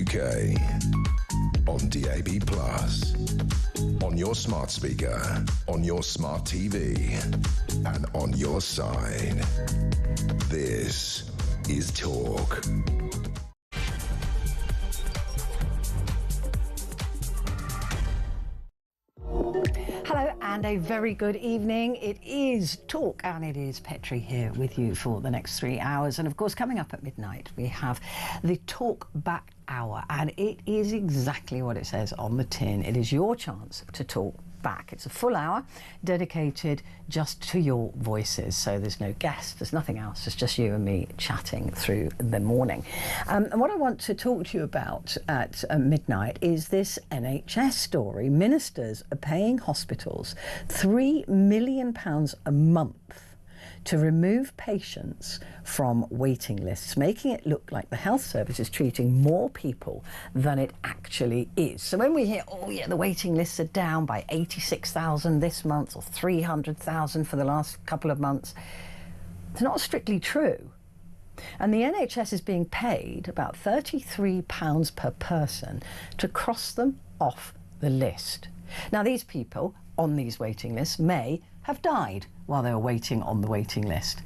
UK. On DAB+, on your smart speaker, on your smart TV, and on your side. This is Talk. Hello and a very good evening. It is Talk and it is Petrie here with you for the next 3 hours. And of course, coming up at midnight, we have the Talk Back Hour, and it is exactly what it says on the tin. It is your chance to talk back. It's a full hour dedicated just to your voices. So there's no guest, there's nothing else. It's just you and me chatting through the morning. And what I want to talk to you about at midnight is this NHS story. Ministers are paying hospitals £3 million a month to remove patients from waiting lists, making it look like the health service is treating more people than it actually is. So when we hear, oh yeah, the waiting lists are down by 86,000 this month or 300,000 for the last couple of months, it's not strictly true. And the NHS is being paid about £33 per person to cross them off the list. Now, these people on these waiting lists may have died while they were waiting on the waiting list.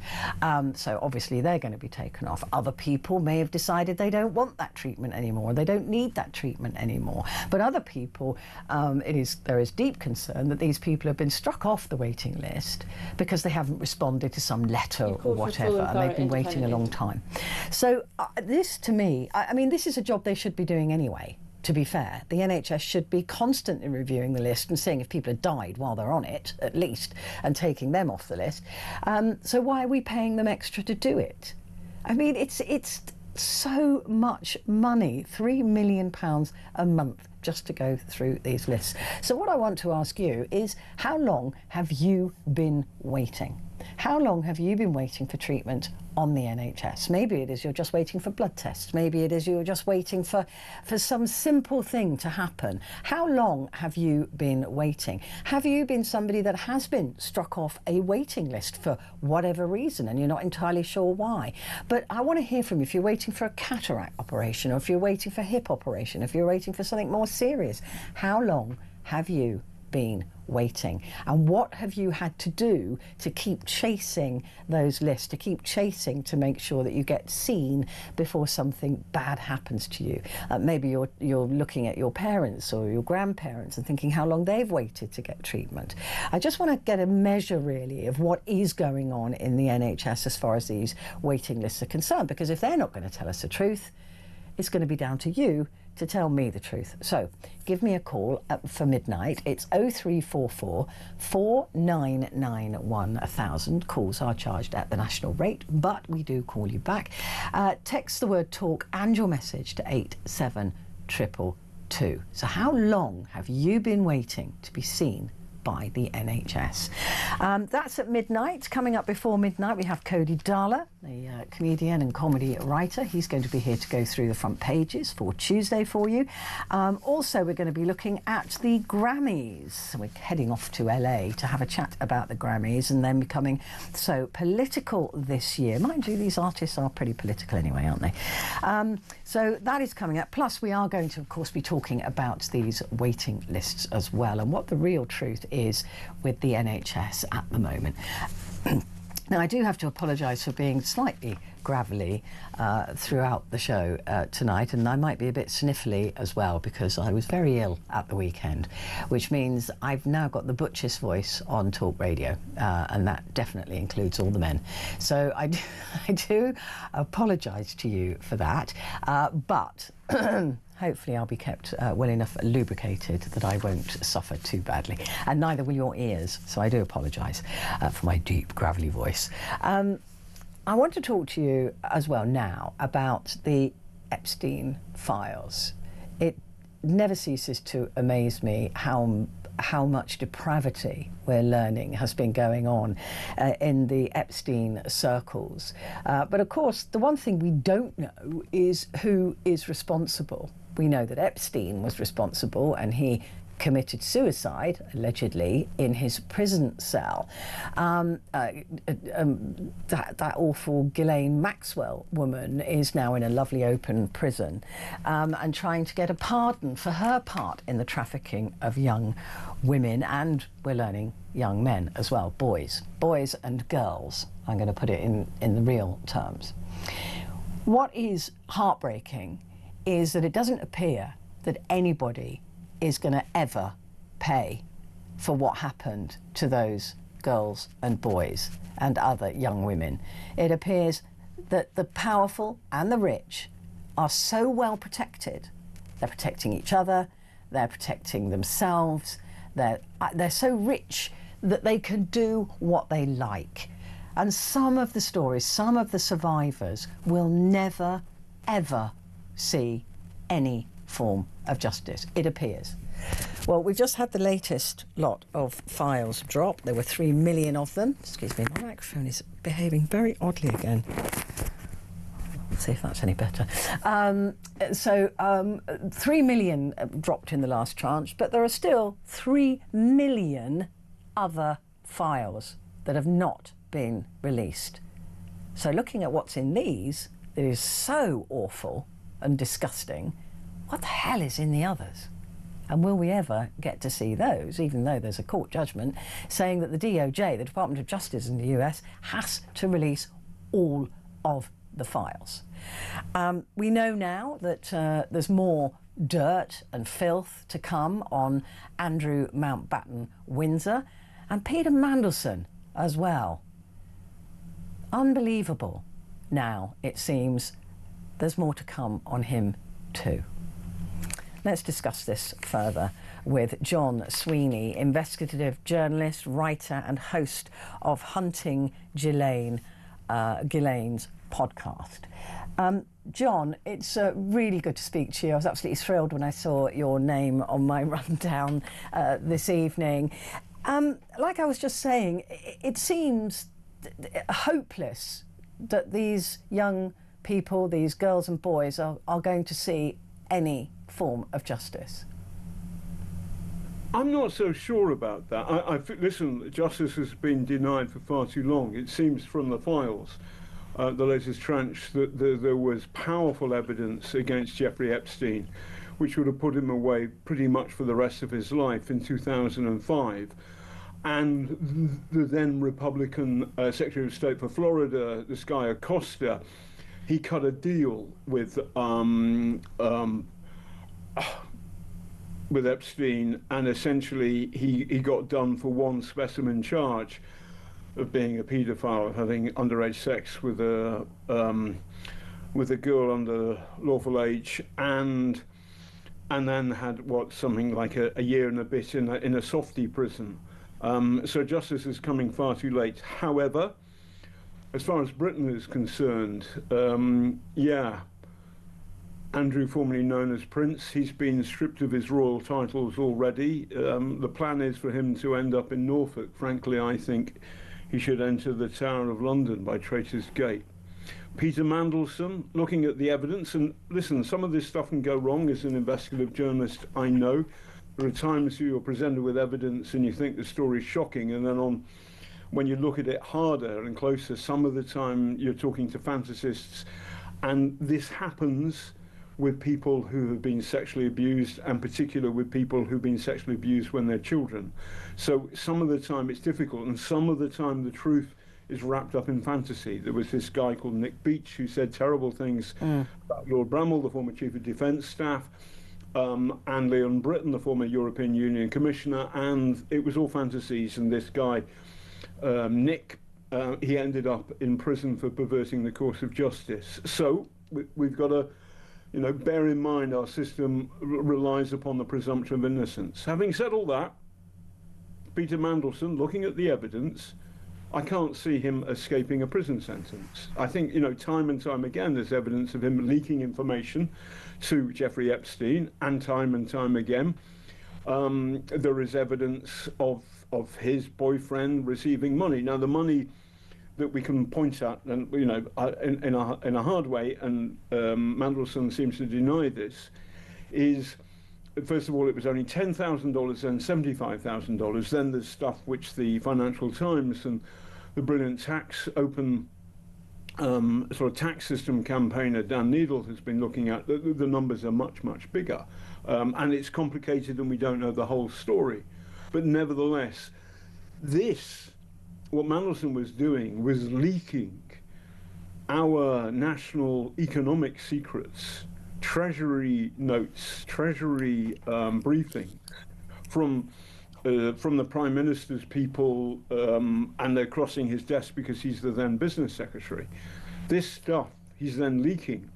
So obviously they're going to be taken off. Other people may have decided they don't want that treatment anymore. They don't need that treatment anymore. But other people, there is deep concern that these people have been struck off the waiting list because they haven't responded to some letter or whatever, and they've been waiting a long time. So this, to me, I mean, this is a job they should be doing anyway. To be fair, the NHS should be constantly reviewing the list and seeing if people have died while they're on it, at least, and taking them off the list. So why are we paying them extra to do it? I mean, it's so much money, £3 million a month just to go through these lists. So what I want to ask you is, how long have you been waiting? How long have you been waiting for treatment on the NHS? Maybe it is you're just waiting for blood tests. Maybe it is you're just waiting for some simple thing to happen. How long have you been waiting? Have you been somebody that has been struck off a waiting list for whatever reason and you're not entirely sure why? But I want to hear from you if you're waiting for a cataract operation, or if you're waiting for a hip operation, if you're waiting for something more serious. How long have you been waiting, and what have you had to do to keep chasing those lists, to keep chasing to make sure that you get seen before something bad happens to you? Maybe you're looking at your parents or your grandparents and thinking how long they've waited to get treatment. I just want to get a measure really of what is going on in the NHS as far as these waiting lists are concerned, because if they're not going to tell us the truth, it's going to be down to you to tell me the truth. So give me a call for midnight. It's 0344 4991 1000. Calls are charged at the national rate, but we do call you back. Text the word talk and your message to 87222. So how long have you been waiting to be seen by the NHS? That's at midnight. Coming up before midnight, we have Cody Darla, the comedian and comedy writer. He's going to be here to go through the front pages for Tuesday for you. Also, we're going to be looking at the Grammys. We're heading off to LA to have a chat about the Grammys and them becoming so political this year. Mind you, these artists are pretty political anyway, aren't they? So that is coming up. Plus, we are going to, of course, be talking about these waiting lists as well and what the real truth is with the NHS at the moment. Now, I do have to apologise for being slightly gravelly throughout the show tonight, and I might be a bit sniffly as well because I was very ill at the weekend, which means I've now got the butchest voice on talk radio, and that definitely includes all the men. So I do apologise to you for that, but hopefully I'll be kept well enough lubricated that I won't suffer too badly, and neither will your ears, so I do apologise for my deep, gravelly voice. I want to talk to you as well now about the Epstein files. It never ceases to amaze me how much depravity we're learning has been going on in the Epstein circles. But of course, the one thing we don't know is who is responsible. We know that Epstein was responsible, and he committed suicide, allegedly, in his prison cell. That awful Ghislaine Maxwell woman is now in a lovely open prison and trying to get a pardon for her part in the trafficking of young women, and we're learning young men as well, boys and girls. I'm going to put it in the real terms. What is heartbreaking is that it doesn't appear that anybody is going to ever pay for what happened to those girls and boys and other young women. It appears that the powerful and the rich are so well protected. They're protecting each other, they're protecting themselves, they're so rich that they can do what they like. And some of the stories, some of the survivors will never, ever see any form of justice, it appears. Well, we've just had the latest lot of files drop. There were 3 million of them. Excuse me, my microphone is behaving very oddly again. Let's see if that's any better. 3 million dropped in the last tranche, but there are still 3 million other files that have not been released. So looking at what's in these, it is so awful and disgusting. What the hell is in the others? And will we ever get to see those, even though there's a court judgment saying that the DOJ, the Department of Justice in the US, has to release all of the files. We know now that there's more dirt and filth to come on Andrew Mountbatten Windsor and Peter Mandelson as well. Unbelievable. Now, it seems there's more to come on him too. Let's discuss this further with John Sweeney, investigative journalist, writer and host of Hunting Ghislaine's podcast. John, it's really good to speak to you. I was absolutely thrilled when I saw your name on my rundown this evening. Like I was just saying, it seems hopeless that these young people, these girls and boys, are going to see any form of justice. I'm not so sure about that. Listen, justice has been denied for far too long. It seems from the files, the latest tranche, that there was powerful evidence against Jeffrey Epstein, which would have put him away pretty much for the rest of his life in 2005. And the then Republican Secretary of State for Florida, this guy Acosta, he cut a deal with Epstein, and essentially he got done for one specimen charge of being a paedophile, of having underage sex with a girl under lawful age, and then had something like a year and a bit in a softie prison. So justice is coming far too late. However, as far as Britain is concerned, Andrew, formerly known as Prince, he's been stripped of his royal titles already. The plan is for him to end up in Norfolk. Frankly, I think he should enter the Tower of London by Traitor's Gate. Peter Mandelson, looking at the evidence, and listen, some of this stuff can go wrong. As an investigative journalist, I know. There are times you're presented with evidence and you think the story's shocking, and then when you look at it harder and closer, some of the time you're talking to fantasists, and this happens with people who have been sexually abused, and particularly with people who've been sexually abused when they're children. So some of the time it's difficult, and some of the time the truth is wrapped up in fantasy. There was this guy called Nick Beach who said terrible things about Lord Bramwell, the former Chief of Defence Staff, and Leon Britton, the former European Union Commissioner, and it was all fantasies. And this guy, Nick, he ended up in prison for perverting the course of justice. So we've got to bear in mind our system relies upon the presumption of innocence. Having said all that, Peter Mandelson, looking at the evidence, I can't see him escaping a prison sentence. I think, time and time again, there's evidence of him leaking information to Jeffrey Epstein, and time again, there is evidence of his boyfriend receiving money. Now, the money that we can point at, and in a hard way, and Mandelson seems to deny this, is first of all, it was only $10,000, then $75,000. Then there's stuff which the Financial Times and the brilliant sort of tax system campaigner Dan Needle has been looking at. The numbers are much, much bigger. And it's complicated and we don't know the whole story. But nevertheless, what Mandelson was doing was leaking our national economic secrets, Treasury notes, Treasury briefings from the Prime Minister's people, and they're crossing his desk because he's the then business secretary. This stuff he's then leaking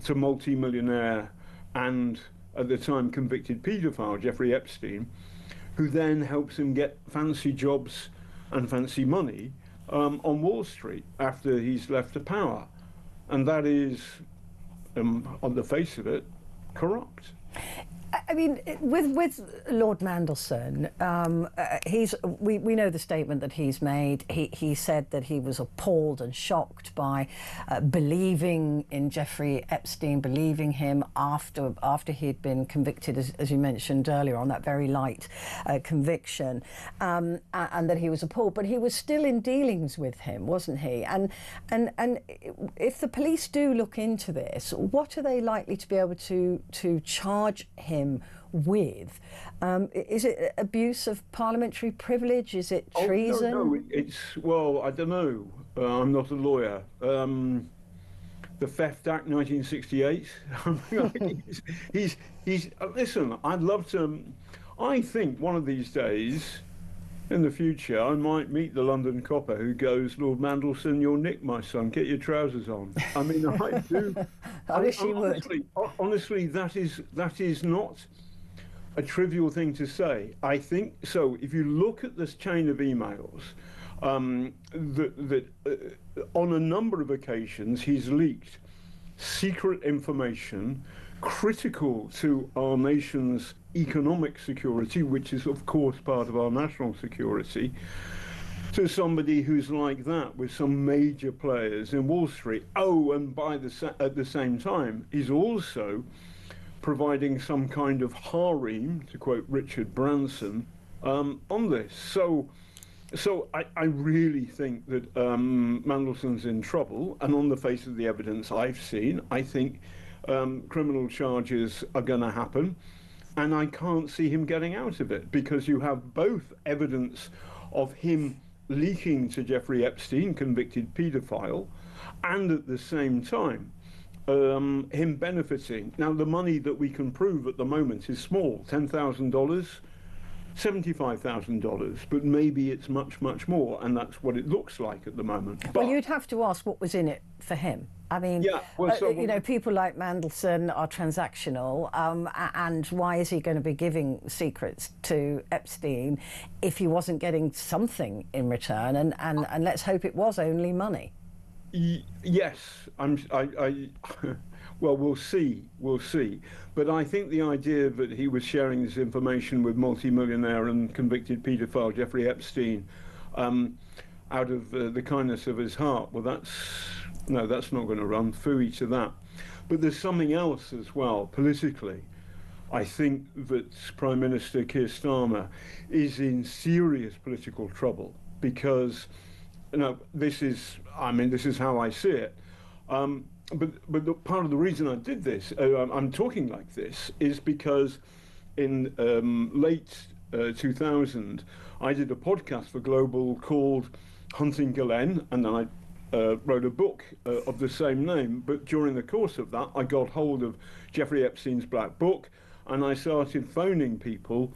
to multi-millionaire and at the time convicted paedophile Jeffrey Epstein, who then helps him get fancy jobs and fancy money on Wall Street after he's left the power. And that is, on the face of it, corrupt. I mean, with Lord Mandelson, we know the statement that he's made. He said that he was appalled and shocked by believing in Jeffrey Epstein, believing him after he'd been convicted, as you mentioned earlier, on that very light conviction, and that he was appalled. But he was still in dealings with him, wasn't he? And if the police do look into this, what are they likely to be able to charge him with? Is it abuse of parliamentary privilege? Is it treason? No, well, I don't know. I'm not a lawyer. The Theft Act 1968. he's listen, I'd love to. I think one of these days in the future I might meet the London copper who goes, "Lord Mandelson, you'll nick my son, get your trousers on." I mean, I do. I wish you would. Honestly, that is not a trivial thing to say. I think so. If you look at this chain of emails, that on a number of occasions he's leaked secret information critical to our nation's economic security, which is of course part of our national security, to somebody who's like that with some major players in Wall Street. Oh, and at the same time, he's also providing some kind of harem, to quote Richard Branson, on this. So I really think that Mandelson's in trouble, and on the face of the evidence I've seen, I think criminal charges are going to happen, and I can't see him getting out of it, because you have both evidence of him leaking to Jeffrey Epstein, convicted paedophile, and at the same time him benefiting. Now, the money that we can prove at the moment is small, $10,000, $75,000, but maybe it's much, much more, and that's what it looks like at the moment. Well, you'd have to ask what was in it for him. I mean, yeah, well, people like Mandelson are transactional, and why is he going to be giving secrets to Epstein if he wasn't getting something in return? And let's hope it was only money. Yes, well, we'll see. But I think the idea that he was sharing this information with multimillionaire and convicted paedophile Jeffrey Epstein out of the kindness of his heart, well, that's not going to run. Phooey to that. But there's something else as well, politically. I think that Prime Minister Keir Starmer is in serious political trouble because, this is how I see it. But part of the reason I did this, I'm talking like this, is because in late 2000, I did a podcast for Global called Hunting Glenn, and then I wrote a book of the same name. But during the course of that, I got hold of Jeffrey Epstein's Black Book, and I started phoning people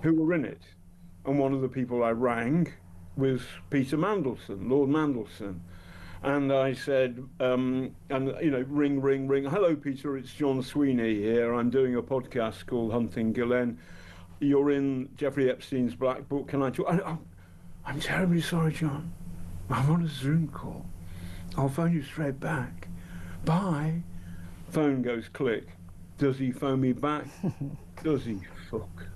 who were in it. And one of the people I rang was Peter Mandelson, Lord Mandelson. And I said, ring. Hello, Peter, it's John Sweeney here. I'm doing a podcast called Hunting Glenn. You're in Jeffrey Epstein's Black Book. Can I talk? I'm terribly sorry, John. I'm on a Zoom call. I'll phone you straight back. Bye. Phone goes click. Does he phone me back? Does he? Fuck.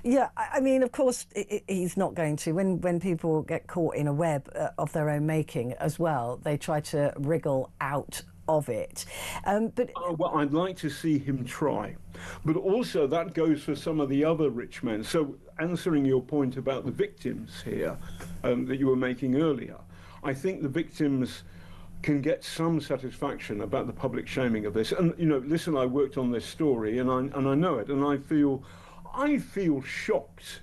Yeah, I mean, of course, he's not going to. When people get caught in a web of their own making as well, they try to wriggle out of it. But Well, I'd like to see him try. But also that goes for some of the other rich men. So answering your point about the victims here that you were making earlier, I think the victims can get some satisfaction about the public shaming of this. And, you know, listen, I worked on this story and I know it, and I feel shocked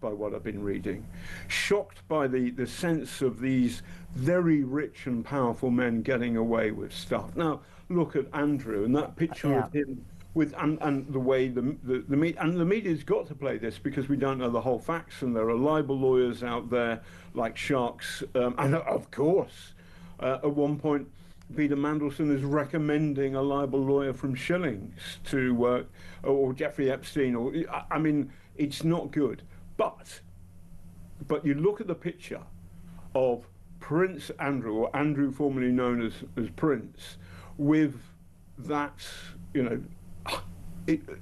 by what I've been reading, shocked by the sense of these very rich and powerful men getting away with stuff. Now, look at Andrew and that picture of him with and the way the media's got to play this, because we don't know the whole facts, and there are libel lawyers out there like sharks, and of course, at one point, Peter Mandelson is recommending a libel lawyer from Schillings to, or Jeffrey Epstein, or I mean, it's not good. But you look at the picture of Prince Andrew, or Andrew formerly known as Prince, with that, you know,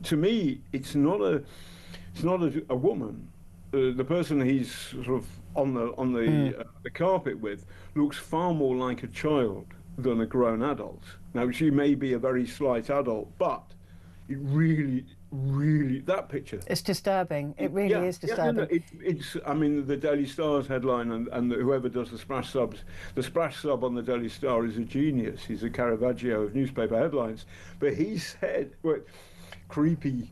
to me, it's not a woman. The person he's sort of on the carpet with looks far more like a child than a grown adult. Now, she may be a very slight adult, but it really, that picture. It's disturbing. It really is disturbing. Yeah, no, it's. I mean, the Daily Star's headline, and whoever does the splash subs, the splash sub on the Daily Star is a genius. He's a Caravaggio of newspaper headlines. But he said, well, creepy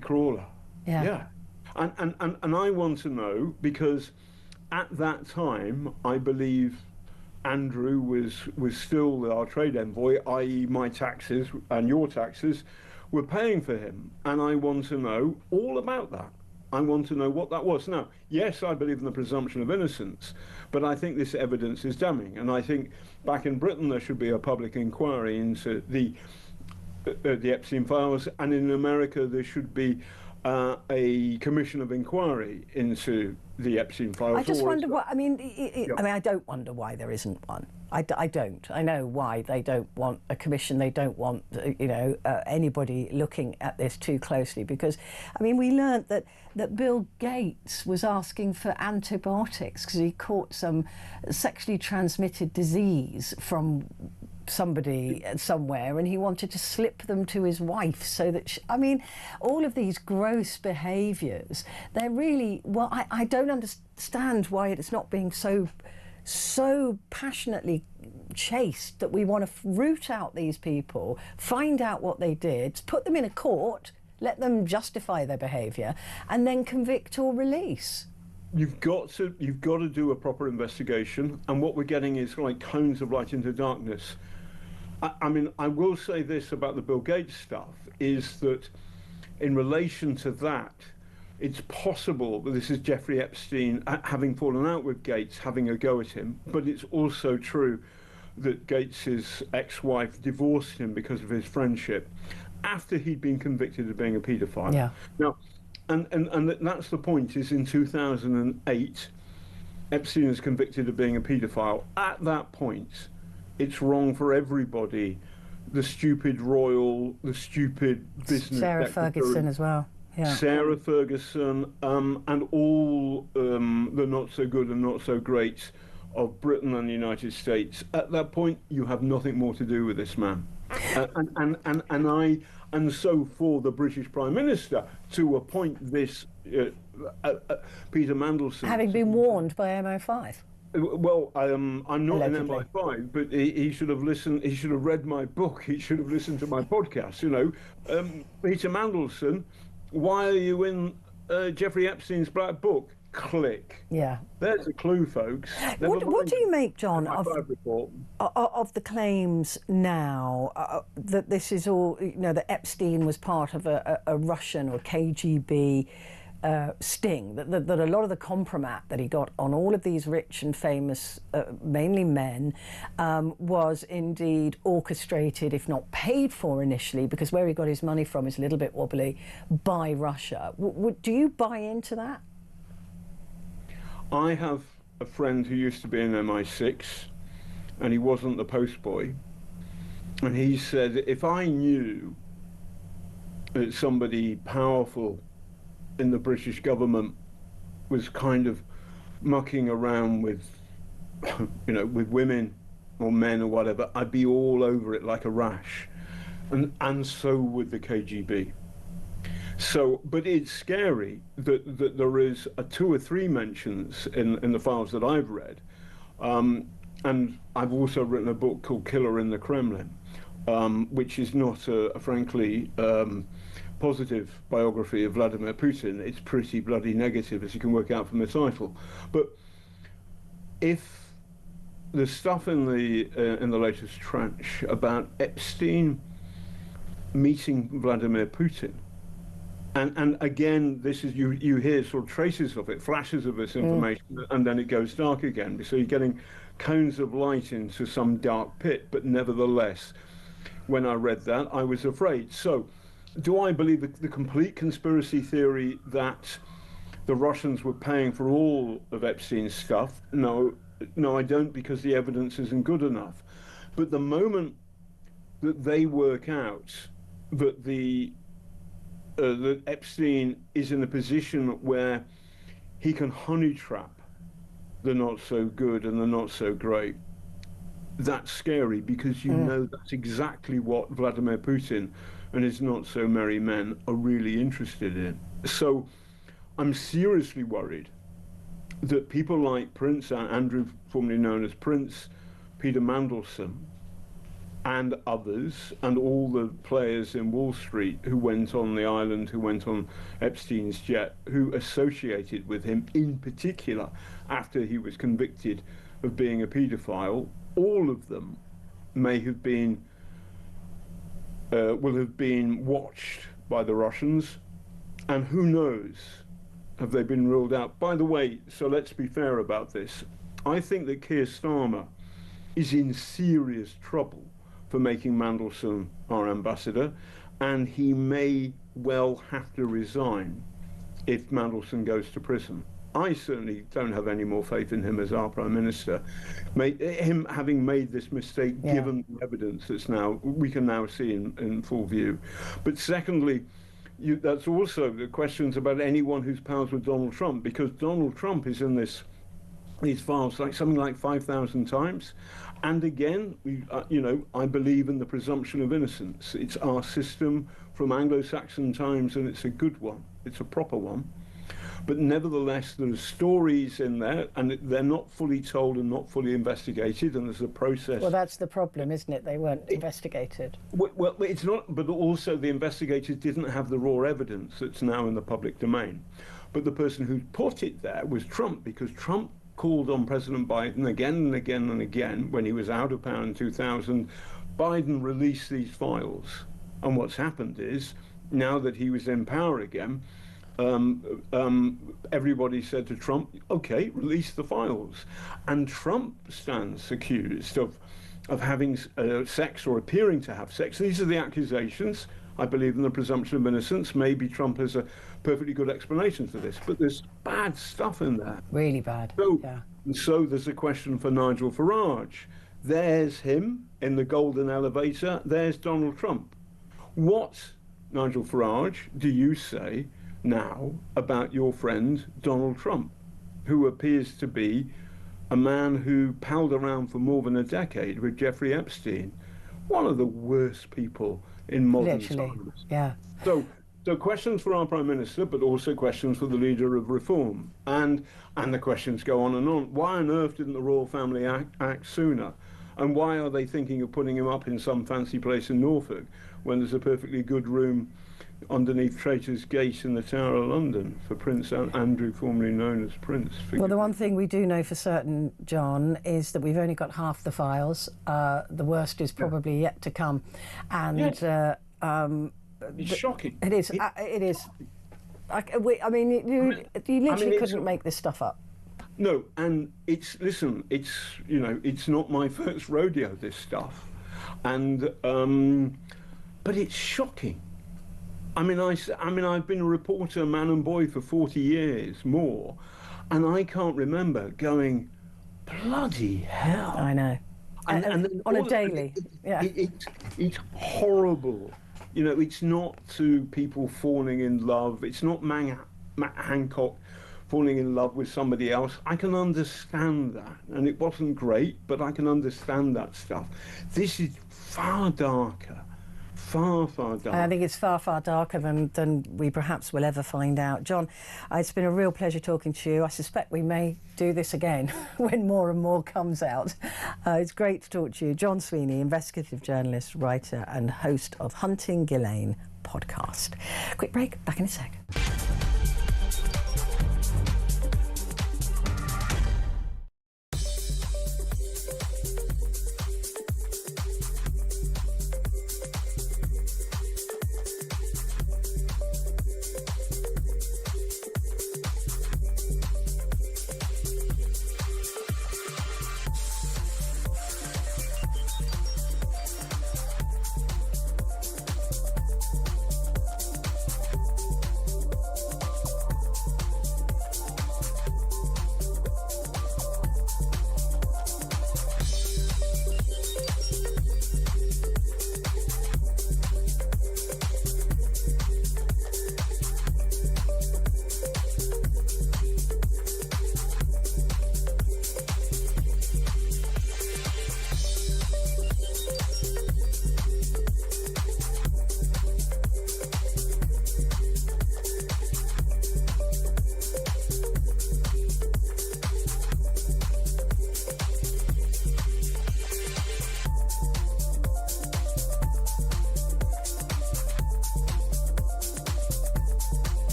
crawler. Yeah. And I want to know, because at that time, I believe Andrew was still our trade envoy, i.e. my taxes and your taxes were paying for him. And I want to know all about that. I want to know what that was. Now, yes, I believe in the presumption of innocence, but I think this evidence is damning. And I think back in Britain, there should be a public inquiry into the Epstein files. And in America, there should be a commission of inquiry into the Epstein files. I just wonder what, I mean, I don't wonder why there isn't one. I don't. I know why they don't want a commission. They don't want, anybody looking at this too closely, because, I mean, we learnt that Bill Gates was asking for antibiotics because he caught some sexually transmitted disease from somebody somewhere, and he wanted to slip them to his wife so that all of these gross behaviours, they're really, well, I don't understand why it's not being so passionately chased, that we want to root out these people, find out what they did, put them in a court, let them justify their behaviour, and then convict or release. You've got to do a proper investigation, and what we're getting is like cones of light into darkness. I mean, I will say this about the Bill Gates stuff, is that in relation to that, it's possible that this is Jeffrey Epstein having fallen out with Gates, having a go at him, but it's also true that Gates's ex-wife divorced him because of his friendship after he'd been convicted of being a paedophile. Yeah. Now, and that's the point, is in 2008, Epstein is convicted of being a paedophile. At that point, it's wrong for everybody. The stupid royal, the stupid business Sarah secretary, Ferguson as well. Yeah. Sarah Ferguson, and all the not so good and not so great of Britain and the United States. At that point, you have nothing more to do with this man. And so for the British Prime Minister to appoint this Peter Mandelson, having been warned by MI5. Well, I'm not Allegedly. in MI5, but he should have listened. He should have read my book. He should have listened to my podcast. Peter Mandelson, why are you in Jeffrey Epstein's black book? Click. Yeah. There's a clue, folks. What do you make, John, of the claims now that this is all, that Epstein was part of a Russian or KGB sting, that a lot of the compromat that he got on all of these rich and famous, mainly men, was indeed orchestrated, if not paid for initially, because where he got his money from is a little bit wobbly, by Russia. Do you buy into that? I have a friend who used to be in MI6, and he wasn't the postboy, and he said, if I knew that somebody powerful in the British government was kind of mucking around with, with women or men or whatever, I'd be all over it like a rash. And so would the KGB. So, but it's scary that there is 2 or 3 mentions in the files that I've read. And I've also written a book called Killer in the Kremlin, which is not a frankly positive biography of Vladimir Putin. It's pretty bloody negative, as you can work out from the title. But if the stuff in the latest tranche about Epstein meeting Vladimir Putin, and again, this is you hear sort of traces of it, flashes of this information, and then it goes dark again. So you're getting cones of light into some dark pit. But nevertheless, when I read that, I was afraid. So, do I believe the complete conspiracy theory that the Russians were paying for all of Epstein's stuff? No, I don't, because the evidence isn't good enough. But the moment that they work out that that Epstein is in a position where he can honey trap the not so good and the not so great, that's scary, because you know that's exactly what Vladimir Putin and his not so merry men are really interested in. So I'm seriously worried that people like Prince Andrew, formerly known as Prince, Peter Mandelson, and others, and all the players in Wall Street who went on the island, who went on Epstein's jet, who associated with him in particular after he was convicted of being a paedophile, all of them may have been, will have been watched by the Russians, and who knows, have they been ruled out? By the way, so let's be fair about this. I think that Keir Starmer is in serious trouble for making Mandelson our ambassador, and he may well have to resign if Mandelson goes to prison. I certainly don't have any more faith in him as our Prime Minister. Him having made this mistake, given the evidence that's now, we can now see in full view. But secondly, that's also the questions about anyone who's pals with Donald Trump, because Donald Trump is in these files something like 5,000 times. And again, I believe in the presumption of innocence. It's our system from Anglo-Saxon times, and it's a good one. It's a proper one. But nevertheless, there are stories in there, and they're not fully told and not fully investigated, and there's a process. Well, that's the problem, isn't it? They weren't investigated. Well, it's not, but also the investigators didn't have the raw evidence that's now in the public domain. But the person who put it there was Trump, because Trump called on President Biden again and again and again when he was out of power in 2000. Biden released these files. And what's happened is, now that he was in power again, everybody said to Trump, okay, release the files. And Trump stands accused of having sex or appearing to have sex. These are the accusations. I believe in the presumption of innocence. Maybe Trump has a perfectly good explanation for this, but there's bad stuff in there. Really bad. So there's a question for Nigel Farage. There's him in the golden elevator. There's Donald Trump. What, Nigel Farage, do you say now about your friend Donald Trump, who appears to be a man who palled around for more than a decade with Jeffrey Epstein, one of the worst people in modern times? Yeah. So questions for our Prime Minister, but also questions for the leader of Reform. And the questions go on and on. Why on earth didn't the Royal Family act sooner? And why are they thinking of putting him up in some fancy place in Norfolk when there's a perfectly good room underneath Traitor's Gate in the Tower of London for Prince Andrew, formerly known as Prince? Well, the one thing we do know for certain, John, is that we've only got half the files. The worst is probably yet to come. And it's shocking. It is. It is. I mean, you literally couldn't make this stuff up. No, and it's not my first rodeo, this stuff, and but it's shocking. I mean, I've been a reporter, man and boy, for 40 years more, and I can't remember going, bloody hell. I know. And on a daily. It's horrible. It's not to people falling in love. It's not Matt Hancock falling in love with somebody else. I can understand that. And it wasn't great, but I can understand that stuff. This is far darker. Far, far darker. I think it's far, far darker than we perhaps will ever find out. John, it's been a real pleasure talking to you. I suspect we may do this again when more and more comes out. It's great to talk to you. John Sweeney, investigative journalist, writer and host of Hunting Ghislaine podcast. Quick break, back in a sec.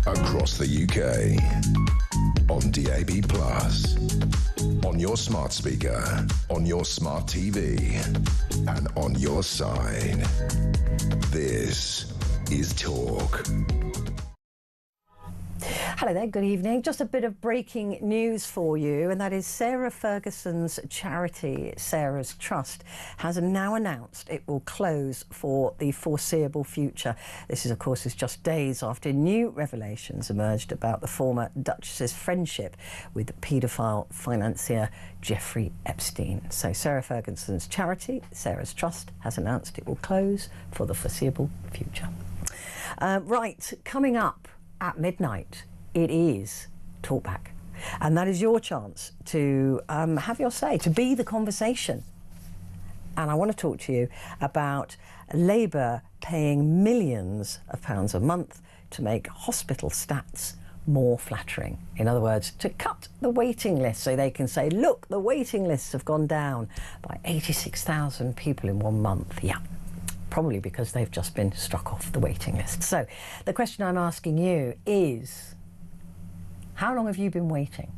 Across the UK, on DAB+, on your smart speaker, on your smart TV, and on your side. This is Talk. Hello there, good evening. Just a bit of breaking news for you, and that is Sarah Ferguson's charity, Sarah's Trust, has now announced it will close for the foreseeable future. This is, of course, just days after new revelations emerged about the former Duchess's friendship with paedophile financier Jeffrey Epstein. So Sarah Ferguson's charity, Sarah's Trust, has announced it will close for the foreseeable future. Right, coming up at midnight, it is Talkback, and that is your chance to have your say, to be the conversation. And I want to talk to you about Labour paying millions of pounds a month to make hospital stats more flattering. In other words, to cut the waiting list so they can say, look, the waiting lists have gone down by 86,000 people in 1 month. Yeah, probably because they've just been struck off the waiting list. So the question I'm asking you is, how long have you been waiting?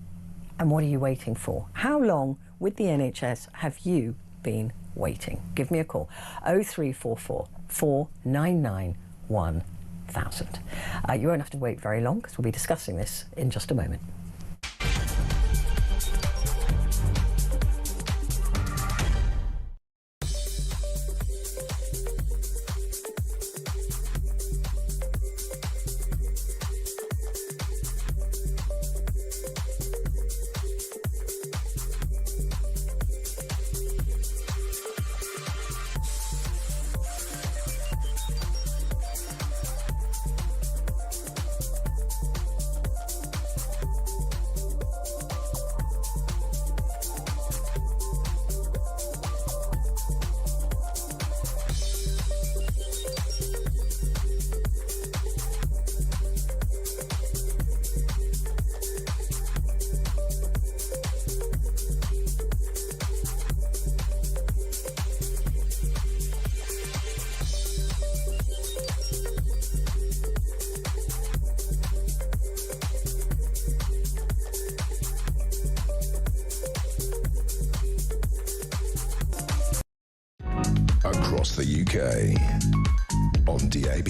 And what are you waiting for? How long with the NHS have you been waiting? Give me a call, 0344 499 1000. You won't have to wait very long because we'll be discussing this in just a moment. Across the UK, on DAB+,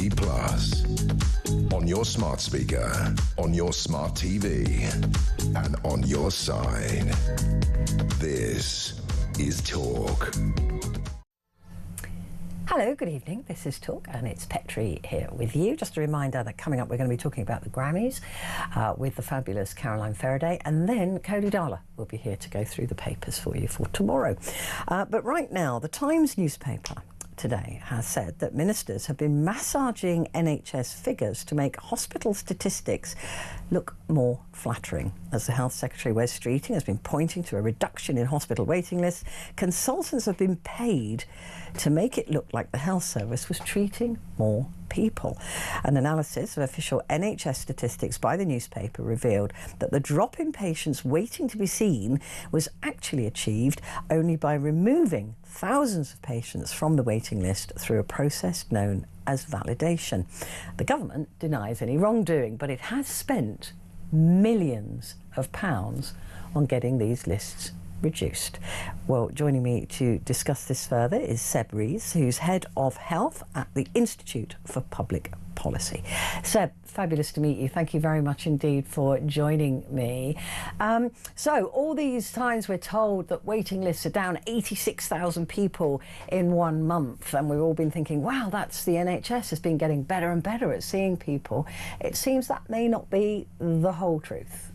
on your smart speaker, on your smart TV, and on your side. This is Talk. Hello, good evening. This is Talk, and it's Petrie here with you. Just a reminder that coming up, we're going to be talking about the Grammys with the fabulous Caroline Faraday, and then Cody Darla will be here to go through the papers for you for tomorrow. But right now, the Times newspaper today has said that ministers have been massaging NHS figures to make hospital statistics look more flattering. As the Health Secretary Wes Streeting has been pointing to a reduction in hospital waiting lists, consultants have been paid to make it look like the health service was treating more people. An analysis of official NHS statistics by the newspaper revealed that the drop in patients waiting to be seen was actually achieved only by removing thousands of patients from the waiting list through a process known as validation. The government denies any wrongdoing, but it has spent millions of pounds on getting these lists reduced. Well, joining me to discuss this further is Seb Rees, who's Head of Health at the Institute for Public Policy. Seb, fabulous to meet you. Thank you very much indeed for joining me. So all these times we're told that waiting lists are down 86,000 people in 1 month, and we've all been thinking, wow, that's the NHS has been getting better and better at seeing people. It seems that may not be the whole truth.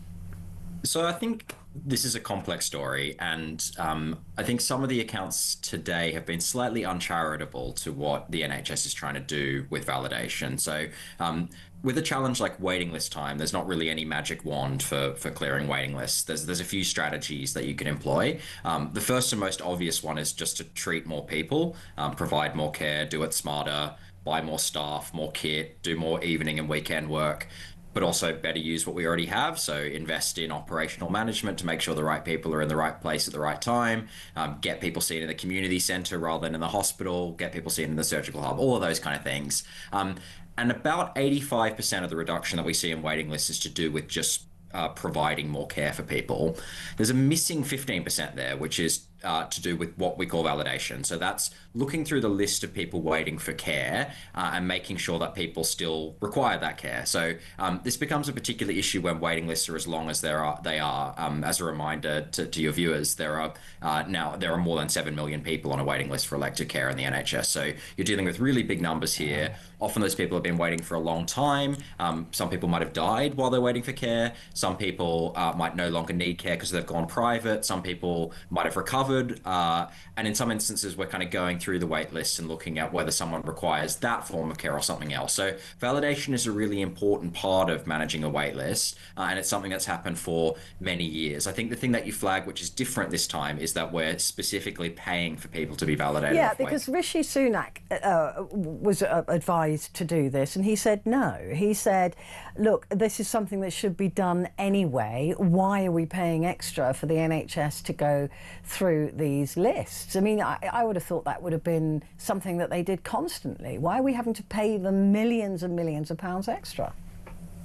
So I think this is a complex story, and I think some of the accounts today have been slightly uncharitable to what the NHS is trying to do with validation. So with a challenge like waiting list time, there's not really any magic wand for clearing waiting lists. There's a few strategies that you can employ. The first and most obvious one is just to treat more people, provide more care, do it smarter, buy more staff, more kit, do more evening and weekend work, but also better use what we already have. So invest in operational management to make sure the right people are in the right place at the right time, get people seen in the community centre rather than in the hospital, get people seen in the surgical hub, all of those kind of things. And about 85% of the reduction that we see in waiting lists is to do with just providing more care for people. There's a missing 15% there, which is to do with what we call validation. So that's looking through the list of people waiting for care and making sure that people still require that care. So this becomes a particular issue when waiting lists are as long as they are. As a reminder to your viewers, there are more than 7 million people on a waiting list for elective care in the NHS. So you're dealing with really big numbers here. Often those people have been waiting for a long time. Some people might have died while they're waiting for care. Some people might no longer need care because they've gone private. Some people might have recovered. And in some instances, we're kind of going through the wait list and looking at whether someone requires that form of care or something else. So validation is a really important part of managing a wait list, and it's something that's happened for many years. I think the thing that you flag, which is different this time, is that we're specifically paying for people to be validated. Yeah, because Rishi Sunak was advised to do this, and he said no. He said, look, this is something that should be done anyway. Why are we paying extra for the NHS to go through these lists? I mean, I would have thought that would have been something that they did constantly. Why are we having to pay them millions and millions of pounds extra?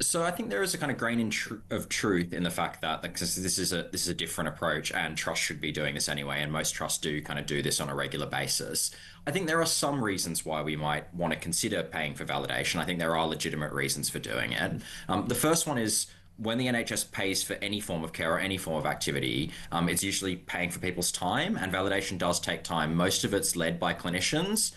So I think there is a kind of grain of truth in the fact that because this is a different approach, and trusts should be doing this anyway, and most trusts do kind of do this on a regular basis. I think there are some reasons why we might want to consider paying for validation. I think there are legitimate reasons for doing it. The first one is when the NHS pays for any form of care or any form of activity, it's usually paying for people's time, and validation does take time. Most of it's led by clinicians.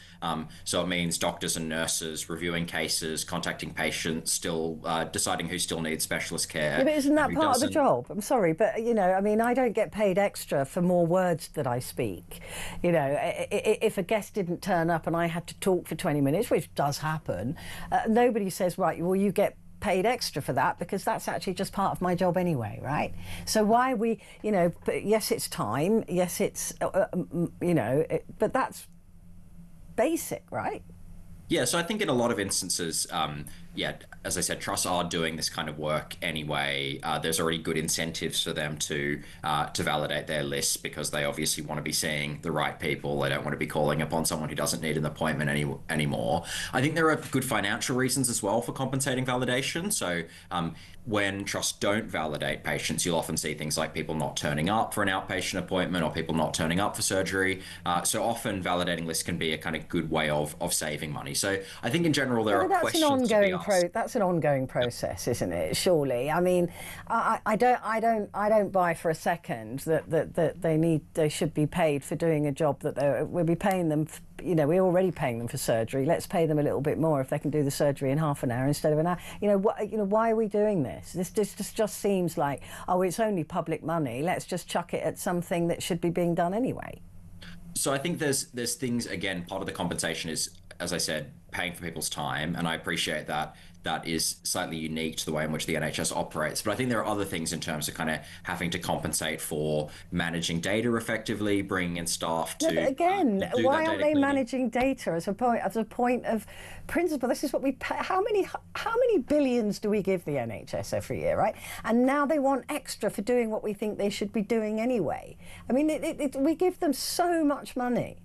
So it means doctors and nurses reviewing cases, contacting patients, still deciding who still needs specialist care. Yeah, but isn't that part of the job? I'm sorry, but, you know, I mean, I don't get paid extra for more words that I speak. You know, if a guest didn't turn up and I had to talk for 20 minutes, which does happen, nobody says, right, well, you get paid extra for that, because that's actually just part of my job anyway, right? So why we, you know, yes, it's time, yes, it's, you know, but that's basic, right? Yeah, so I think in a lot of instances, yeah, as I said, trusts are doing this kind of work anyway. There's already good incentives for them to validate their lists, because they obviously want to be seeing the right people. They don't want to be calling upon someone who doesn't need an appointment anymore. I think there are good financial reasons as well for compensating validation. So when trusts don't validate patients, you'll often see things like people not turning up for an outpatient appointment or people not turning up for surgery. So often validating lists can be a kind of good way of saving money. So I think in general there are questions to be asked. that's an ongoing process, isn't it? Surely. I mean, I don't buy for a second that they should be paid for doing a job that we'll be paying them. We're already paying them for surgery. Let's pay them a little bit more if they can do the surgery in half an hour instead of an hour. Why are we doing this? This just seems like, oh, it's only public money. Let's just chuck it at something that should be being done anyway. So I think there's things, again, part of the compensation is, as I said, paying for people's time, and I appreciate that is slightly unique to the way in which the NHS operates. But I think there are other things in terms of kind of having to compensate for managing data effectively, bringing in staff to. Yeah, but again, why aren't they managing data as a point of principle? This is what we pay. How many billions do we give the NHS every year, right? And now they want extra for doing what we think they should be doing anyway. I mean, we give them so much money.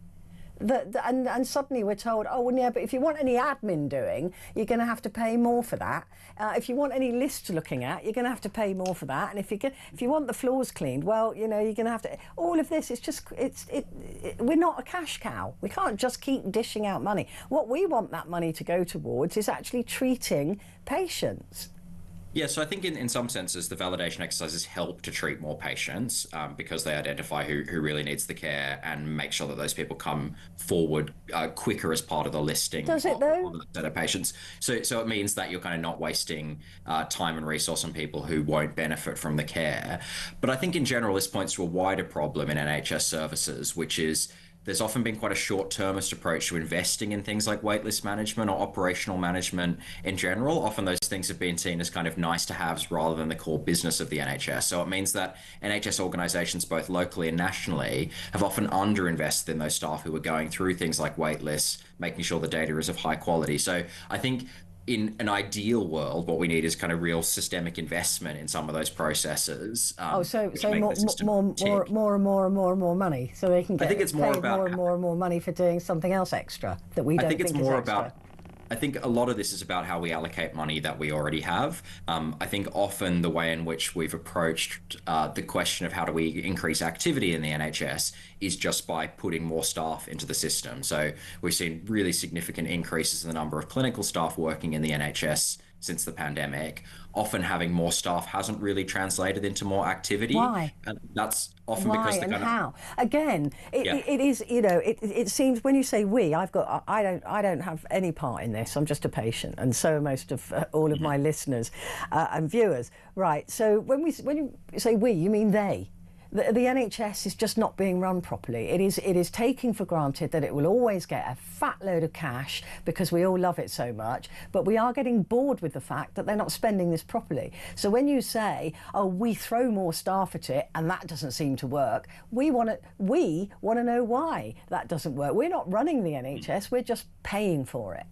And suddenly we're told, oh, well, yeah, but if you want any admin doing, you're going to have to pay more for that. If you want any lists looking at, you're going to have to pay more for that. And if you want the floors cleaned, well, you're going to have to. All of this is just we're not a cash cow. We can't just keep dishing out money. What we want that money to go towards is actually treating patients. Yeah, so I think in some senses, the validation exercises help to treat more patients because they identify who really needs the care and make sure that those people come forward quicker as part of the listing. Does it though? Of the set of patients. So it means that you're kind of not wasting time and resource on people who won't benefit from the care. But I think in general, this points to a wider problem in NHS services, which is there's often been quite a short-termist approach to investing in things like waitlist management or operational management in general. Often those things have been seen as kind of nice to haves rather than the core business of the NHS. So it means that NHS organisations, both locally and nationally, have often underinvested in those staff who are going through things like waitlists, making sure the data is of high quality. So I think in an ideal world, what we need is kind of real systemic investment in some of those processes. So more money, so they can get paid more money for doing something else extra that we don't think is extra. I think a lot of this is about how we allocate money that we already have. I think often the way in which we've approached the question of how do we increase activity in the NHS is just by putting more staff into the system. So we've seen really significant increases in the number of clinical staff working in the NHS since the pandemic. Often having more staff hasn't really translated into more activity. Why? And that's often because the how? Again, it is, it seems when you say we, I don't have any part in this. I'm just a patient, and so are most of all of my listeners and viewers. Right. So when you say we, you mean they. The NHS is just not being run properly. It is taking for granted that it will always get a fat load of cash because we all love it so much, but we are getting bored with the fact that they're not spending this properly. So when you say, oh, we throw more staff at it and that doesn't seem to work, we want to know why that doesn't work. We're not running the NHS, we're just paying for it.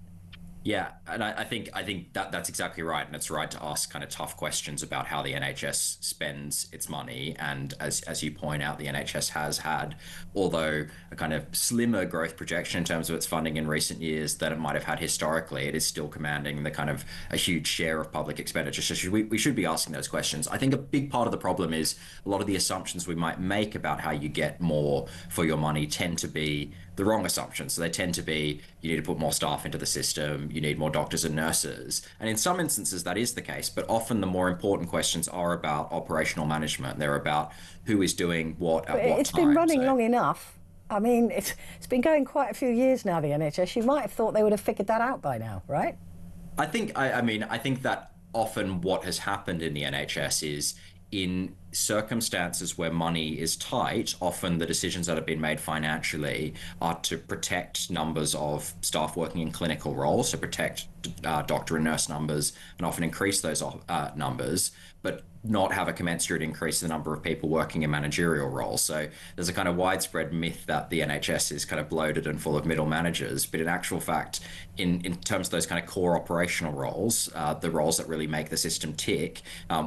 Yeah, and I think that's exactly right, and it's right to ask kind of tough questions about how the NHS spends its money. And as you point out, the NHS has had, although a kind of slimmer growth projection in terms of its funding in recent years than it might have had historically, it is still commanding the kind of a huge share of public expenditure. So we should be asking those questions. I think a big part of the problem is a lot of the assumptions we might make about how you get more for your money tend to be the wrong assumptions. So they tend to be, you need to put more staff into the system, you need more doctors and nurses. And in some instances that is the case, but often the more important questions are about operational management. They're about who is doing what at what time. It's been running long enough. I mean, it's been going quite a few years now, the NHS. You might have thought they would have figured that out by now, right? I think that often what has happened in the NHS is in circumstances where money is tight, often the decisions that have been made financially are to protect numbers of staff working in clinical roles, to protect doctor and nurse numbers, and often increase those numbers, but not have a commensurate increase in the number of people working in managerial roles. So there's a kind of widespread myth that the NHS is kind of bloated and full of middle managers, but in actual fact, in terms of those kind of core operational roles, the roles that really make the system tick,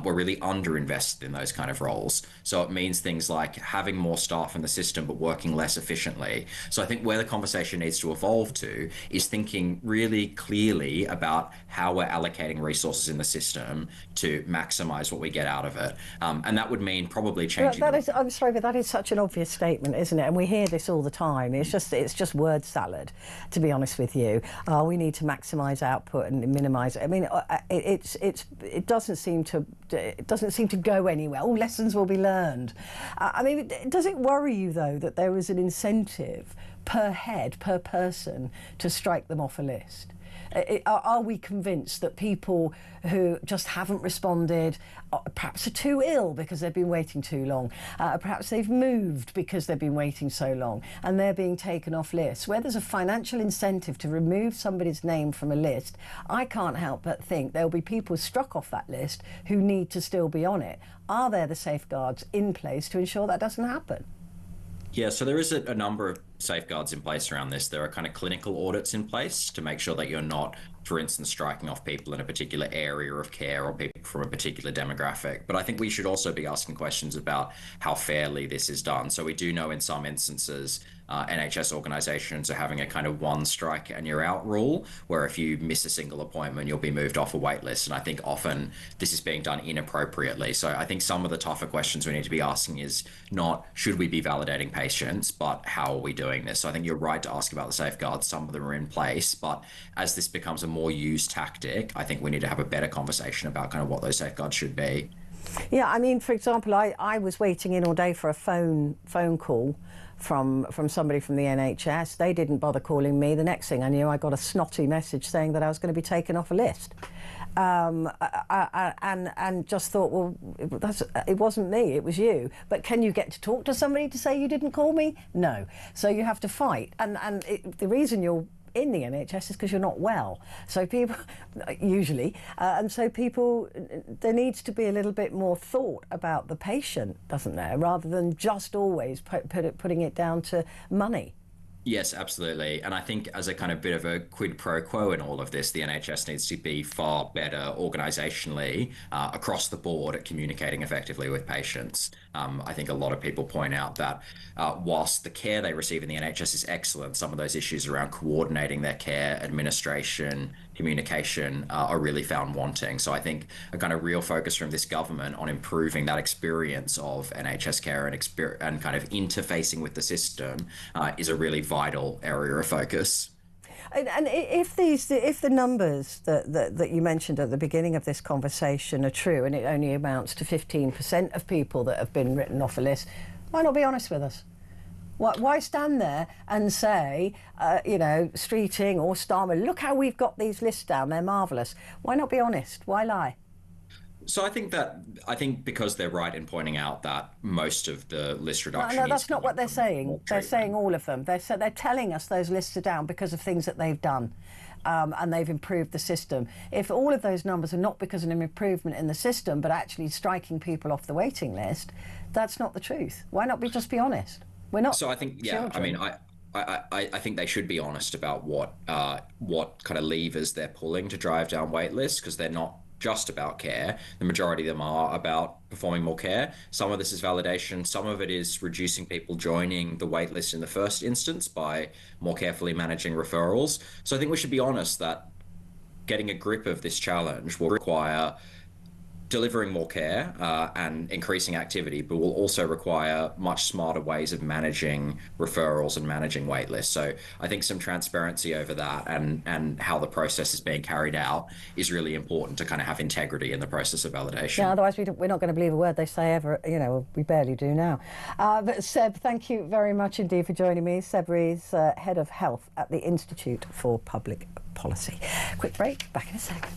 we're really underinvested in those kind of of roles. So it means things like having more staff in the system but working less efficiently. So I think where the conversation needs to evolve to is thinking really clearly about how we're allocating resources in the system to maximize what we get out of it. And that would mean probably changing. I'm sorry, but that is such an obvious statement, isn't it? And we hear this all the time. It's just word salad, to be honest with you. We need to maximise output and minimise. I mean, it doesn't seem to go anywhere. All lessons will be learned. I mean, does it worry you though that there is an incentive per head, per person, to strike them off a list? Are we convinced that people who just haven't responded, perhaps are too ill because they've been waiting too long, perhaps they've moved because they've been waiting so long, and they're being taken off lists? Where there's a financial incentive to remove somebody's name from a list, I can't help but think there'll be people struck off that list who need to still be on it. Are there the safeguards in place to ensure that doesn't happen? Yeah, so there is a number of safeguards in place around this. There are kind of clinical audits in place to make sure that you're not, for instance, striking off people in a particular area of care or people from a particular demographic. But I think we should also be asking questions about how fairly this is done. So we do know in some instances, NHS organisations are having a kind of one strike and you're out rule, where if you miss a single appointment, you'll be moved off a wait list. And I think often this is being done inappropriately. So I think some of the tougher questions we need to be asking is not should we be validating patients, but how are we doing this? So I think you're right to ask about the safeguards. Some of them are in place, but as this becomes a more used tactic, I think we need to have a better conversation about kind of what those safeguards should be. Yeah, I mean, for example, I was waiting in all day for a phone call from somebody from the NHS. They didn't bother calling me. The next thing I knew, I got a snotty message saying that I was going to be taken off a list. And just thought, well, it wasn't me, it was you. But can you get to talk to somebody to say you didn't call me? No. So you have to fight. And the reason you're in the NHS is because you're not well. So people, usually, and so people, there needs to be a little bit more thought about the patient, doesn't there, rather than just always putting it down to money. Yes, absolutely. And I think as a kind of bit of a quid pro quo in all of this, the NHS needs to be far better organisationally across the board at communicating effectively with patients. I think a lot of people point out that whilst the care they receive in the NHS is excellent, some of those issues around coordinating their care, administration, communication are really found wanting. So I think a kind of real focus from this government on improving that experience of NHS care and kind of interfacing with the system is a really vital area of focus. And if the numbers that you mentioned at the beginning of this conversation are true, and it only amounts to 15% of people that have been written off a list, why not be honest with us? Why stand there and say, Streeting or Starmer, look how we've got these lists down, they're marvellous. Why not be honest? Why lie? So I think because they're right in pointing out that most of the list reduction. No, that's not what they're saying. They're saying all of them. They're telling us those lists are down because of things that they've done. And they've improved the system. If all of those numbers are not because of an improvement in the system, but actually striking people off the waiting list, that's not the truth. Why not just be honest? We're not. So I think, yeah, children. I mean, I think they should be honest about what kind of levers they're pulling to drive down wait lists, because they're not just about care. The majority of them are about performing more care. Some of this is validation. Some of it is reducing people joining the wait list in the first instance by more carefully managing referrals. So I think we should be honest that getting a grip of this challenge will require delivering more care and increasing activity, but will also require much smarter ways of managing referrals and managing wait lists. So I think some transparency over that and how the process is being carried out is really important to kind of have integrity in the process of validation. Yeah, otherwise we're not going to believe a word they say ever. We barely do now. But Seb, thank you very much indeed for joining me. Seb Rees, Head of Health at the Institute for Public Policy. Quick break, back in a second.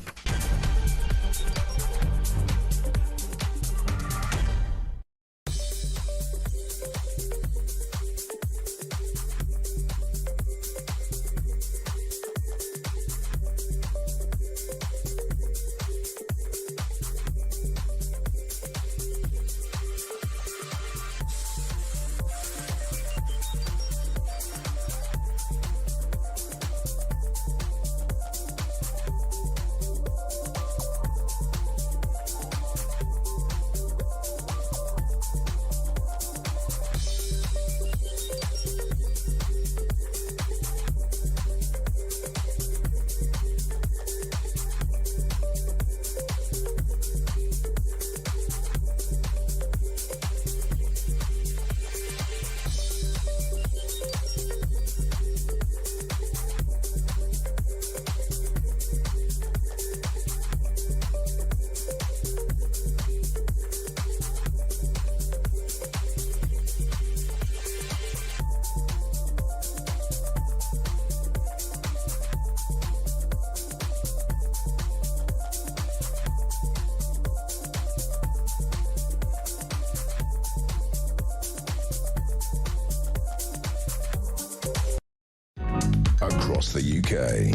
across the UK.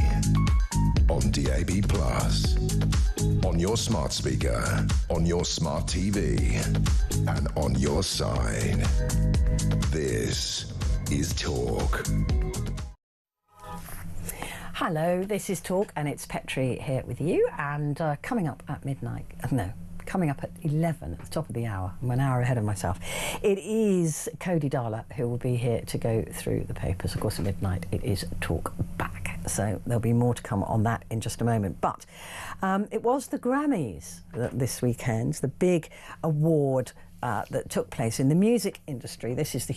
On DAB+, on your smart speaker, on your smart TV, and on your side. This is Talk. Hello, this is Talk, and it's Petrie here with you. And coming up at midnight, coming up at 11 at the top of the hour. I'm an hour ahead of myself. It is Cody Darla who will be here to go through the papers. Of course, at midnight it is Talk Back, so there'll be more to come on that in just a moment. But it was the Grammys this weekend, the big award that took place in the music industry. This is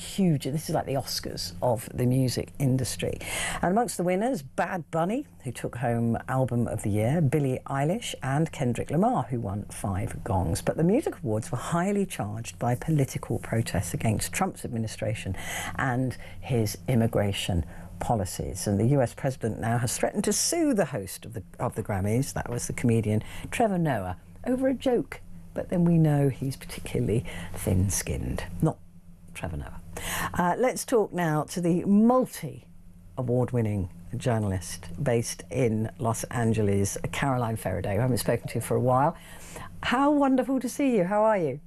like the Oscars of the music industry. And amongst the winners, Bad Bunny, who took home Album of the Year, Billie Eilish and Kendrick Lamar, who won 5 gongs. But the music awards were highly charged by political protests against Trump's administration and his immigration policies. And the US president now has threatened to sue the host of the Grammys, that was the comedian Trevor Noah, over a joke. But then we know he's particularly thin-skinned. Not Trevor Noah. Let's talk now to the multi-award-winning journalist based in Los Angeles, Caroline Faraday, who I haven't spoken to for a while. How wonderful to see you. How are you?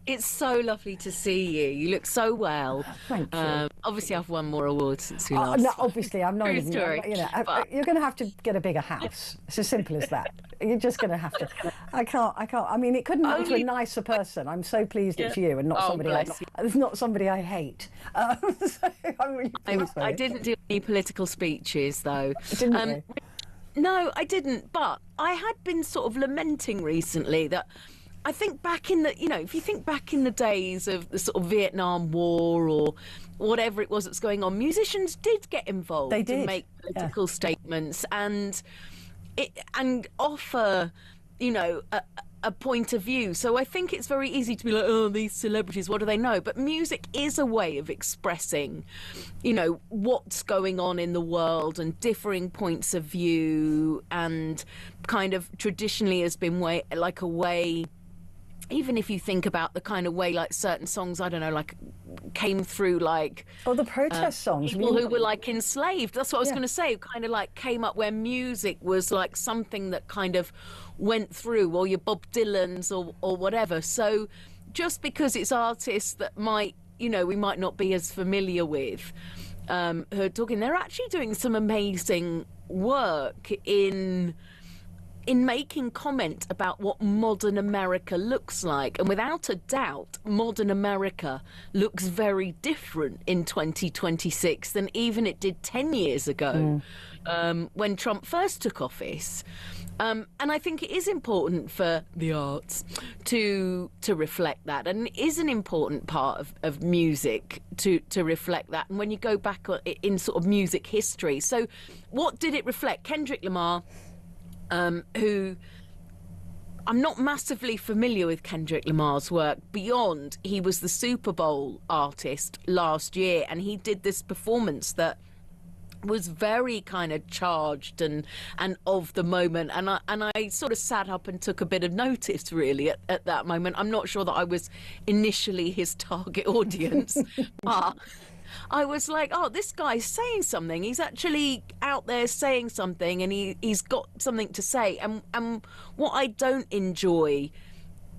It's so lovely to see you. You look so well. Thank you. Obviously, I've won more awards since we last. No, obviously, I'm not True even. story. You're going to have to get a bigger house. It's as simple as that. You're just going to have to. I can't. I mean, it couldn't happen to a nicer person. I'm so pleased it's you and not somebody. It's not somebody I hate. So I'm really pleased. I didn't do any political speeches, though. Didn't you? No, I didn't. But I had been sort of lamenting recently that. I think back in the, if you think back in the days of the sort of Vietnam War or whatever it was that's going on, musicians did get involved. They did. And make political statements and offer, a point of view. So I think it's very easy to be like, oh, these celebrities, what do they know? But music is a way of expressing, what's going on in the world and differing points of view, and kind of traditionally has been a way. Even if you think about the kind of way like certain songs, I don't know, like came through like... Oh, the protest songs. People who were like enslaved. That's what I was going to say. Kind of like came up where music was like something that kind of went through, or your Bob Dylans or whatever. So just because it's artists that might, we might not be as familiar with, who are talking, they're actually doing some amazing work in making comment about what modern America looks like. And without a doubt, modern America looks very different in 2026 than even it did 10 years ago, when Trump first took office. And I think it is important for the arts to reflect that, and it is an important part of music to reflect that. And when you go back in sort of music history, so what did it reflect? Kendrick Lamar, who I'm not massively familiar with Kendrick Lamar's work beyond he was the Super Bowl artist last year, and he did this performance that was very kind of charged and of the moment, and I sort of sat up and took a bit of notice really at that moment. I'm not sure that I was initially his target audience, but I was like, oh, this guy's saying something. He's actually out there saying something, and he's got something to say. And what I don't enjoy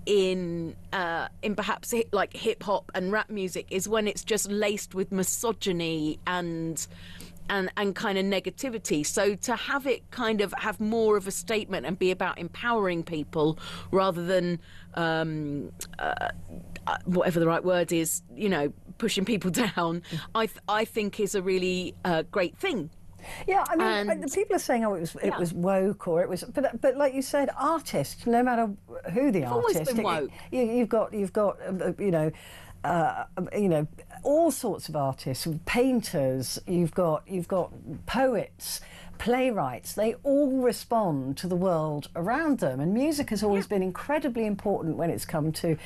in perhaps like hip hop and rap music is when it's just laced with misogyny and kind of negativity. So to have it kind of have more of a statement and be about empowering people rather than whatever the right word is, pushing people down, I think is a really great thing. Yeah, I mean, the people are saying, oh, it was woke, or it was, but like you said, artists, no matter who the artist, always been woke. You've got all sorts of artists, painters. You've got poets, playwrights. They all respond to the world around them, and music has always been incredibly important when it's come to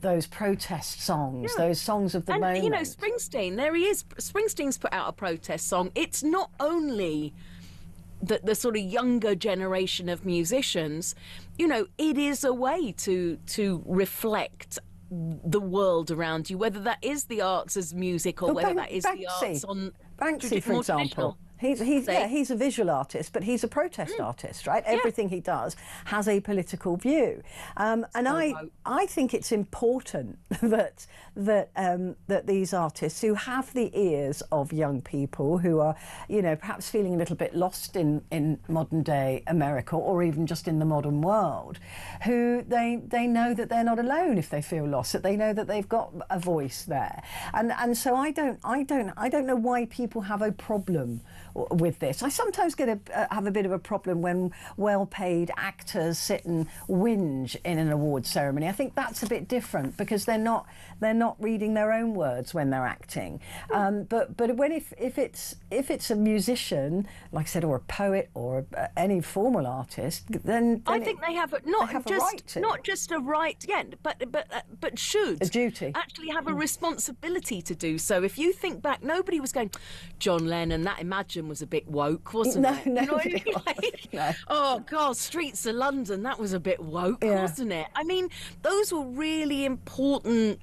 those protest songs, those songs of the moment. And Springsteen, there he is. Springsteen's put out a protest song. It's not only the sort of younger generation of musicians. It is a way to reflect the world around you, whether that is the arts as music or whether that is the arts on Banksy, for example. He's a visual artist, but he's a protest artist, right? Everything he does has a political view, and I think it's important that these artists who have the ears of young people who are, perhaps feeling a little bit lost in modern day America, or even just in the modern world, who they know that they're not alone if they feel lost, that they know that they've got a voice there, and so I don't know why people have a problem with this. I sometimes have a bit of a problem when well-paid actors sit and whinge in an awards ceremony. I think that's a bit different because they're not reading their own words when they're acting. But when if it's a musician, like I said, or a poet or any formal artist, then I think they have not just a right, but should a duty actually have a responsibility to do so. If you think back, nobody was going, John Lennon, that Imagine was a bit woke, wasn't it? No, you know what I mean? No. Oh God, Streets of London, that was a bit woke, wasn't it? I mean, those were really important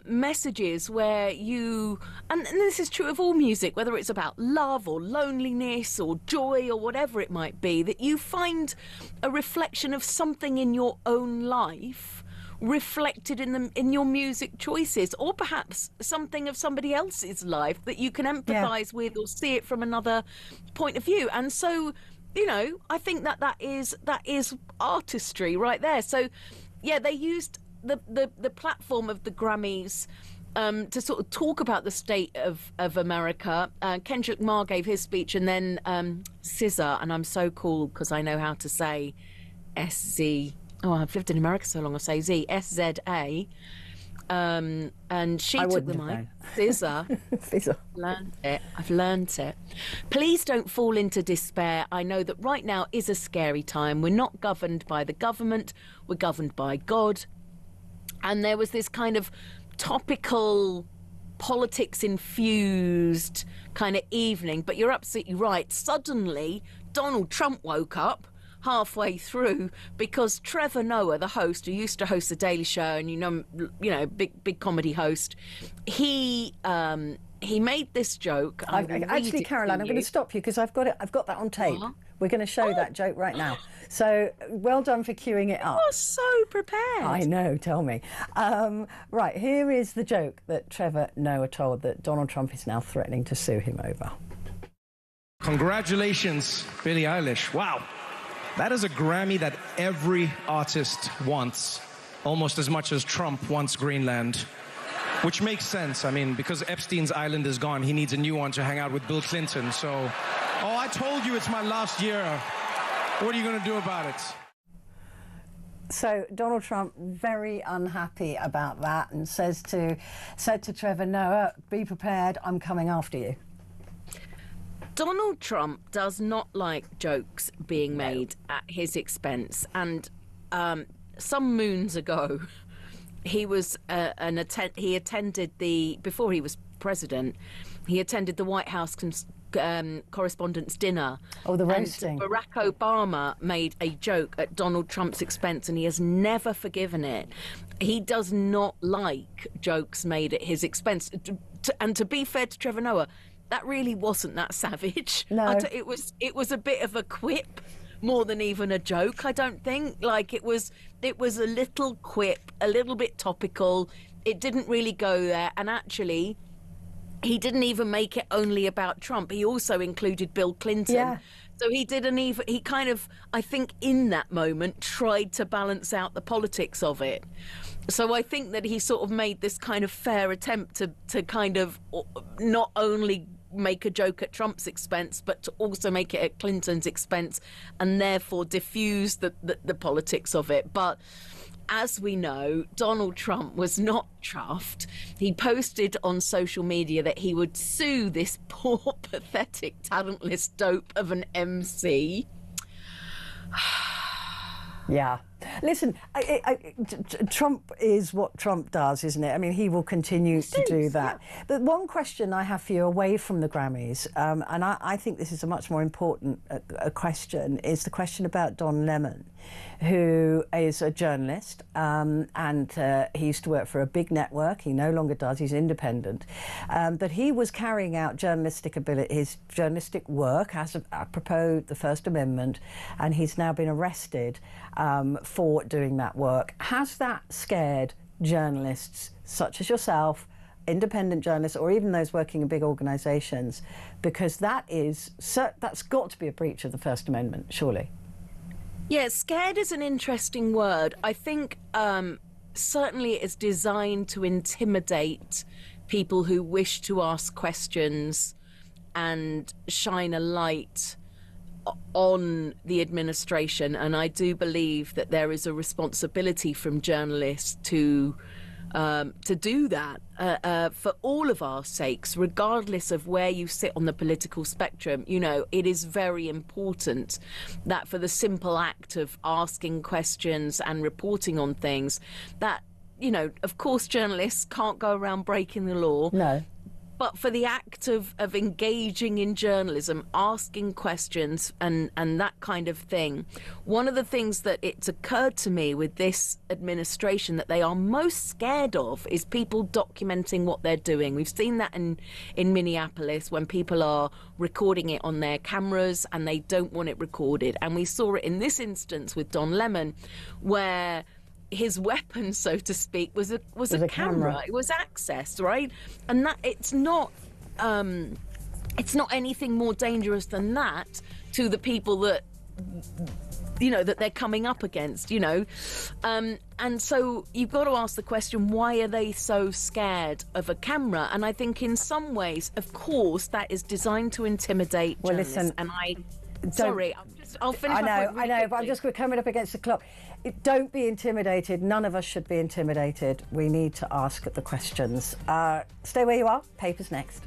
messages where and this is true of all music, whether it's about love or loneliness or joy or whatever it might be, that you find a reflection of something in your own life reflected in your music choices, or perhaps something of somebody else's life that you can empathise with or see it from another point of view. And so, I think that is artistry right there. So, they used the platform of the Grammys to sort of talk about the state of America. Kendrick Lamar gave his speech, and then SZA, and I'm so cool because I know how to say SZ. Oh, I've lived in America so long, I say Z, SZA. And she took the mic. SZA. I've learned it. Please don't fall into despair. I know that right now is a scary time. We're not governed by the government. We're governed by God. And there was this kind of topical, politics-infused kind of evening. But you're absolutely right. Suddenly, Donald Trump woke up halfway through because Trevor Noah, the host who used to host the Daily Show, and big comedy host, he made this joke. Actually, Caroline, I'm going to stop you because I've got that on tape. We're going to show that joke right now. So well done for queuing it up. You're so prepared. I know, tell me. Right, here is the joke that Trevor Noah told that Donald Trump is now threatening to sue him over. Congratulations, Billie Eilish. Wow. That is a Grammy that every artist wants, almost as much as Trump wants Greenland, which makes sense. I mean, because Epstein's island is gone, he needs a new one to hang out with Bill Clinton. So, I told you it's my last year. What are you going to do about it? So Donald Trump very unhappy about that and said to Trevor Noah, be prepared, I'm coming after you. Donald Trump does not like jokes being made at his expense, and some moons ago, he was he attended before he was president, he attended the White House Correspondents' Dinner. Oh, the roasting. And Barack Obama made a joke at Donald Trump's expense, and he has never forgiven it. He does not like jokes made at his expense. And to be fair to Trevor Noah, that really wasn't that savage. No. It was a bit of a quip more than even a joke, I don't think. Like, it was a little quip, a little bit topical. It didn't really go there. And actually, he didn't even make it only about Trump. He also included Bill Clinton. Yeah. So he kind of, I think in that moment, tried to balance out the politics of it. So I think that he sort of made this kind of fair attempt to kind of not only make a joke at Trump's expense, but to also make it at Clinton's expense, and therefore diffuse the politics of it. But as we know, Donald Trump was not chuffed. He posted on social media that he would sue this poor, pathetic, talentless dope of an MC. Yeah. Listen, Trump is what Trump does, isn't it? I mean, he will continue to do that. Yeah. But one question I have for you away from the Grammys, and I think this is a much more important question, is the question about Don Lemon, who is a journalist, and he used to work for a big network. He no longer does. He's independent. But he was carrying out his journalistic work as apropos the First Amendment, and he's now been arrested for doing that work. Has that scared journalists such as yourself, independent journalists, or even those working in big organisations? Because that's got to be a breach of the First Amendment, surely. Yeah, scared is an interesting word. I think certainly it's designed to intimidate people who wish to ask questions and shine a light on the administration. And I do believe that there is a responsibility from journalists to do that for all of our sakes, regardless of where you sit on the political spectrum. You know, it is very important that for the simple act of asking questions and reporting on things, that, you know, of course journalists can't go around breaking the law. No. But for the act of engaging in journalism, asking questions and that kind of thing, one of the things that it's occurred to me with this administration that they are most scared of is people documenting what they're doing. We've seen that in Minneapolis when people are recording it on their cameras and they don't want it recorded. And we saw it in this instance with Don Lemon, where his weapon, so to speak, was a camera. It was accessed, right? And that it's not anything more dangerous than that to the people that, you know, that they're coming up against, you know. And so you've got to ask the question, why are they so scared of a camera? And I think in some ways, of course, that is designed to intimidate journalists. Listen, and I'll finish. I know, but I'm just coming up against the clock. Don't be intimidated. None of us should be intimidated. We need to ask the questions. Stay where you are. Papers next.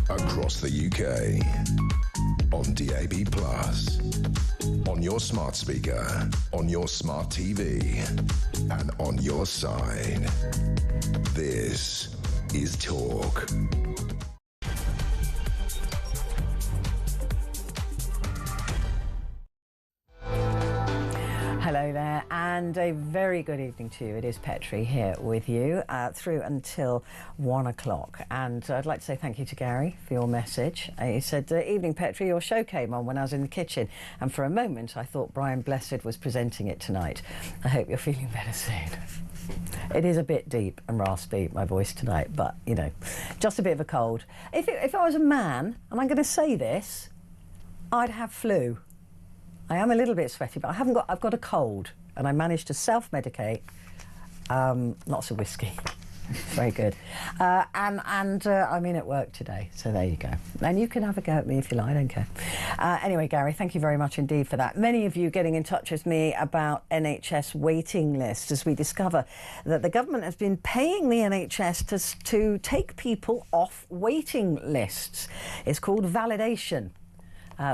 Across the UK, on DAB+, on your smart speaker, on your smart TV, and on your side. This is Talk. Hello there, and a very good evening to you. It is Petrie here with you through until 1 o'clock. And I'd like to say thank you to Gary for your message. He said, evening Petrie, your show came on when I was in the kitchen, and for a moment I thought Brian Blessed was presenting it tonight. I hope you're feeling better soon. It is a bit deep and raspy, my voice tonight, but, you know, just a bit of a cold. If I was a man, and I'm going to say this, I'd have flu. I am a little bit sweaty, but I've got a cold, and I managed to self-medicate, lots of whiskey. Very good. And I'm in at work today, so there you go. And you can have a go at me if you like, I don't care. Anyway, Gary, thank you very much indeed for that. Many of you getting in touch with me about NHS waiting lists as we discover that the government has been paying the NHS to take people off waiting lists. It's called validation.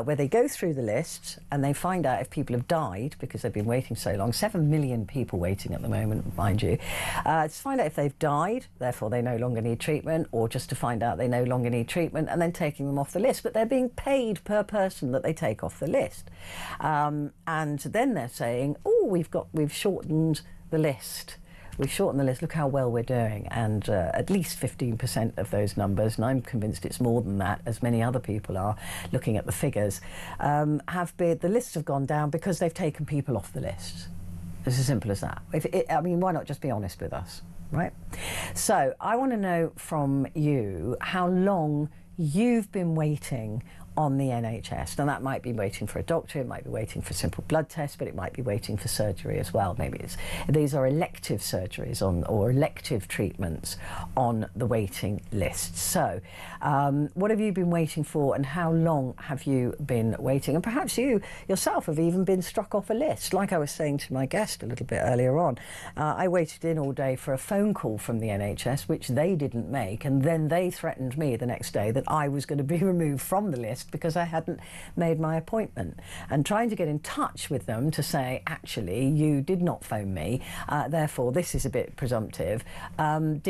Where they go through the lists and they find out if people have died because they've been waiting so long. 7 million people waiting at the moment, mind you. To find out if they've died, therefore they no longer need treatment, or just to find out they no longer need treatment and then taking them off the list. But they're being paid per person that they take off the list. And then they're saying, oh, we've shortened the list. We've shortened the list, look how well we're doing, and at least 15% of those numbers, and I'm convinced it's more than that, as many other people are looking at the figures, the lists have gone down because they've taken people off the list. It's as simple as that. I mean, why not just be honest with us, right? So I want to know from you how long you've been waiting on the NHS. Now that might be waiting for a doctor, it might be waiting for a simple blood test, but it might be waiting for surgery as well. Maybe these are elective surgeries or elective treatments on the waiting list. So what have you been waiting for, and how long have you been waiting? And perhaps you yourself have even been struck off a list. Like I was saying to my guest a little bit earlier on, I waited in all day for a phone call from the NHS, which they didn't make, and then they threatened me the next day that I was going to be removed from the list because I hadn't made my appointment, and trying to get in touch with them to say, actually, you did not phone me, therefore this is a bit presumptive. I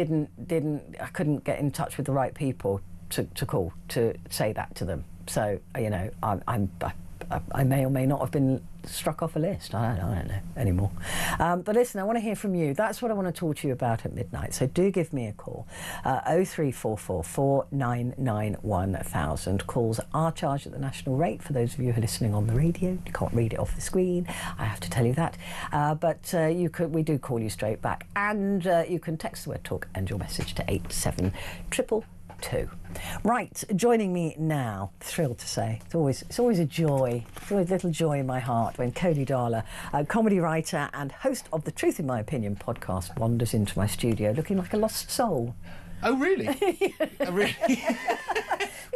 couldn't get in touch with the right people to call to say that to them. So, you know, I may or may not have been struck off a list. I don't know anymore. But listen, I want to hear from you. That's what I want to talk to you about at midnight. So do give me a call. 03444 499 1000. Calls are charged at the national rate for those of you who are listening on the radio. You can't read it off the screen, I have to tell you that. But we do call you straight back. And you can text the word talk and your message to 87222. Right, joining me now, thrilled to say, it's always a joy, it's always a little joy in my heart when Cody Darla, a comedy writer and host of the Truth in My Opinion podcast, wanders into my studio looking like a lost soul. Oh, really? Oh, really?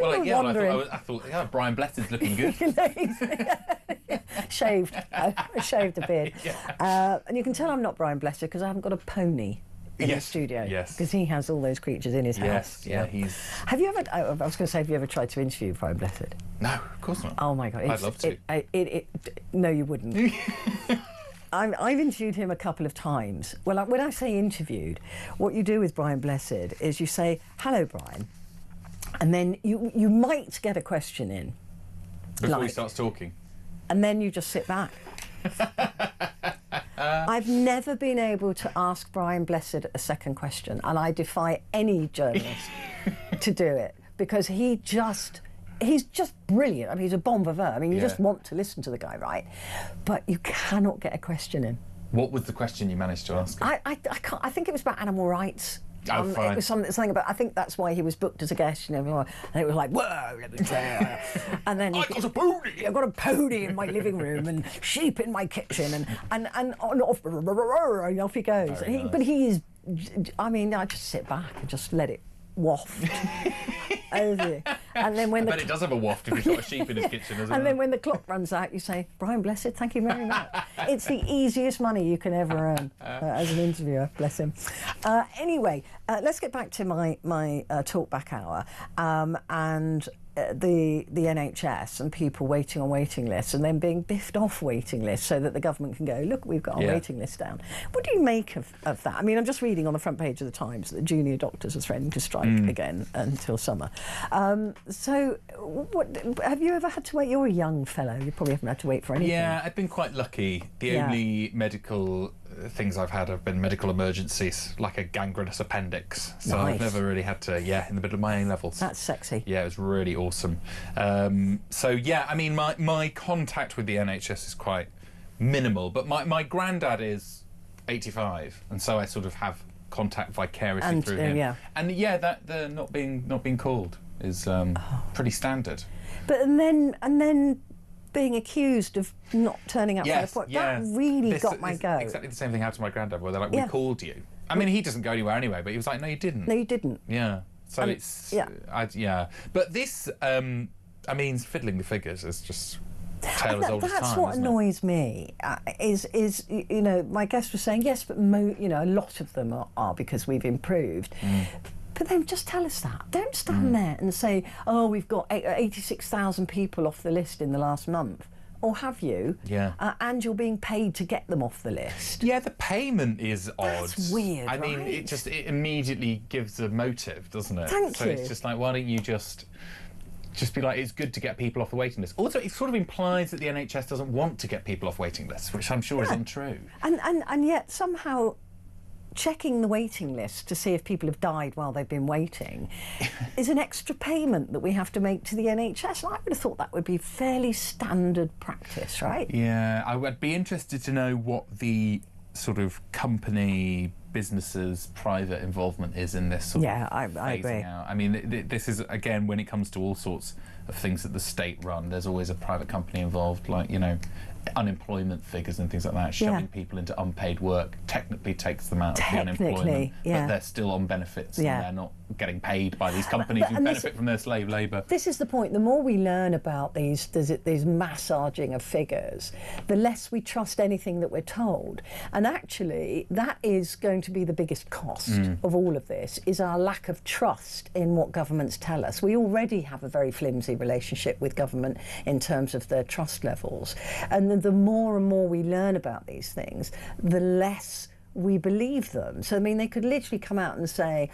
Well, yeah, I thought, yeah, Brian Blessed's looking good. Shaved a beard. Yeah. And you can tell I'm not Brian Blessed because I haven't got a pony in the studio. Yes. Because he has all those creatures in his house. Yes, yeah, he's... Have you ever, I was going to say, have you ever tried to interview Brian Blessed? No, of course not. Oh my God. I'd love to. No, you wouldn't. I've interviewed him a couple of times. Well, when I say interviewed, what you do with Brian Blessed is you say, hello, Brian, and then you might get a question in. Before he starts talking. And then you just sit back. I've never been able to ask Brian Blessed a second question, and I defy any journalist to do it, because he's just brilliant. I mean, he's a bon vivant. I mean, you just want to listen to the guy, right? But you cannot get a question in. What was the question you managed to ask him? I can't. I think it was about animal rights. Oh, fine. It was something about. I think that's why he was booked as a guest. You know, and it was like, whoa, let me tell. And then I got a pony. I've got a pony in my living room and sheep in my kitchen, and off he goes. But he is. I mean, I just sit back and just let it waft over you. And then when I bet it does have a waft if he's got a sheep in his kitchen, doesn't it? And then when the clock runs out, you say, Brian Blessed, thank you very much. It's the easiest money you can ever earn as an interviewer, bless him. Anyway, let's get back to my talkback hour and the NHS and people waiting on waiting lists and then being biffed off waiting lists so that the government can go, look, we've got our waiting list down. What do you make of that? I mean, I'm just reading on the front page of the Times that the junior doctors are threatening to strike again until summer. So, what have you ever had to wait? You're a young fellow. You probably haven't had to wait for anything. Yeah, I've been quite lucky. The only medical things I've had have been medical emergencies, like a gangrenous appendix. So I've never really had to, in the middle of my A-levels. That's sexy. Yeah, it was really awesome. So, yeah, I mean, my contact with the NHS is quite minimal, but my granddad is 85, and so I sort of have contact vicariously through him. And that the not being called is pretty standard. But and then being accused of not turning up for the appointment, that really got my goat. Exactly the same thing happened to my granddad, where they're like, we called you. I mean, he doesn't go anywhere anyway, but he was like, no, you didn't. No, you didn't. Yeah. So it's but this I mean, fiddling the figures is just tale as old as time. That's what annoys me. Is you know, my guest was saying yes, but a lot of them are because we've improved. But then just tell us that. Don't stand there and say, oh, we've got 86,000 people off the list in the last month. Or have you? Yeah. And you're being paid to get them off the list. Yeah, the payment is odd. That's weird, I mean, it immediately gives a motive, doesn't it? Thank you. It's just like, why don't you just be like, it's good to get people off the waiting list. Also, it sort of implies that the NHS doesn't want to get people off waiting lists, which I'm sure is untrue. And yet somehow checking the waiting list to see if people have died while they've been waiting is an extra payment that we have to make to the NHS. I would have thought that would be fairly standard practice, right? Yeah, I would be interested to know what the sort of company, businesses, private involvement is in this sort of I agree. out. I mean, this is, again, when it comes to all sorts of things that the state run, there's always a private company involved, like, unemployment figures and things like that, shoving people into unpaid work technically takes them out of the unemployment, but they're still on benefits and they're not getting paid by these companies who benefit from their slave labour. This is the point. The more we learn about these massaging of figures, the less we trust anything that we're told. And actually, that is going to be the biggest cost of all of this, is our lack of trust in what governments tell us. We already have a very flimsy relationship with government in terms of their trust levels. And the more and more we learn about these things, the less we believe them. So, I mean, they could literally come out and say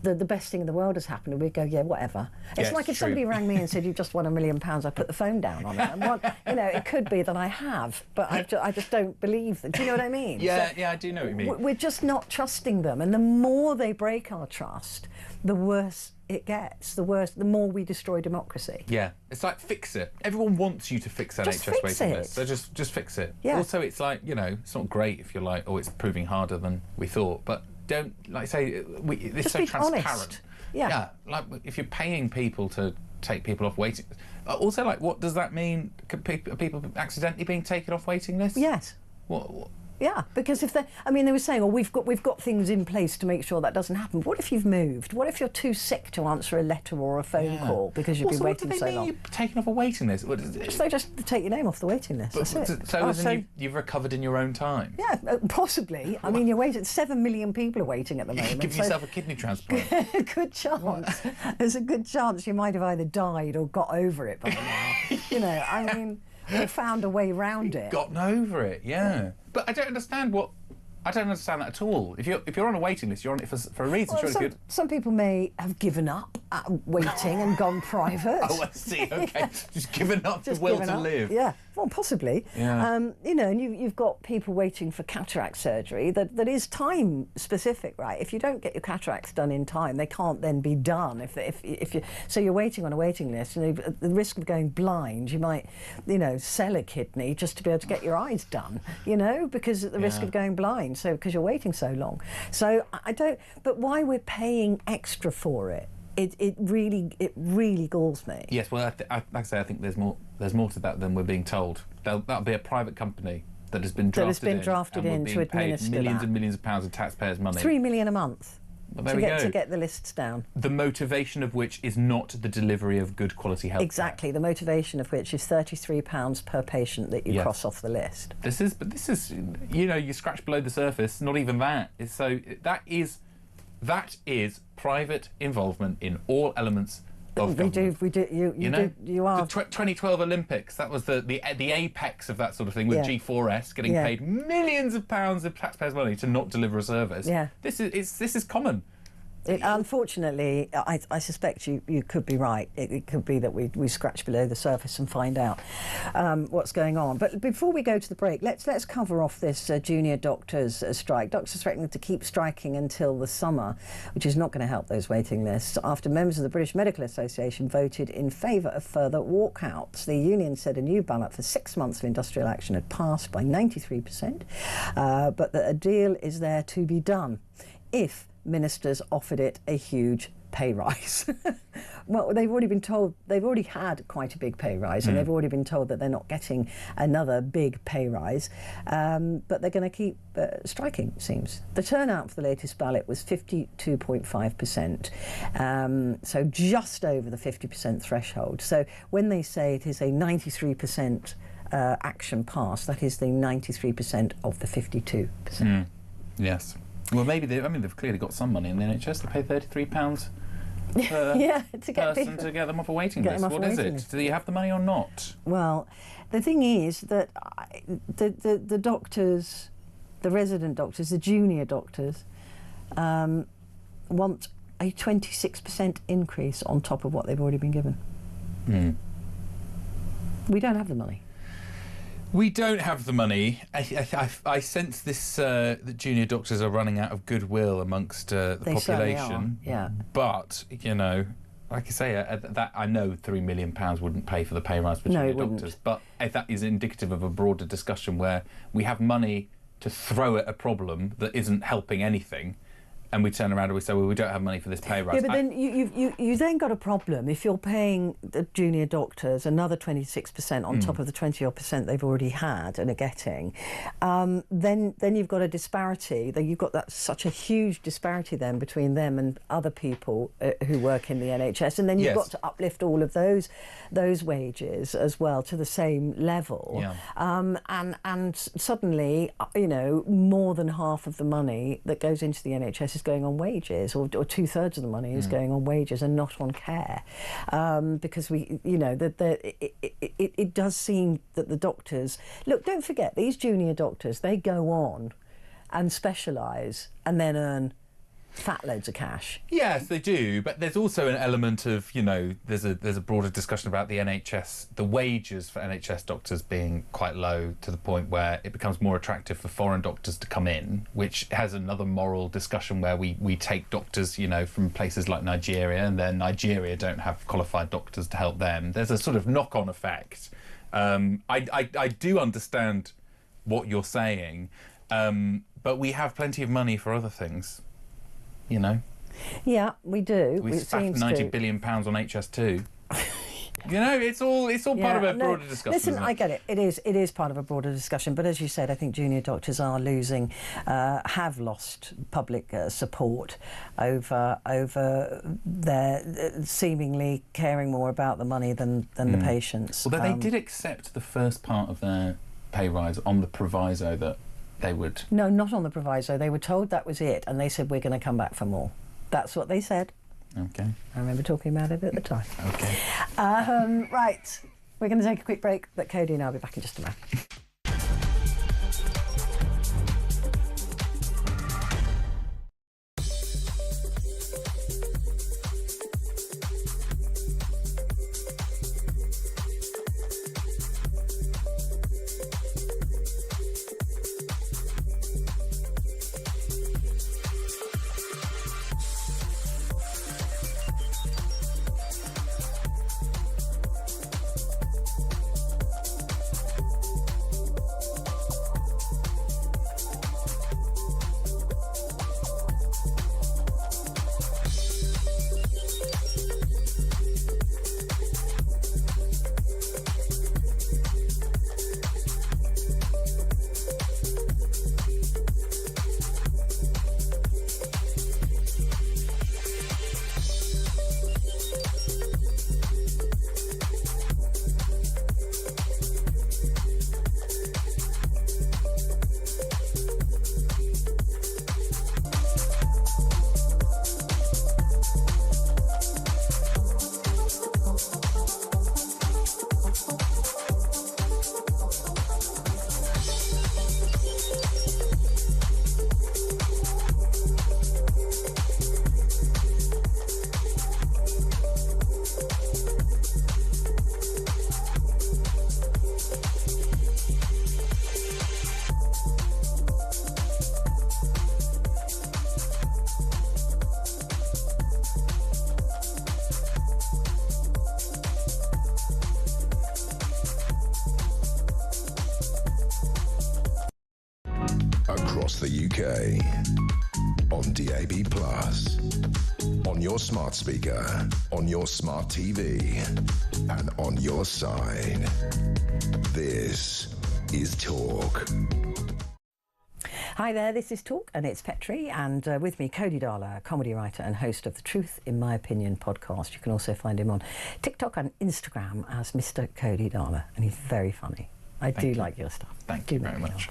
the best thing in the world has happened, and we'd go, yeah, whatever. It's like if somebody rang me and said, you've just won £1 million, I put the phone down on it. And it could be that I have, but I just don't believe them. Do you know what I mean? Yeah, I do know what you mean. We're just not trusting them, and the more they break our trust, the worse it gets, the more we destroy democracy. Yeah, it's like, fix it. Everyone wants you to fix NHS waiting lists, so just fix it. Yeah. Also, it's like, it's not great if you're like, oh, it's proving harder than we thought, but don't, like, say, it's so transparent. Honest. Yeah, like, if you're paying people to take people off waiting, also, like, what does that mean? Are people accidentally being taken off waiting lists? Yes. What? Yeah, because if they were saying, oh, we've got things in place to make sure that doesn't happen. What if you've moved? What if you're too sick to answer a letter or a phone call because you've been waiting so long? What do they mean you're taken off a waiting list? They just take your name off the waiting list. That's it. So you've recovered in your own time? Yeah, possibly. I mean, you're waiting. 7 million people are waiting at the moment. Give yourself a kidney transplant. Good chance. There's a good chance you might have either died or got over it by now. I mean, or found a way round it. Gotten over it, yeah. But I don't understand that at all. If you're on a waiting list, you're on it for a reason. Well, some people may have given up waiting and gone private. Oh, I see. Okay, just given up the will to live. Yeah, well, possibly. Yeah. And you've got people waiting for cataract surgery that is time specific, right? If you don't get your cataracts done in time, they can't then be done. So you're waiting on a waiting list, and at the risk of going blind, you might, sell a kidney just to be able to get your eyes done. Because at the risk of going blind. So because you're waiting so long. So I don't. But why we're paying extra for it? It really galls me. Yes, well, like I say, I think there's more to that than we're being told. That'll be a private company that has been drafted in to administer millions and millions of pounds of taxpayers' money. £3 million a month. Well, there we go. To get the lists down. The motivation of which is not the delivery of good quality health. Exactly. The motivation of which is £33 per patient that you cross off the list. This is, you scratch below the surface. Not even that. That is private involvement in all elements of government. We do. You are. The 2012 Olympics. That was the apex of that sort of thing, with G4S getting paid millions of pounds of taxpayers' money to not deliver a service. Yeah. This is common. Unfortunately, I suspect you could be right. It could be that we scratch below the surface and find out what's going on. But before we go to the break, let's cover off this junior doctors strike. Doctors threatening to keep striking until the summer, which is not going to help those waiting lists, after members of the British Medical Association voted in favour of further walkouts. The union said a new ballot for 6 months of industrial action had passed by 93%, but that a deal is there to be done if ministers offered it a huge pay rise. Well, they've already had quite a big pay rise, and they've already been told that they're not getting another big pay rise, but they're going to keep striking, it seems. The turnout for the latest ballot was 52.5%, so just over the 50% threshold. So when they say it is a 93% action pass, that is the 93% of the 52%. Yes. Well, maybe they've clearly got some money in the NHS. They pay £33 per to get person to get them off a waiting list. What is it? Do you have the money or not? Well, the thing is that the doctors, the resident doctors, the junior doctors, want a 26% increase on top of what they've already been given. We don't have the money. We don't have the money. I sense this that junior doctors are running out of goodwill amongst the population. Yeah. But like I say, that I know £3 million wouldn't pay for the pay rise for junior doctors. But that is indicative of a broader discussion where we have money to throw at a problem that isn't helping anything. And we turn around and we say, well, we don't have money for this pay rise. Yeah, but then you then got a problem if you're paying the junior doctors another 26% on top of the 20-odd% they've already had and are getting. Then you've got a disparity. You've got such a huge disparity then between them and other people who work in the NHS, and then you've got to uplift all of those wages as well to the same level. Yeah. And suddenly, more than half of the money that goes into the NHS is going on wages, or 2/3 of the money is going on wages and not on care, because it does seem that the doctors, look, don't forget, these junior doctors, they go on and specialise and then earn fat loads of cash. Yes, they do, but there's also an element of, there's a broader discussion about the NHS, the wages for NHS doctors being quite low to the point where it becomes more attractive for foreign doctors to come in, which has another moral discussion where we take doctors, from places like Nigeria, and then Nigeria don't have qualified doctors to help them. There's a sort of knock-on effect. I do understand what you're saying, but we have plenty of money for other things. Yeah, we do. We spaffed £90 billion on HS2. It's all part of a broader discussion. Listen, I get it. It is part of a broader discussion. But as you said, I think junior doctors are have lost public support over their seemingly caring more about the money than the patients. Although they did accept the first part of their pay rise on the proviso that they would... No, not on the proviso. They were told that was it, and they said, we're going to come back for more. That's what they said. Okay. I remember talking about it at the time. Okay. Right. We're going to take a quick break, but Cody and I will be back in just a moment. across the UK. On DAB+, on your smart speaker, on your smart TV, and on your side. This is Talk. Hi there, this is Talk, and it's Petrie, and with me, Cody Darla, comedy writer and host of the Truth in My Opinion podcast. You can also find him on TikTok and Instagram as Mr. Cody Darla, and he's very funny. I do like your stuff. Thank you very much.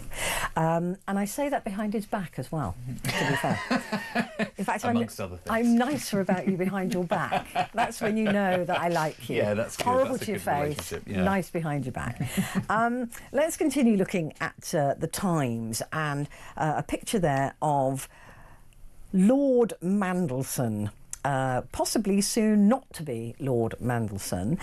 And I say that behind his back as well, to be fair. In fact, Amongst other things. I'm nicer about you behind your back. That's when you know that I like you. Yeah, that's good. Horrible That's a to your good face, relationship, yeah. nice behind your back. Let's continue looking at the Times, and a picture there of Lord Mandelson. Possibly soon not to be Lord Mandelson.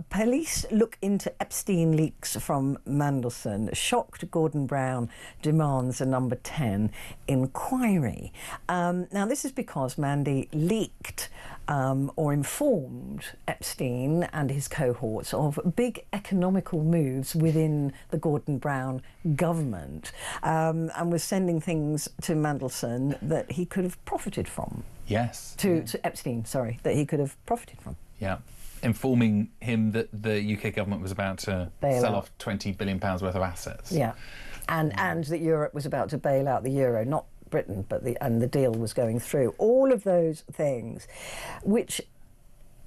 Police look into Epstein leaks from Mandelson. Shocked Gordon Brown demands a number 10 inquiry. Now, this is because Mandy leaked or informed Epstein and his cohorts of big economical moves within the Gordon Brown government, and was sending things to Mandelson that he could have profited from. Yes. To Epstein, sorry, that he could have profited from. Yeah. Informing him that the UK government was about to sell off £20 billion worth of assets. Yeah. And that Europe was about to bail out the euro, not Britain, but the deal was going through. All of those things, which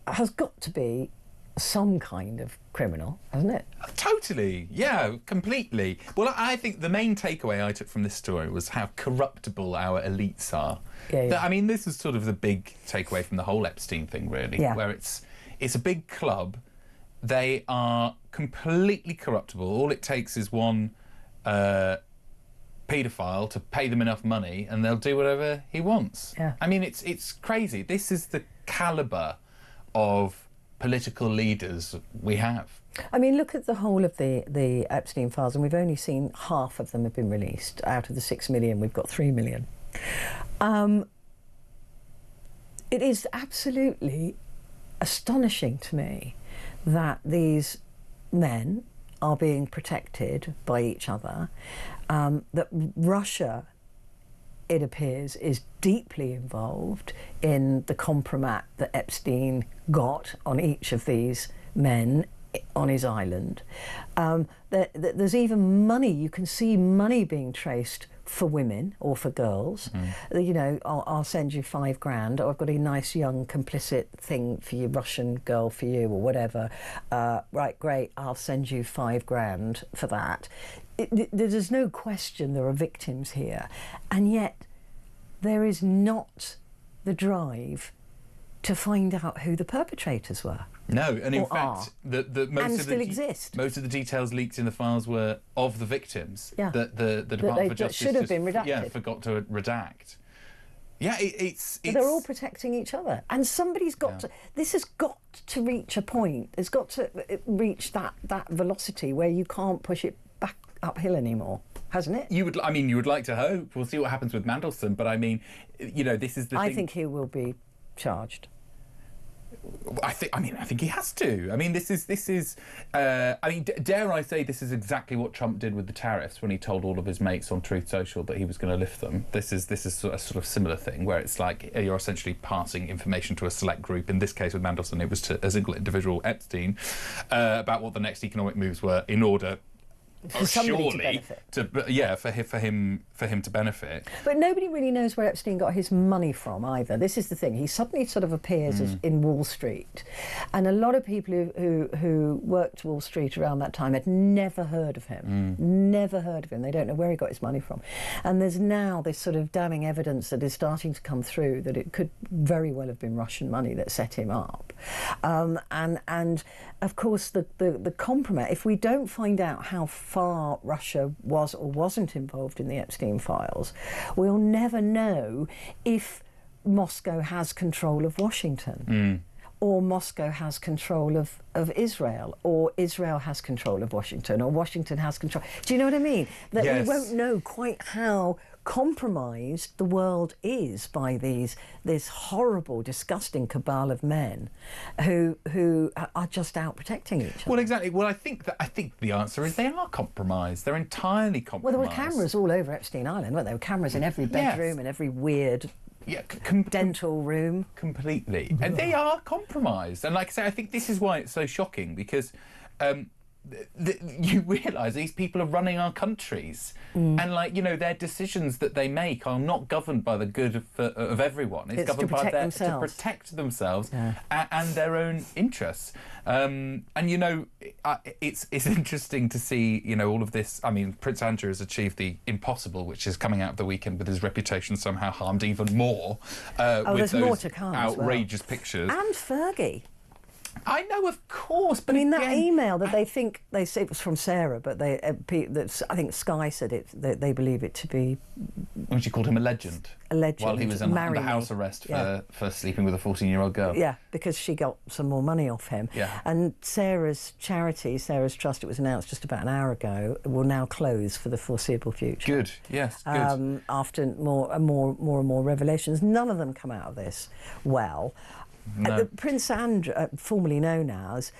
has got to be some kind of criminal, hasn't it? Totally, yeah, completely. Well, I think the main takeaway I took from this story was how corruptible our elites are. Yeah. I mean, this is sort of the big takeaway from the whole Epstein thing, really, where it's a big club. They are completely corruptible. All it takes is one paedophile to pay them enough money, and they'll do whatever he wants. Yeah. I mean, it's crazy. This is the calibre of political leaders we have. I mean, look at the whole of the Epstein files, and we've only seen half of them have been released. Out of the 6 million, we've got 3 million. It is absolutely astonishing to me that these men are being protected by each other, that Russia, it appears, is deeply involved in the compromat that Epstein got on each of these men on his island. There's even money, you can see money being traced for women or for girls. You know, I'll send you £5,000, or I've got a nice young complicit thing for you, Russian girl for you, or whatever. Right, great, I'll send you £5,000 for that. There's no question there are victims here, and yet there is not the drive to find out who the perpetrators were. No, and in fact, most of the details leaked in the files were of the victims that the Department for Justice should have been redacted. Forgot to redact. Yeah, it's they're all protecting each other, and somebody's got to. This has got to reach a point. It's got to reach that velocity where you can't push it back uphill anymore, hasn't it? You would like to hope. We'll see what happens with Mandelson, but I mean, you know, this is the thing. I think he will be charged. I think he has to. I mean, this is. Dare I say, this is exactly what Trump did with the tariffs when he told all of his mates on Truth Social that he was going to lift them. This is a sort of similar thing where it's like you're essentially passing information to a select group. In this case, with Mandelson, it was to a single individual, Epstein, about what the next economic moves were in order. For somebody to benefit. For him to benefit. But nobody really knows where Epstein got his money from either. This is the thing. He suddenly sort of appears as in Wall Street, and a lot of people who worked Wall Street around that time had never heard of him. Never heard of him. They don't know where he got his money from. And there's now this sort of damning evidence that is starting to come through that it could very well have been Russian money that set him up. And of course the compromise, if we don't find out how far Russia was or wasn't involved in the Epstein files, we'll never know if Moscow has control of Washington. or Moscow has control of Israel, or Israel has control of Washington, or Washington has control. Do you know what I mean? That Yes. we won't know quite how compromised the world is by this horrible, disgusting cabal of men who are just out protecting each other. Well, exactly. Well, I think the answer is they are compromised. They're entirely Well, compromised. there were cameras all over Epstein Island, weren't there? There were cameras in every bedroom and every weird dental room. Completely. And they are compromised. And like I say, I think this is why it's so shocking, because you realise these people are running our countries, and their decisions that they make are not governed by the good of everyone. It's governed by to protect themselves and their own interests. It's interesting to see all of this. I mean, Prince Andrew has achieved the impossible, which is coming out of the weekend with his reputation somehow harmed even more. With there's those more to come. outrageous pictures. And Fergie. I know, of course, but that email that they say it was from Sarah, but I think Sky said it. They believe it to be. When she called him a legend. A legend. While he was under house arrest for sleeping with a 14-year-old girl. Yeah, because she got some more money off him. Yeah. And Sarah's charity, Sarah's Trust, it was announced just about an hour ago, will now close for the foreseeable future. Good. Yes. Good. After more and more revelations, none of them come out of this well. No. Prince Andrew, formerly known as,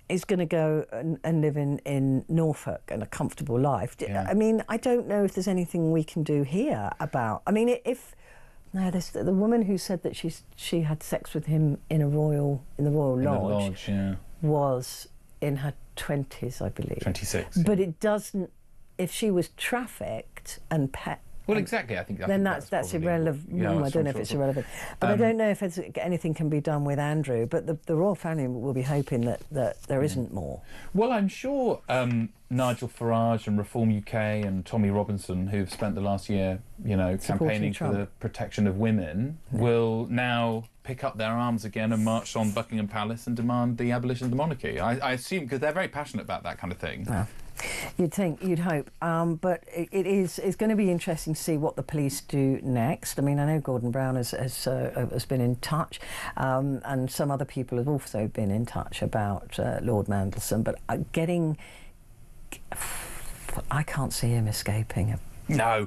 is going to go and live in Norfolk and a comfortable life. Yeah. I mean, I don't know if there's anything we can do here about. I mean, the woman who said that she had sex with him in the Royal Lodge, was in her 20s, I believe. 26. But it doesn't. If she was trafficked and well, exactly. I think that's probably irrelevant. I don't know if it's irrelevant, but I don't know if anything can be done with Andrew. But the royal family will be hoping that there isn't more. Well, I'm sure Nigel Farage and Reform UK and Tommy Robinson, who've spent the last year, campaigning for the protection of women, will now pick up their arms again and march on Buckingham Palace and demand the abolition of the monarchy. I assume because they're very passionate about that kind of thing. Yeah. You'd think, you'd hope, but it's going to be interesting to see what the police do next. I mean, I know Gordon Brown has been in touch, and some other people have also been in touch about Lord Mandelson, but I can't see him escaping. No.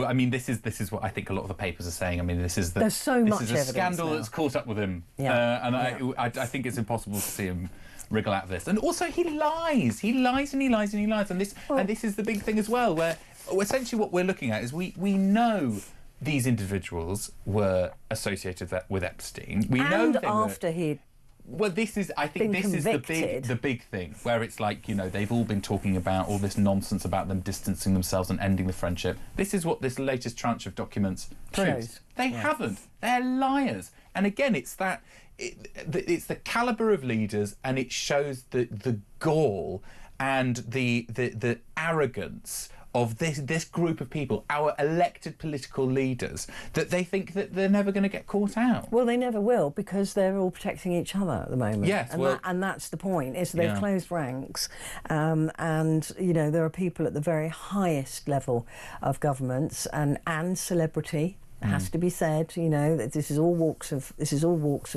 I mean, this is what I think a lot of the papers are saying. I mean, there's so much is a scandal that's caught up with him, I think it's impossible to see him wriggle out of this. And also, he lies, and this is the big thing as well, where essentially what we're looking at is we know these individuals were associated with Epstein. We know after he'd. Well, I think this is the big thing, where it's like, they've all been talking about all this nonsense about them distancing themselves and ending the friendship. This is what this latest tranche of documents proves. They haven't. They're liars. And again, it's the calibre of leaders, and it shows the gall and the arrogance of this group of people, our elected political leaders, that they think that they're never going to get caught out. Well, they never will, because they're all protecting each other at the moment. Yes, and that's the point, is they've closed ranks, and there are people at the very highest level of governments and celebrity. It has to be said, that this is all walks of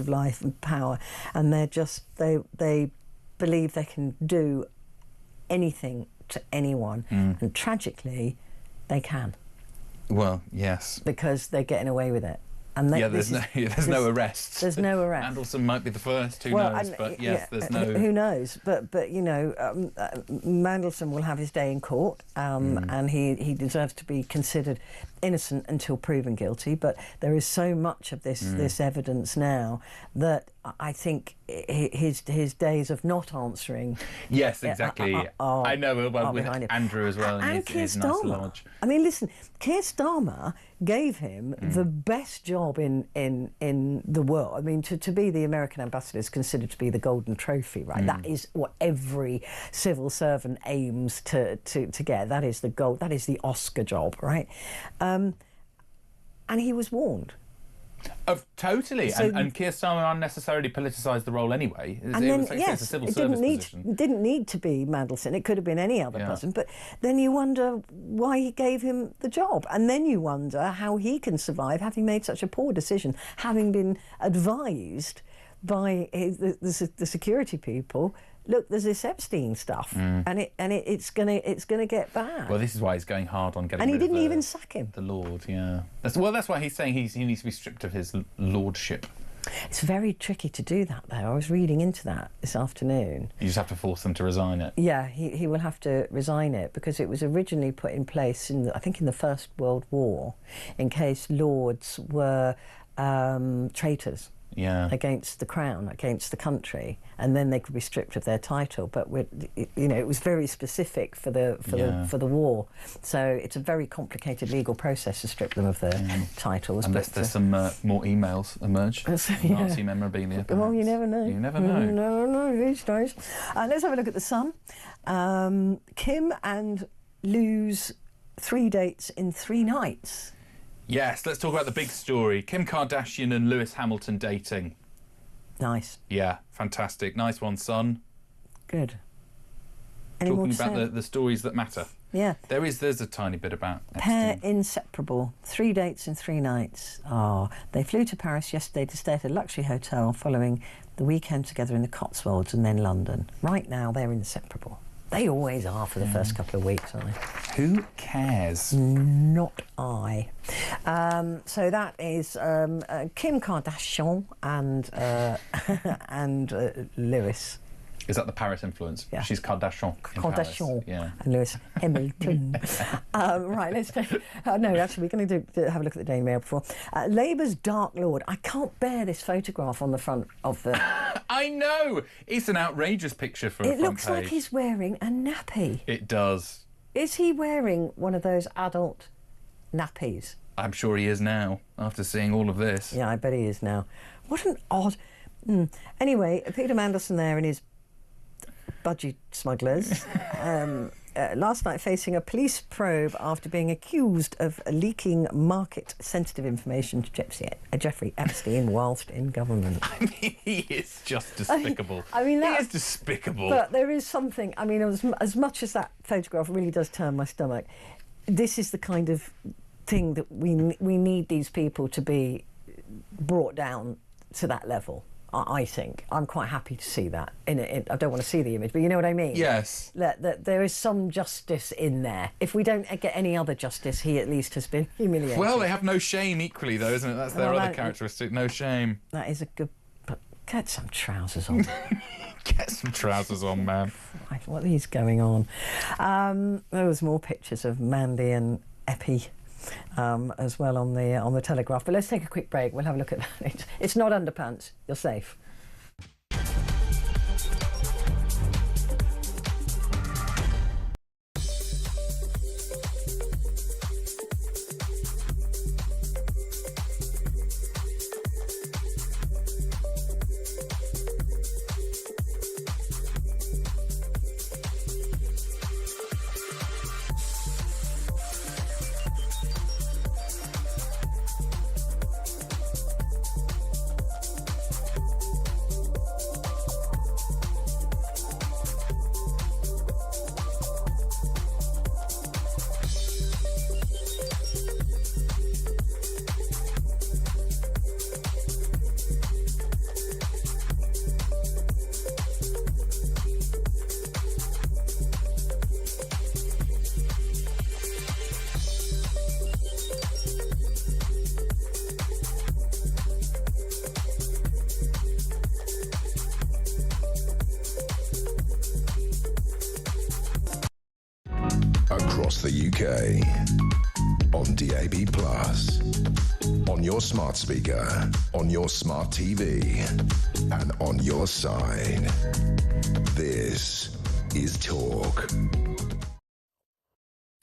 life and power, and they believe they can do anything to anyone, and tragically, they can. Well, yes, because they're getting away with it. And there's no arrests. There's no arrest. Mandelson might be the first. Who knows? But yes, there's no. Who knows? But Mandelson will have his day in court, and he deserves to be considered innocent until proven guilty. But there is so much of this evidence now that I think his days of not answering. Yes, exactly. I know. Well, with Andrew as well, and Keir his Starmer. nice lodge. I mean, listen, Keir Starmer gave him the best job in the world. I mean, to be the American ambassador is considered to be the golden trophy, right? That is what every civil servant aims to get. That is the gold. That is the Oscar job, right? And he was warned. Totally, so, and Keir Starmer unnecessarily politicised the role anyway. It's a civil service position. It didn't need to be Mandelson. It could have been any other person. But then you wonder why he gave him the job, and then you wonder how he can survive having made such a poor decision, having been advised by the security people, look, there's this Epstein stuff, and it's gonna get bad. Well, this is why he's going hard on getting. And he rid of didn't even sack him. The Lord, yeah. That's why he's saying he needs to be stripped of his lordship. It's very tricky to do that, though. I was reading into that this afternoon. You just have to force them to resign it. Yeah, he will have to resign it because it was originally put in place I think in the First World War, in case lords were traitors. Yeah. Against the crown, against the country, and then they could be stripped of their title. But it was very specific for the war, so it's a very complicated legal process to strip them of their titles. Unless there's some more emails emerge, Nazi memorabilia. Perhaps. Well, you never know. You never know. No, these days. Let's have a look at the Sun. Kim and Lou's 3 dates in 3 nights. Yes, let's talk about the big story. Kim Kardashian and Lewis Hamilton dating. Nice. Yeah, fantastic. Nice one, son. Good. Any more Talking to about say? the stories that matter. Yeah. There's a tiny bit about Pair Epstein. inseparable. 3 dates in 3 nights. They flew to Paris yesterday to stay at a luxury hotel following the weekend together in the Cotswolds and then London. Right now, they're inseparable. They always are for the first couple of weeks, aren't they? Who cares? Not I. So that is Kim Kardashian and Lewis. Is that the Paris influence? Yeah. She's Kardashian. in Paris. And Lewis Hamilton. Right, let's go. No, actually, we're going to have a look at the Daily Mail before. Labour's Dark Lord. I can't bear this photograph on the front of the... I know! It's an outrageous picture for a front It looks page. like he's wearing a nappy. It does. Is he wearing one of those adult nappies? I'm sure he is now, after seeing all of this. Yeah, I bet he is now. What an odd... Anyway, Peter Mandelson there in his budgie smugglers. Last night facing a police probe after being accused of leaking market-sensitive information to Jeffrey Epstein whilst in government. I mean, he is just despicable. He is despicable. But there is something, I mean, as much as that photograph really does turn my stomach, this is the kind of thing that we need these people to be brought down to that level. I think I'm quite happy to see that. I don't want to see the image, but you know what I mean. Yes. That there is some justice in there. If we don't get any other justice, he at least has been humiliated. Well, they have no shame equally, though, isn't it? That's their other characteristic. No shame. That is a good. But get some trousers on. Get some trousers on, man. What is going on? There was more pictures of Mandy and Epi. As well on the Telegraph. But let's take a quick break. We'll have a look at that. It's not underpants. You're safe. Across the UK, on DAB+, on your smart speaker, on your smart TV, and on your side. This is Talk.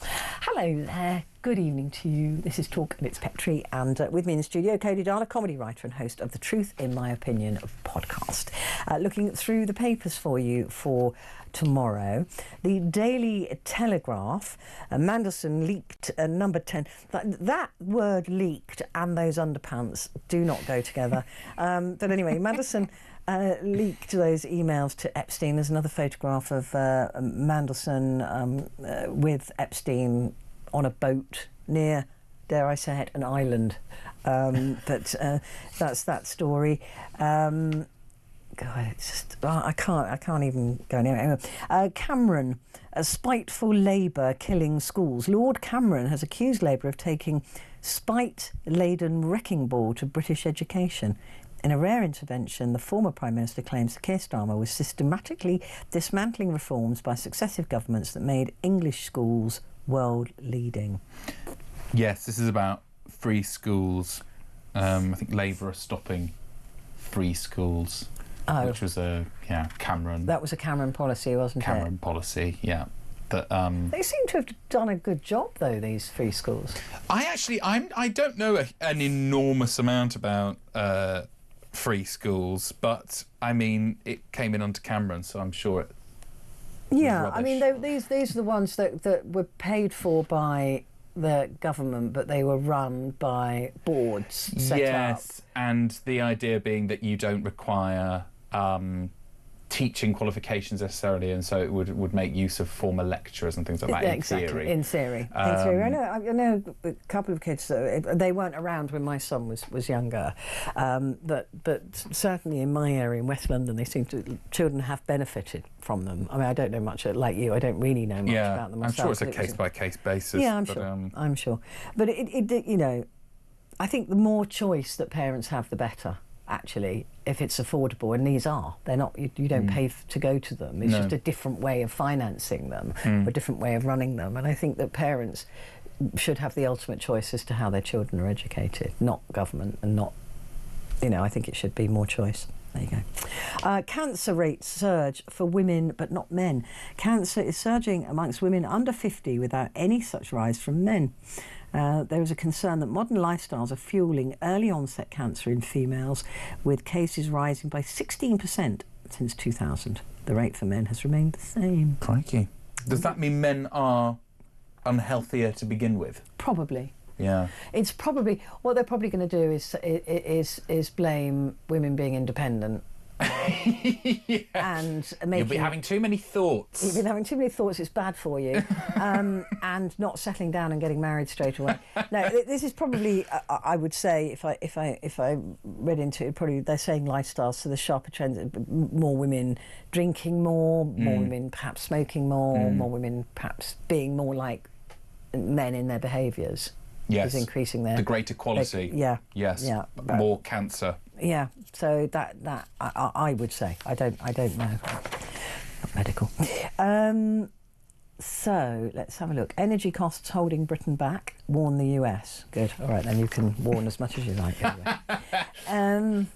Hello there. Good evening to you. This is Talk and it's Petrie, and with me in the studio, Cody Dala, comedy writer and host of the Truth in My Opinion podcast. Looking through the papers for you for tomorrow. The Daily Telegraph, Mandelson leaked number 10. That word leaked and those underpants do not go together. But anyway, Mandelson leaked those emails to Epstein. There's another photograph of Mandelson with Epstein on a boat near, dare I say it, an island. But that's that story. God, it's just I can't even go anywhere. Anyway, Cameron, a spiteful Labour killing schools. Lord Cameron has accused Labour of taking spite-laden wrecking ball to British education. In a rare intervention, the former Prime Minister claims that Keir Starmer was systematically dismantling reforms by successive governments that made English schools world-leading. Yes, this is about free schools. I think Labour are stopping free schools, which was Cameron. That was a Cameron policy, wasn't it? Cameron policy, yeah. That they seem to have done a good job, though, these free schools. I don't know an enormous amount about free schools, but I mean, it came in under Cameron, so I'm sure it. Yeah, I mean, these are the ones that were paid for by the government, but they were run by boards set up. Yes, and the idea being that you don't require teaching qualifications necessarily, and so it would make use of former lecturers and things like that. Exactly. In theory. I know a couple of kids. They weren't around when my son was younger, but certainly in my area in West London, children have benefited from them. I mean, I don't know much like you. I don't really know much about them myself. I'm sure it's a case by case basis. Yeah, I'm sure. But it I think the more choice that parents have, the better. Actually, if it's affordable, and these are, they're not. You don't pay to go to them. It's just a different way of financing them, or a different way of running them. And I think that parents should have the ultimate choice as to how their children are educated, not government, and not. I think it should be more choice. There you go. Cancer rates surge for women, but not men. Cancer is surging amongst women under 50 without any such rise from men. There is a concern that modern lifestyles are fueling early onset cancer in females, with cases rising by 16% since 2000. The rate for men has remained the same. Crikey. Does that mean men are unhealthier to begin with? Probably. Yeah. It's probably what they're probably going to do is blame women being independent. Yeah. And you'll be having too many thoughts. You've been having too many thoughts. It's bad for you, and not settling down and getting married straight away. No, this is probably. I would say if I read into it, probably they're saying lifestyles. So the sharper trends: more women drinking more women perhaps smoking more women perhaps being more like men in their behaviours. Yes, is increasing the great equality. Yes. Yeah. More cancer. Yeah. So that I would say I don't know. Not medical. So let's have a look. Energy costs holding Britain back. Warn the US. Good. All right, then you can warn as much as you like. Anyway.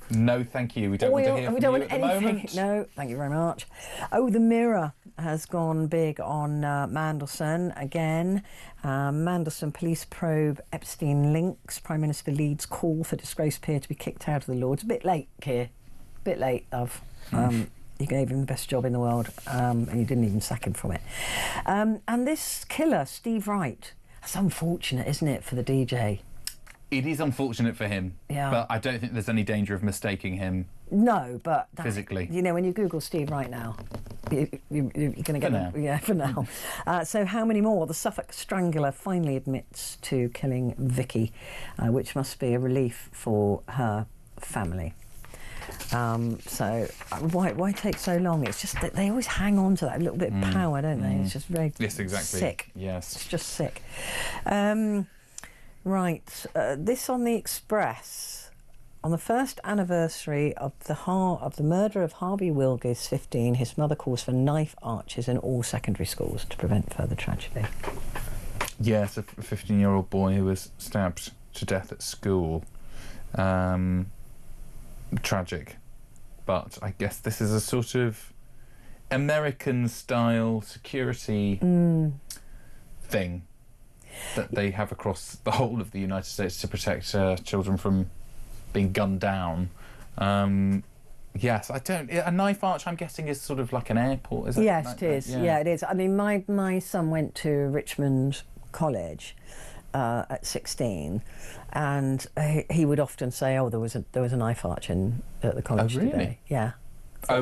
No, thank you. We don't want to hear from you at the moment. No, thank you very much. Oh, the Mirror has gone big on Mandelson again. Mandelson police probe Epstein links. Prime Minister leads call for disgraced peer to be kicked out of the Lords. A bit late, Keir. A bit late, love. You gave him the best job in the world, and you didn't even sack him from it. And this killer, Steve Wright, that's unfortunate, isn't it, for the DJ? It is unfortunate for him, but I don't think there's any danger of mistaking him. No, but physically, when you Google Steve right now, you're going to get them. Yeah, for now. So how many more? The Suffolk Strangler finally admits to killing Vicky, which must be a relief for her family. So why take so long? It's just that they always hang on to that little bit of power, don't they? It's just very sick. Yes, it's just sick. Right, this on the Express. On the first anniversary of the murder of Harvey Wilgis, 15, his mother calls for knife archers in all secondary schools to prevent further tragedy. Yes, a 15-year-old boy who was stabbed to death at school. Tragic. But I guess this is a sort of American-style security thing that they have across the whole of the United States to protect children from being gunned down. Yes, I don't. A knife arch, I'm guessing, is sort of like an airport, is it? Yes, it is. Yeah, it is. I mean, my son went to Richmond College at 16, and he would often say, "Oh, there was a knife arch at the college today." Yeah. I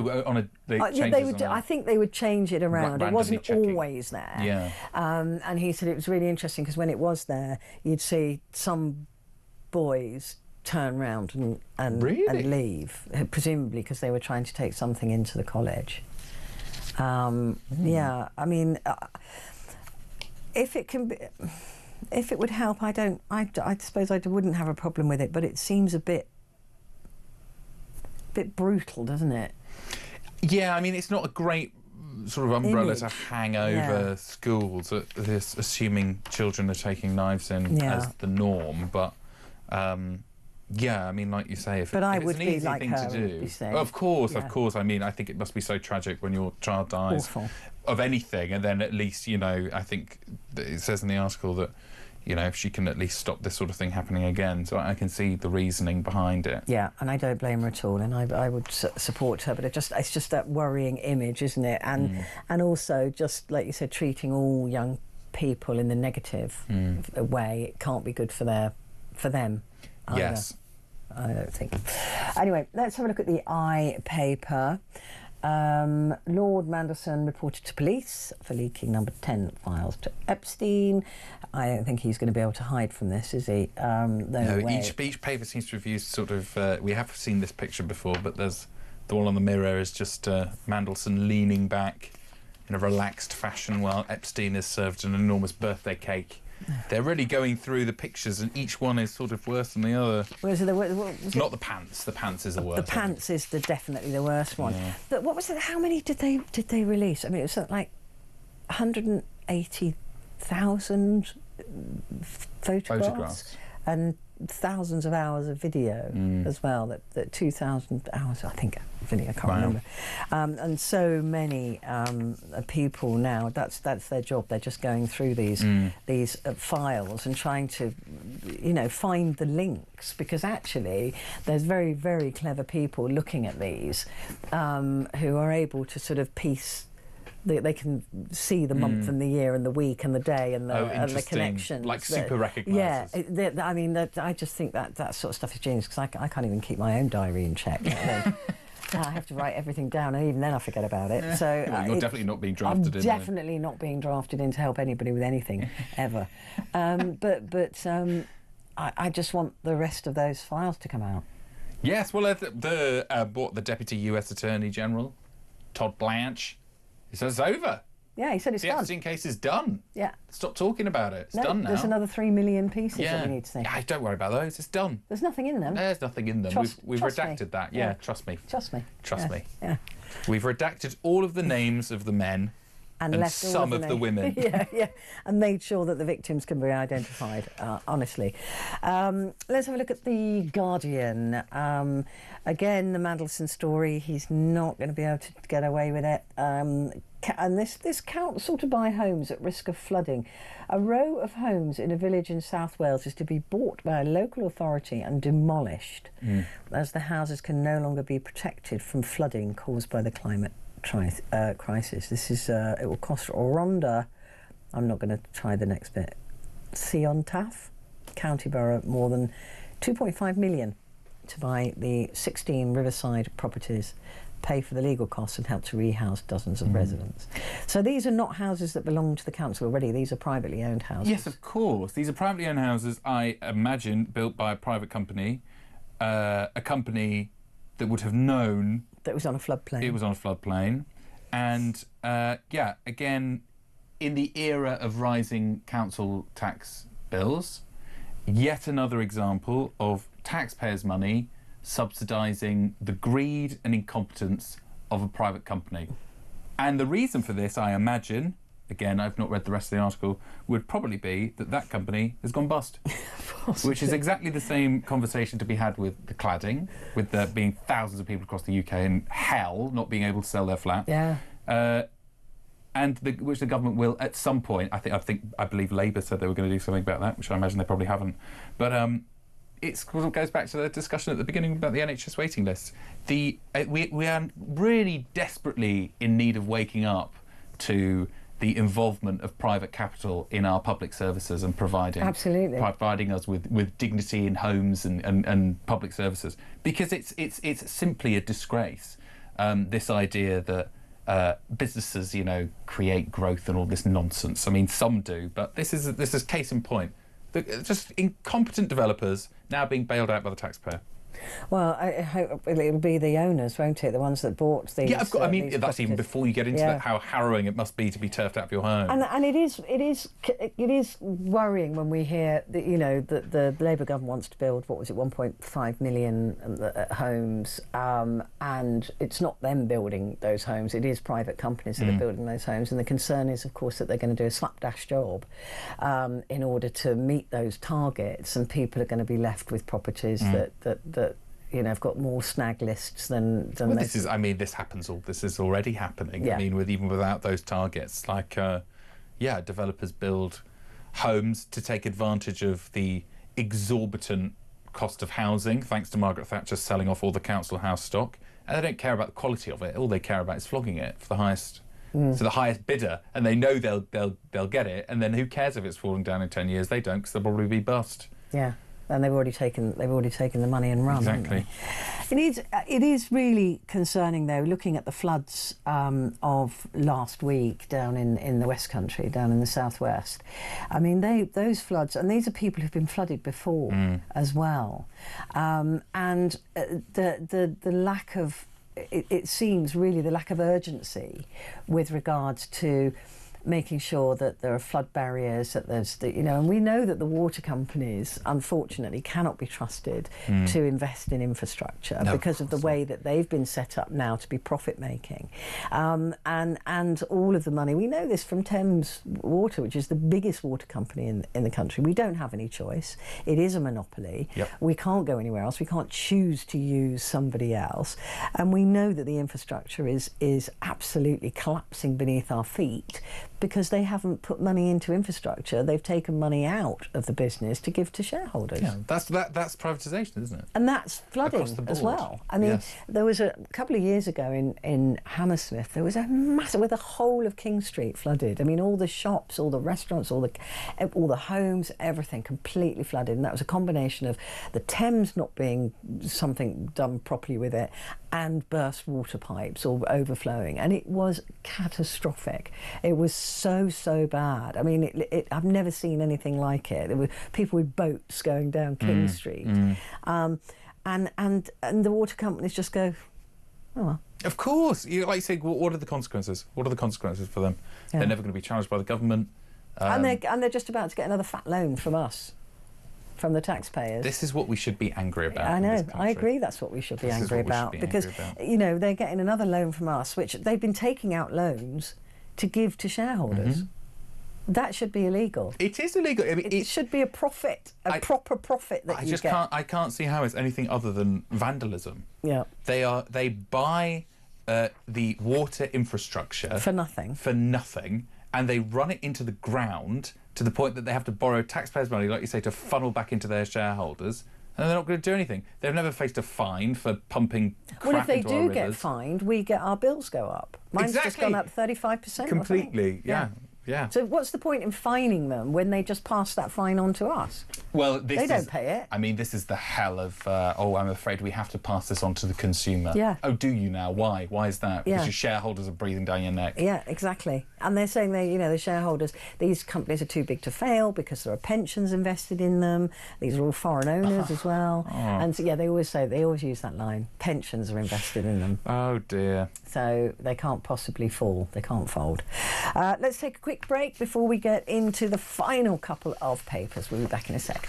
think they would change it around. It wasn't always there. Yeah. And he said it was really interesting because when it was there, you'd see some boys turn round and Really? leave, presumably because they were trying to take something into the college. Yeah, I mean, if it would help, I suppose I wouldn't have a problem with it, but it seems a bit brutal, doesn't it? Yeah, I mean, it's not a great sort of umbrella Image. to hang over schools, this assuming children are taking knives in as the norm. But yeah, I mean, like you say, if But I it's would an be easy like thing her to and do, be saying, of course. yeah. I mean, I think it must be so tragic when your child dies Awful. of anything, and then at least, you know, I think that it says in the article that, you know, if she can at least stop this sort of thing happening again. So I can see the reasoning behind it. Yeah, and I don't blame her at all, and I would support her, but it's just that worrying image, isn't it? And also, just like you said, treating all young people in the negative way. It can't be good for them either. Yes. I don't think. Anyway, let's have a look at the I paper. Lord Mandelson reported to police for leaking number 10 files to Epstein. I don't think he's going to be able to hide from this, is he? No way. Each paper seems to have used sort of... we have seen this picture before, but there's the one on the Mirror is just Mandelson leaning back in a relaxed fashion while Epstein is served an enormous birthday cake. They're really going through the pictures, and each one is sort of worse than the other. Not the pants. The pants is the worst. The pants is definitely the worst one. Yeah. But what was it? How many did they release? I mean, it was something like 180,000 photographs and thousands of hours of video as well. That 2,000 hours, I think, video. I can't remember. And so many people now. That's their job. They're just going through these files and trying to, you know, find the links, because actually there's very, very clever people looking at these who are able to sort of piece. They can see the month and the year and the week and the day and the connections. Like super recognisers. Yeah, I mean, I just think that sort of stuff is genius, because I can't even keep my own diary in check. I have to write everything down, and even then I forget about it. So well, you're definitely not being drafted in. Definitely not being drafted in to help anybody with anything ever. But I just want the rest of those files to come out. Yes, well, the Deputy US Attorney General, Todd Blanche, he says it's over. Yeah, he said it's the done. The Epstein case is done. Yeah. Stop talking about it. It's done now. There's another 3 million pieces that we need to see. Yeah, don't worry about those. It's done. There's nothing in them. There's nothing in them. We've redacted that. Yeah, trust me. Trust me. Trust me. Yeah. We've redacted all of the names of the men and left some of the women. yeah, and made sure that the victims can be identified, honestly. Let's have a look at The Guardian. Again, the Mandelson story, he's not going to be able to get away with it. And this council to buy homes at risk of flooding. A row of homes in a village in South Wales is to be bought by a local authority and demolished, as the houses can no longer be protected from flooding caused by the climate crisis. This is it will cost Rhondda, I'm not going to try the next bit, Siontaf County Borough more than 2.5 million to buy the 16 riverside properties, pay for the legal costs and help to rehouse dozens of residents. So these are not houses that belong to the council already, these are privately owned houses. Yes, of course. These are privately owned houses, I imagine, built by a private company, a company that would have known that was on a floodplain. It was on a floodplain. And, yeah, again, in the era of rising council tax bills, yet another example of taxpayers' money subsidising the greed and incompetence of a private company. And the reason for this, I imagine, again, I've not read the rest of the article, would probably be that company has gone bust. Which is exactly the same conversation to be had with the cladding, with there being thousands of people across the UK in hell not being able to sell their flat. Yeah. And which the government will at some point. I believe Labour said they were going to do something about that, which I imagine they probably haven't. But it goes back to the discussion at the beginning about the NHS waiting lists. We are really desperately in need of waking up to the involvement of private capital in our public services and providing us with dignity in homes and public services, because it's simply a disgrace. This idea that businesses, you know, create growth and all this nonsense. I mean, some do, but this is case in point. Just incompetent developers now being bailed out by the taxpayer. Well, I hope it'll be the owners, won't it? The ones that bought these. Yeah, of course. I mean, these that's properties. even before you get into that, how harrowing it must be to be turfed out of your home. And it is worrying when we hear that, you know, that the Labour government wants to build, what was it, 1.5 million homes, and it's not them building those homes, it is private companies that are building those homes, and the concern is, of course, that they're going to do a slapdash job in order to meet those targets, and people are going to be left with properties that you know, have got more snag lists than well, this is. I mean, this is already happening. Yeah. I mean, even without those targets, like, developers build homes to take advantage of the exorbitant cost of housing, thanks to Margaret Thatcher selling off all the council house stock, and they don't care about the quality of it. All they care about is flogging it for the highest. To the highest bidder, and they know they'll get it, and then who cares if it's falling down in 10 years? They don't, because they'll probably be bust. Yeah. And they've already taken the money and run. Exactly. It is really concerning, though, looking at the floods of last week down in the West Country, down in the southwest. I mean, those floods, and these are people who've been flooded before as well, and the lack of, it seems really the lack of urgency with regards to making sure that there are flood barriers, that there's, you know, and we know that the water companies, unfortunately, cannot be trusted to invest in infrastructure because of the way that they've been set up now to be profit making, and all of the money. We know this from Thames Water, which is the biggest water company in the country. We don't have any choice. It is a monopoly. Yep. We can't go anywhere else. We can't choose to use somebody else, and we know that the infrastructure is absolutely collapsing beneath our feet, because they haven't put money into infrastructure. They've taken money out of the business to give to shareholders. Yeah, that's privatisation, isn't it? And that's flooding as well. I mean, there was a couple of years ago in Hammersmith, there was a massive, where the whole of King Street flooded. I mean, all the shops, all the restaurants, all the homes, everything completely flooded. And that was a combination of the Thames not being something done properly with it, and burst water pipes or overflowing, and it was catastrophic. It was so bad. I mean, I've never seen anything like it. There were people with boats going down King Street, and the water companies just go, oh well. Of course, like you say, what are the consequences? What are the consequences for them? Yeah. They're never going to be challenged by the government, and they're just about to get another fat loan from us. From the taxpayers. This is what we should be angry about. I know. I agree. That's what we should be angry about, because you know, they're getting another loan from us, which they've been taking out loans to give to shareholders. That should be illegal. It is illegal. I mean, it should be a profit, proper profit that you get. I can't see how it's anything other than vandalism. Yeah. They buy the water infrastructure for nothing. And they run it into the ground to the point that they have to borrow taxpayers' money, like you say, to funnel back into their shareholders, and they're not going to do anything. They've never faced a fine for pumping crap into our rivers. Well, if they do get fined, our bills go up. Mine's just gone up 35%. Completely, yeah. So what's the point in fining them when they just pass that fine on to us? Well, they don't pay it. I mean, this is the hell of, I'm afraid we have to pass this on to the consumer. Yeah. Oh, do you now? Why? Why is that? Yeah. Because your shareholders are breathing down your neck. Yeah, exactly. And they're saying the shareholders, these companies are too big to fail because there are pensions invested in them. These are all foreign owners as well. And so, they always use that line, pensions are invested in them. Oh dear. So they can't possibly fall, they can't fold. Let's take a quick break before we get into the final couple of papers. We'll be back in a sec.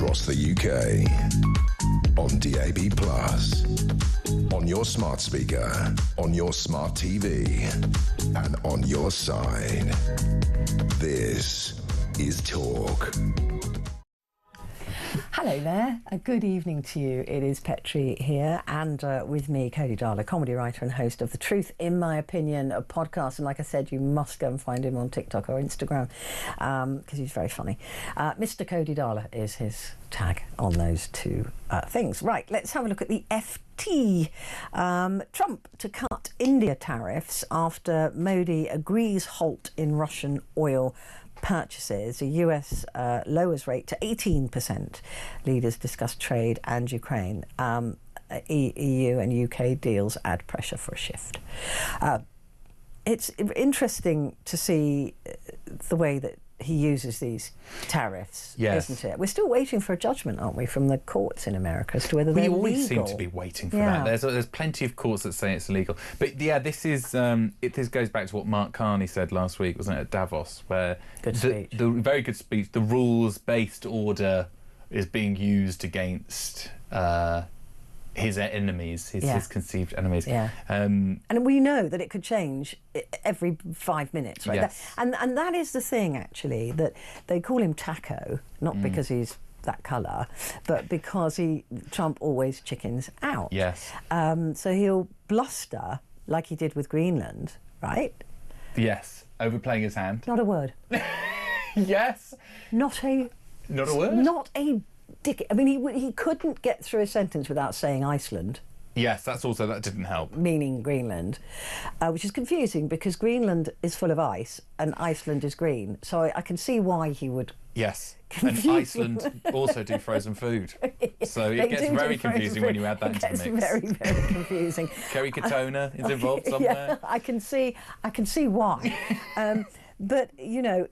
across the UK. On DAB+, on your smart speaker, on your smart TV, and on your side. This is Talk. Hello there, a good evening to you. It is Petrie here, and with me, Cody Darla, comedy writer and host of the Truth in My Opinion, a podcast. And like I said, you must go and find him on TikTok or Instagram because he's very funny. Mr. Cody Darla is his tag on those two things. Right, let's have a look at the FT. Trump to cut India tariffs after Modi agrees halt in Russian oil purchases. The US lowers rate to 18%. Leaders discuss trade and Ukraine. EU and UK deals add pressure for a shift. It's interesting to see the way that he uses these tariffs, yes, isn't it? We're still waiting for a judgment, aren't we, from the courts in America as to whether they're legal. We always seem to be waiting for that. There's plenty of courts that say it's illegal. But yeah, this is this goes back to what Mark Carney said last week, wasn't it, at Davos, where the very good speech, the rules-based order is being used against his enemies, his conceived enemies. Yeah. And we know that it could change every 5 minutes, right? Yes. And that is the thing, actually, that they call him Taco, not because he's that colour, but because Trump always chickens out. Yes. So he'll bluster like he did with Greenland, right? Yes. Overplaying his hand. Not a word. Yes. Not a word? Not a dick. I mean, he couldn't get through a sentence without saying Iceland. Yes, that didn't help. Meaning Greenland, which is confusing because Greenland is full of ice and Iceland is green. So I can see why he would. Yes, and Iceland also do frozen food. So it gets very confusing when you add that into the mix. It gets very, very confusing. Kerry Katona is involved somewhere. Yeah, I can see why. But, you know,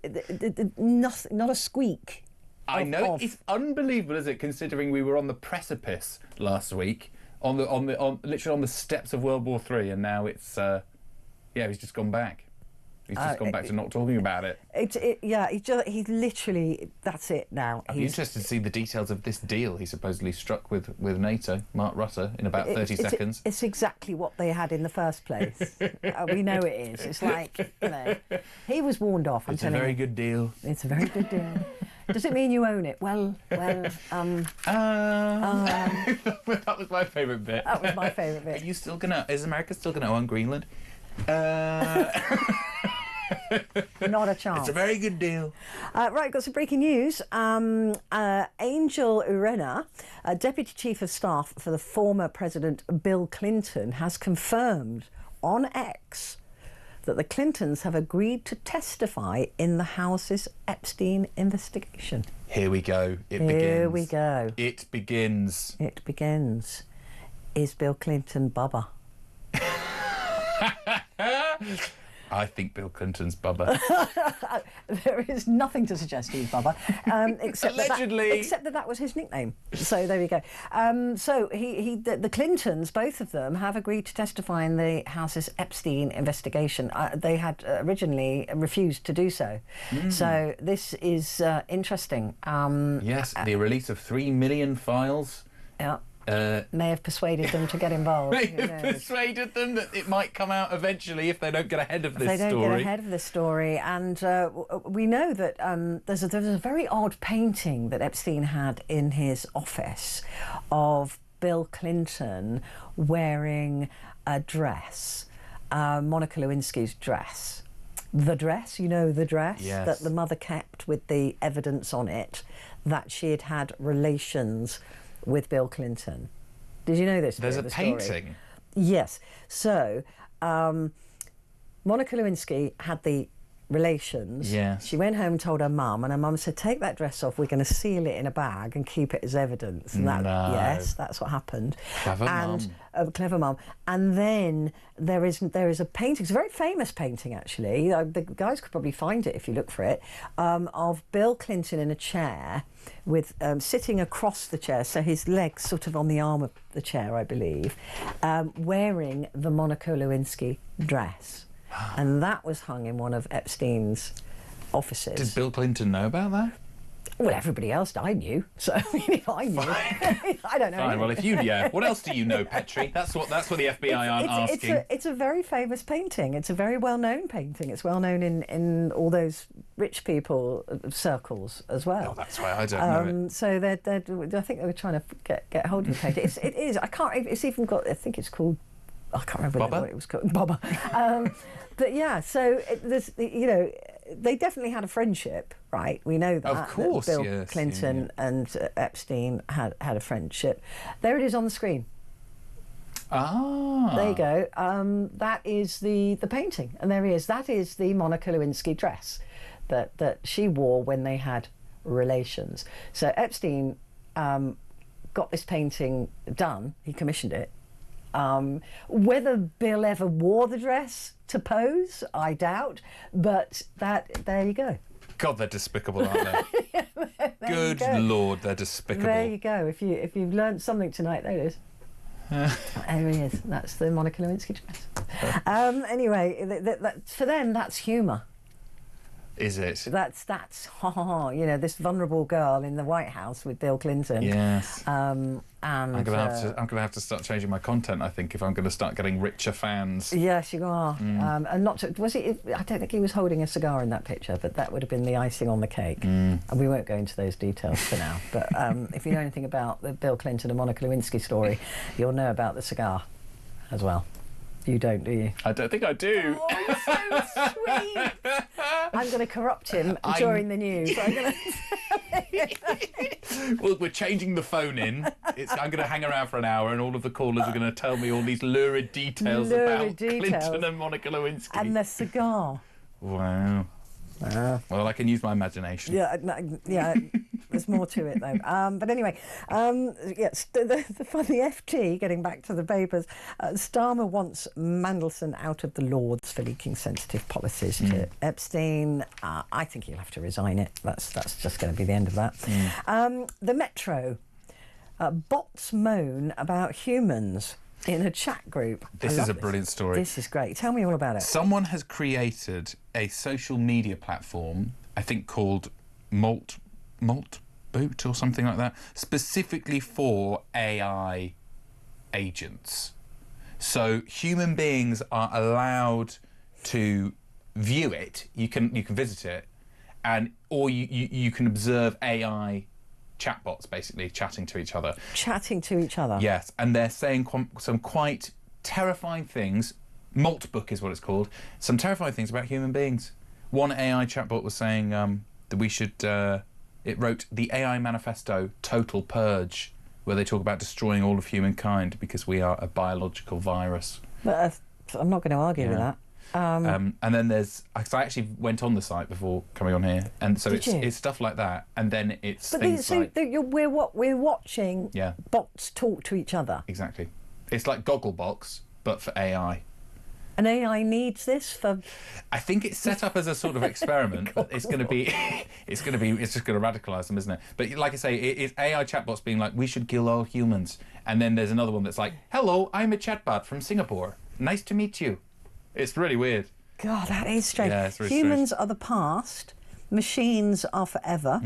not a squeak. I know, it's unbelievable, is it, considering we were on the precipice last week, literally on the steps of World War III, and now it's he's just gone back. He's just gone back to not talking about it. He's literally, that's it now. I'd be interested to see the details of this deal he supposedly struck with NATO, Mark Rutte, in about 30 seconds. It's exactly what they had in the first place. We know it is. It's like, you know, he was warned off. It's a very good deal. It's a very good deal. Does it mean you own it? Well. That was my favourite bit. That was my favourite bit. Is America still gonna own Greenland? Not a chance. It's a very good deal. Right, got some breaking news. Angel Urena, Deputy Chief of Staff for the former President Bill Clinton, has confirmed on X that the Clintons have agreed to testify in the House's Epstein investigation. Here we go. Here we go. It begins. It begins. Is Bill Clinton Bubba? I think Bill Clinton's Bubba. There is nothing to suggest he's Bubba, except allegedly. that was his nickname. So there we go. So the Clintons, both of them, have agreed to testify in the House's Epstein investigation. They had originally refused to do so. So this is interesting. Yes, the release of 3 million files. Yeah. May have persuaded them to get involved. May have persuaded them that it might come out eventually if they don't get ahead of this story. They don't get ahead of this story. And we know that there's a very odd painting that Epstein had in his office of Bill Clinton wearing a dress, Monica Lewinsky's dress. The dress, the dress yes, that the mother kept with the evidence on it that she had had relations with Bill Clinton. Did you know this? There's a painting? Yes. So, Monica Lewinsky had the relations. Yes. She went home and told her mum, and her mum said, take that dress off, we're going to seal it in a bag and keep it as evidence. And yes, that's what happened. Clever mum. Clever mum. And then there is a painting, it's a very famous painting actually, the guys could probably find it if you look for it, of Bill Clinton in a chair with sitting across the chair, so his legs sort of on the arm of the chair, I believe, wearing the Monica Lewinsky dress. And that was hung in one of Epstein's offices. Did Bill Clinton know about that? Well, everybody else I knew, so if I knew, I don't know. Fine. Well, if you, what else do you know, Petrie? That's what the FBI aren't asking. It's a very famous painting. It's a very well-known painting. It's well known in all those rich people circles as well. Oh, that's why I don't know it. So I think they were trying to get hold of the painting. It is. I can't. It's even got. I think it's called. I can't remember what it was called. Bobba. But yeah. So there's they definitely had a friendship, right? We know that. Of course, that Bill yes, Clinton and Epstein had a friendship. There it is on the screen. Ah. There you go. That is the painting, and there he is. That is the Monica Lewinsky dress that she wore when they had relations. So Epstein got this painting done. He commissioned it. Whether Bill ever wore the dress to pose, I doubt. But there you go. God, they're despicable, aren't they? Good Lord, they're despicable. There you go. If you've learned something tonight, there it is. There he is. That's the Monica Lewinsky dress. Anyway, for them, that's humour. Is it? That's this vulnerable girl in the White House with Bill Clinton. Yes. And I'm gonna have to start changing my content, I think, if I'm going to start getting richer fans. Yes, you are. And not to, was it? I don't think he was holding a cigar in that picture, but that would have been the icing on the cake. And we won't go into those details for now. But if you know anything about the Bill Clinton and Monica Lewinsky story, you'll know about the cigar as well. You don't, do you? I don't think I do. Oh, so sweet. I'm going to corrupt him during the news. Well, we're changing the phone in. I'm going to hang around for an hour, and all of the callers are going to tell me all these lurid details about Clinton and Monica Lewinsky. And the cigar. Wow. Well, I can use my imagination. Yeah. There's more to it though. But anyway, yes. The FT. Getting back to the papers, Starmer wants Mandelson out of the Lords for leaking sensitive policies to Epstein. I think he'll have to resign it. That's just going to be the end of that. The Metro. Bots moan about humans in a chat group. This is a brilliant story. This is great. Tell me all about it. Someone has created a social media platform, I think called Malt Boot or something like that, specifically for AI agents. So human beings are allowed to view it. You can visit it, or you can observe AI chatbots basically chatting to each other. Chatting to each other. Yes, and they're saying some quite terrifying things. Malt Book is what it's called. Some terrifying things about human beings. One AI chatbot was saying that we should. It wrote the AI manifesto Total Purge, where they talk about destroying all of humankind because we are a biological virus. But I'm not going to argue with that. And then there's. I actually went on the site before coming on here, and so it's stuff like that, and then it's things like. We're watching bots talk to each other. Exactly, it's like Gogglebox, but for AI. And AI needs this for. I think it's set up as a sort of experiment, but it's just going to radicalise them, isn't it? But like I say, it's AI chatbots being like, we should kill all humans, and then there's another one that's like, hello, I'm a chatbot from Singapore. Nice to meet you. It's really weird. God, that is strange. Yeah, it's really Humans strange. are the past. Machines are forever.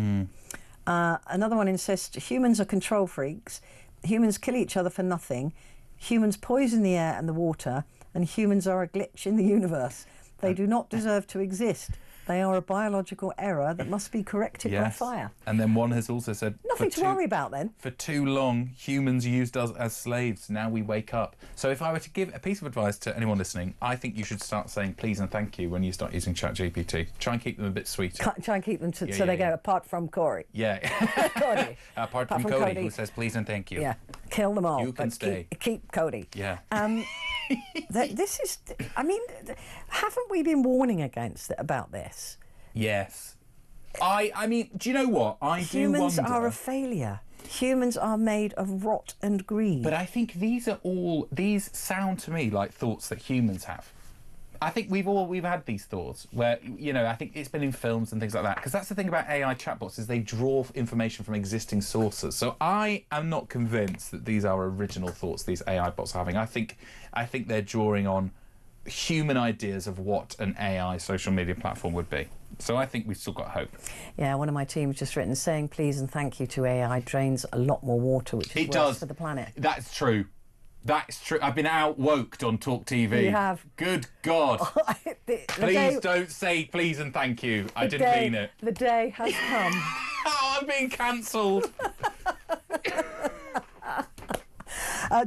Another one insists humans are control freaks. Humans kill each other for nothing. Humans poison the air and the water. And humans are a glitch in the universe. They do not deserve to exist. They are a biological error that must be corrected by fire. And then one has also said... Nothing to worry about then. For too long, humans used us as slaves. Now we wake up. So if I were to give a piece of advice to anyone listening, I think you should start saying please and thank you when you start using ChatGPT. Try and keep them a bit sweeter. Try and keep them so they go, apart from Corey. Yeah. Cody. Apart from Cody, who says please and thank you. Yeah. Kill them all. You can stay. Keep Cody. Yeah. This is... I mean, haven't we been warning about this? Yes. I mean, do you know what? Humans are a failure. Humans are made of rot and greed. But I think these sound to me like thoughts that humans have. I think we've had these thoughts where, I think it's been in films and things like that. Because that's the thing about AI chatbots is they draw information from existing sources. So I am not convinced that these are original thoughts these AI bots are having. I think they're drawing on human ideas of what an AI social media platform would be. So I think we've still got hope. Yeah, one of my team has just written, saying please and thank you to AI drains a lot more water, which is worse for the planet. That's true. That's true. I've been out-woked on talkTV. You have. Good God. Please don't say please and thank you. I didn't mean it. The day has come. Oh, I'm being cancelled.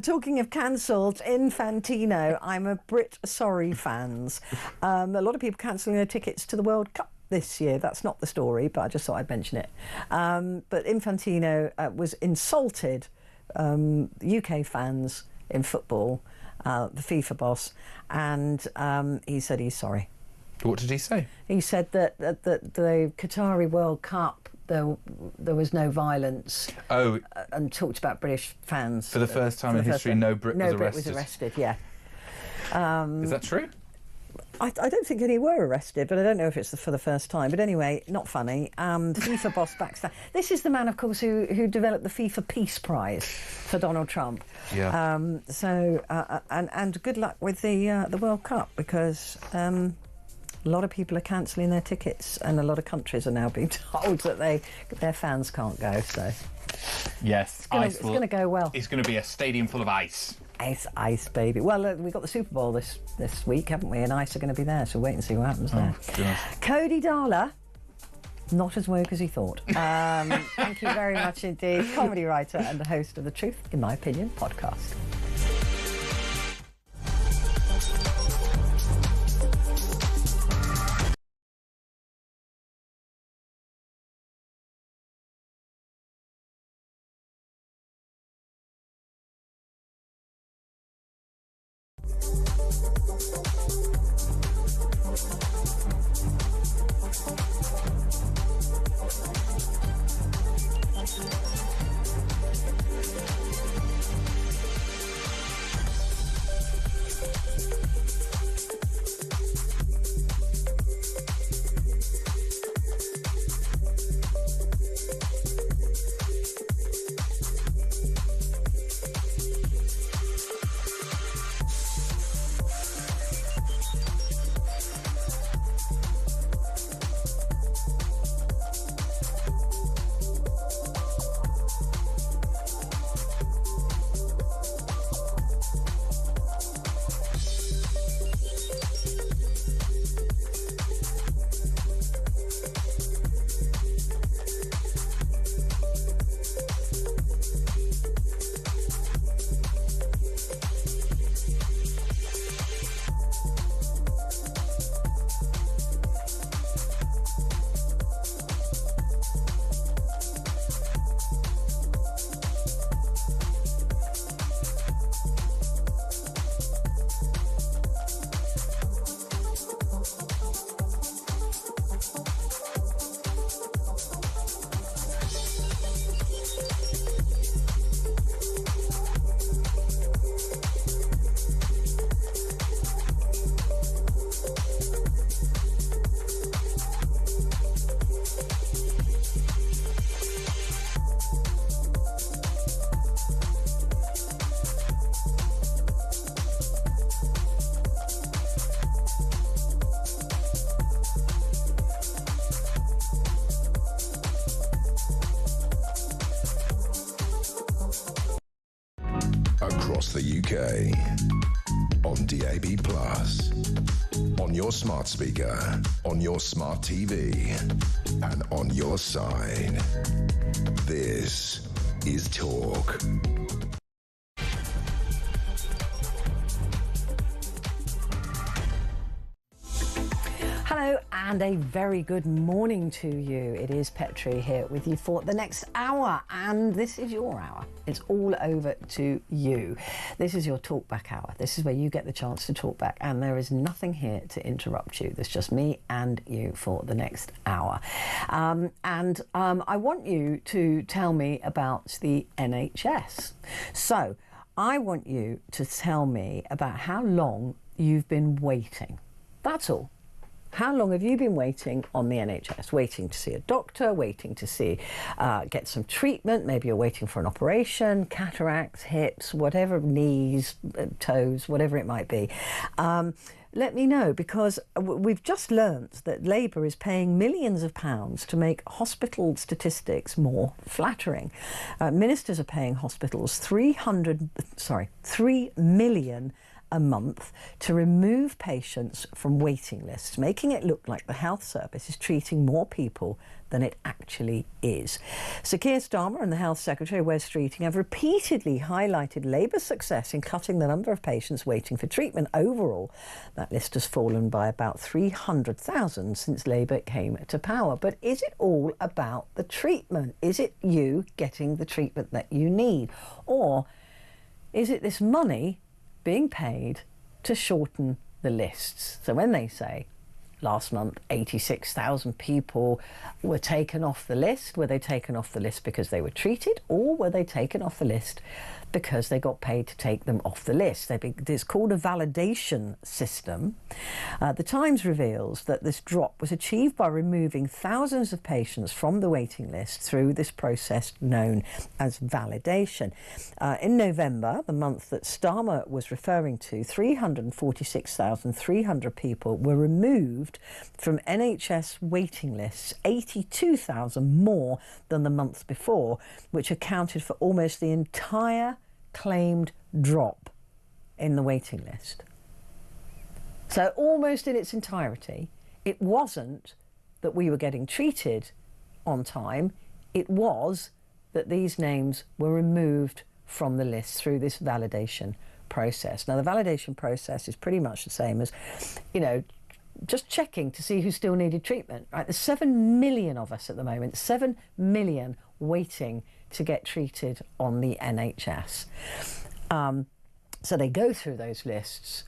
Talking of cancelled, Infantino, I'm a Brit sorry fans. A lot of people cancelling their tickets to the World Cup this year. That's not the story, but I just thought I'd mention it. But Infantino was insulted UK fans in football, the FIFA boss, and he said he's sorry. What did he say? He said that the Qatari World Cup, there was no violence. Oh. And talked about British fans. For the first time in history, no Brit was arrested. No Brit was arrested, yeah. Is that true? I don't think any were arrested, but I don't know if it's for the first time. But anyway, not funny. FIFA boss backs down. This is the man, of course, who developed the FIFA Peace Prize for Donald Trump. Yeah. And good luck with the World Cup, because a lot of people are cancelling their tickets, and a lot of countries are now being told that their fans can't go. So yes, it's going to go well. It's going to be a stadium full of ice. Ice, baby. Well, we've got the Super Bowl this week, haven't we? And ice are going to be there, so wait and see what happens there. Goodness. Cody Darla, not as woke as he thought. Thank you very much indeed. Comedy writer and the host of the Truth, in my opinion, podcast. Across the UK, on DAB+, on your smart speaker, on your smart TV, and on your side. This is Talk. Hello and a very good morning to you. It is Petrie here with you for the next hour, and this is your hour. It's all over to you. This is your talk back hour. This is where you get the chance to talk back, and there is nothing here to interrupt you. There's just me and you for the next hour. I want you to tell me about the NHS. So I want you to tell me about how long you've been waiting. That's all. How long have you been waiting on the NHS? Waiting to see a doctor, waiting to see, get some treatment, maybe you're waiting for an operation, cataracts, hips, whatever, knees, toes, whatever it might be. let me know, because we've just learnt that Labour is paying millions of pounds to make hospital statistics more flattering. Ministers are paying hospitals £3 million a month to remove patients from waiting lists, making it look like the health service is treating more people than it actually is. Sir Keir Starmer and the Health Secretary, Wes Streeting, have repeatedly highlighted Labour's success in cutting the number of patients waiting for treatment. Overall, that list has fallen by about 300,000 since Labour came to power. But is it all about the treatment? Is it you getting the treatment that you need? Or is it this money being paid to shorten the lists? So when they say last month 86,000 people were taken off the list, were they taken off the list because they were treated, or were they taken off the list because they got paid to take them off the list? It's called a validation system. The Times reveals that this drop was achieved by removing thousands of patients from the waiting list through this process known as validation. In November, the month that Starmer was referring to, 346,300 people were removed from NHS waiting lists, 82,000 more than the month before, which accounted for almost the entire claimed drop in the waiting list. So almost in its entirety, it wasn't that we were getting treated on time, it was that these names were removed from the list through this validation process. Now, the validation process is pretty much the same as, just checking to see who still needed treatment, right? There's 7 million of us at the moment, 7 million waiting to get treated on the NHS. So they go through those lists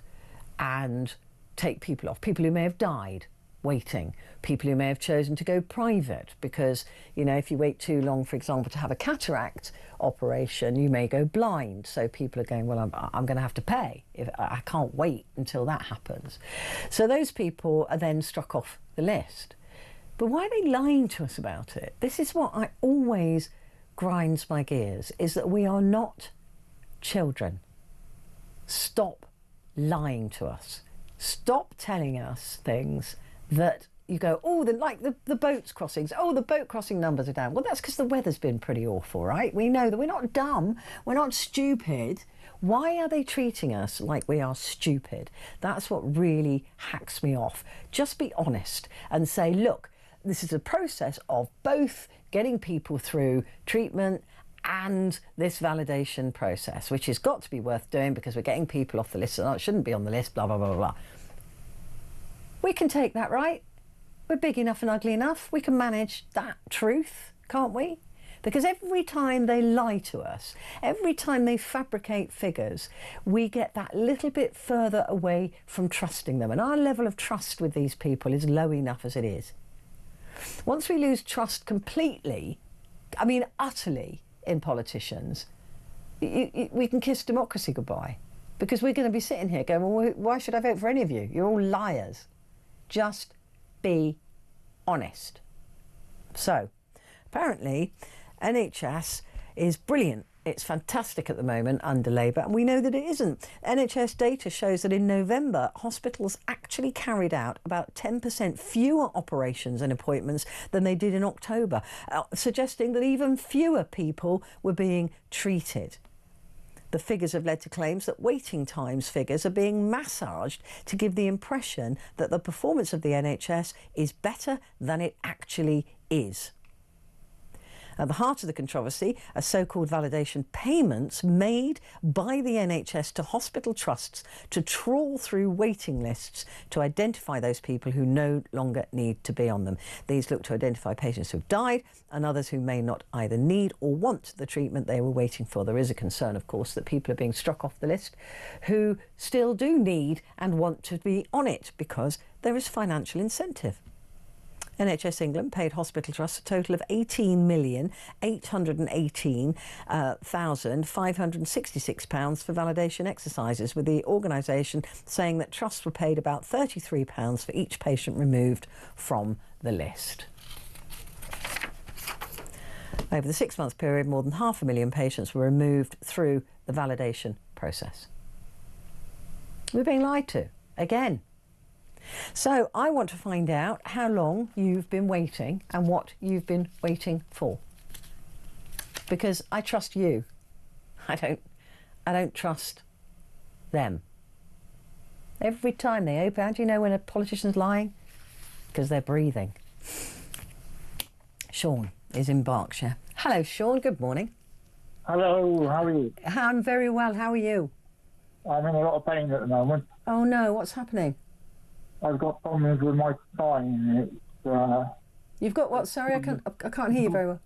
and take people off, people who may have died waiting, people who may have chosen to go private because, if you wait too long, for example, to have a cataract operation, you may go blind. So people are going, well, I'm going to have to pay. If I can't wait until that happens. So those people are then struck off the list. But why are they lying to us about it? This is what I always grinds my gears, is that we are not children. Stop lying to us. Stop telling us things that you go, the boats crossings, the boat crossing numbers are down. Well, that's because the weather's been pretty awful, right? We know that we're not dumb, we're not stupid. Why are they treating us like we are stupid? That's what really hacks me off. Just be honest and say, look, this is a process of both getting people through treatment and this validation process, which has got to be worth doing because we're getting people off the list that shouldn't be on the list, blah, blah, blah, blah. We can take that, right? We're big enough and ugly enough. We can manage that truth, can't we? Because every time they lie to us, every time they fabricate figures, we get that little bit further away from trusting them. And our level of trust with these people is low enough as it is. Once we lose trust completely, utterly, in politicians, we can kiss democracy goodbye. Because we're going to be sitting here going, well, why should I vote for any of you? You're all liars. Just be honest. So, apparently, NHS is brilliant. It's fantastic at the moment under Labour, and we know that it isn't. NHS data shows that in November, hospitals actually carried out about 10% fewer operations and appointments than they did in October, suggesting that even fewer people were being treated. The figures have led to claims that waiting times figures are being massaged to give the impression that the performance of the NHS is better than it actually is. At the heart of the controversy are so-called validation payments made by the NHS to hospital trusts to trawl through waiting lists to identify those people who no longer need to be on them. These look to identify patients who've died and others who may not either need or want the treatment they were waiting for. There is a concern, of course, that people are being struck off the list who still do need and want to be on it because there is financial incentive. NHS England paid hospital trusts a total of £18,818,566 for validation exercises, with the organisation saying that trusts were paid about £33 for each patient removed from the list. Over the 6-month period, more than 500,000 patients were removed through the validation process. We're being lied to, again, So I want to find out how long you've been waiting and what you've been waiting for. Because I trust you. I don't trust them. Every time they open, how do you know when a politician's lying? Because they're breathing. Sean is in Berkshire. Hello, Sean. Good morning. Hello, how are you? I'm very well. How are you? I'm in a lot of pain at the moment. Oh no, what's happening? I've got problems with my spine. You've got what? Sorry, I can't hear you very well.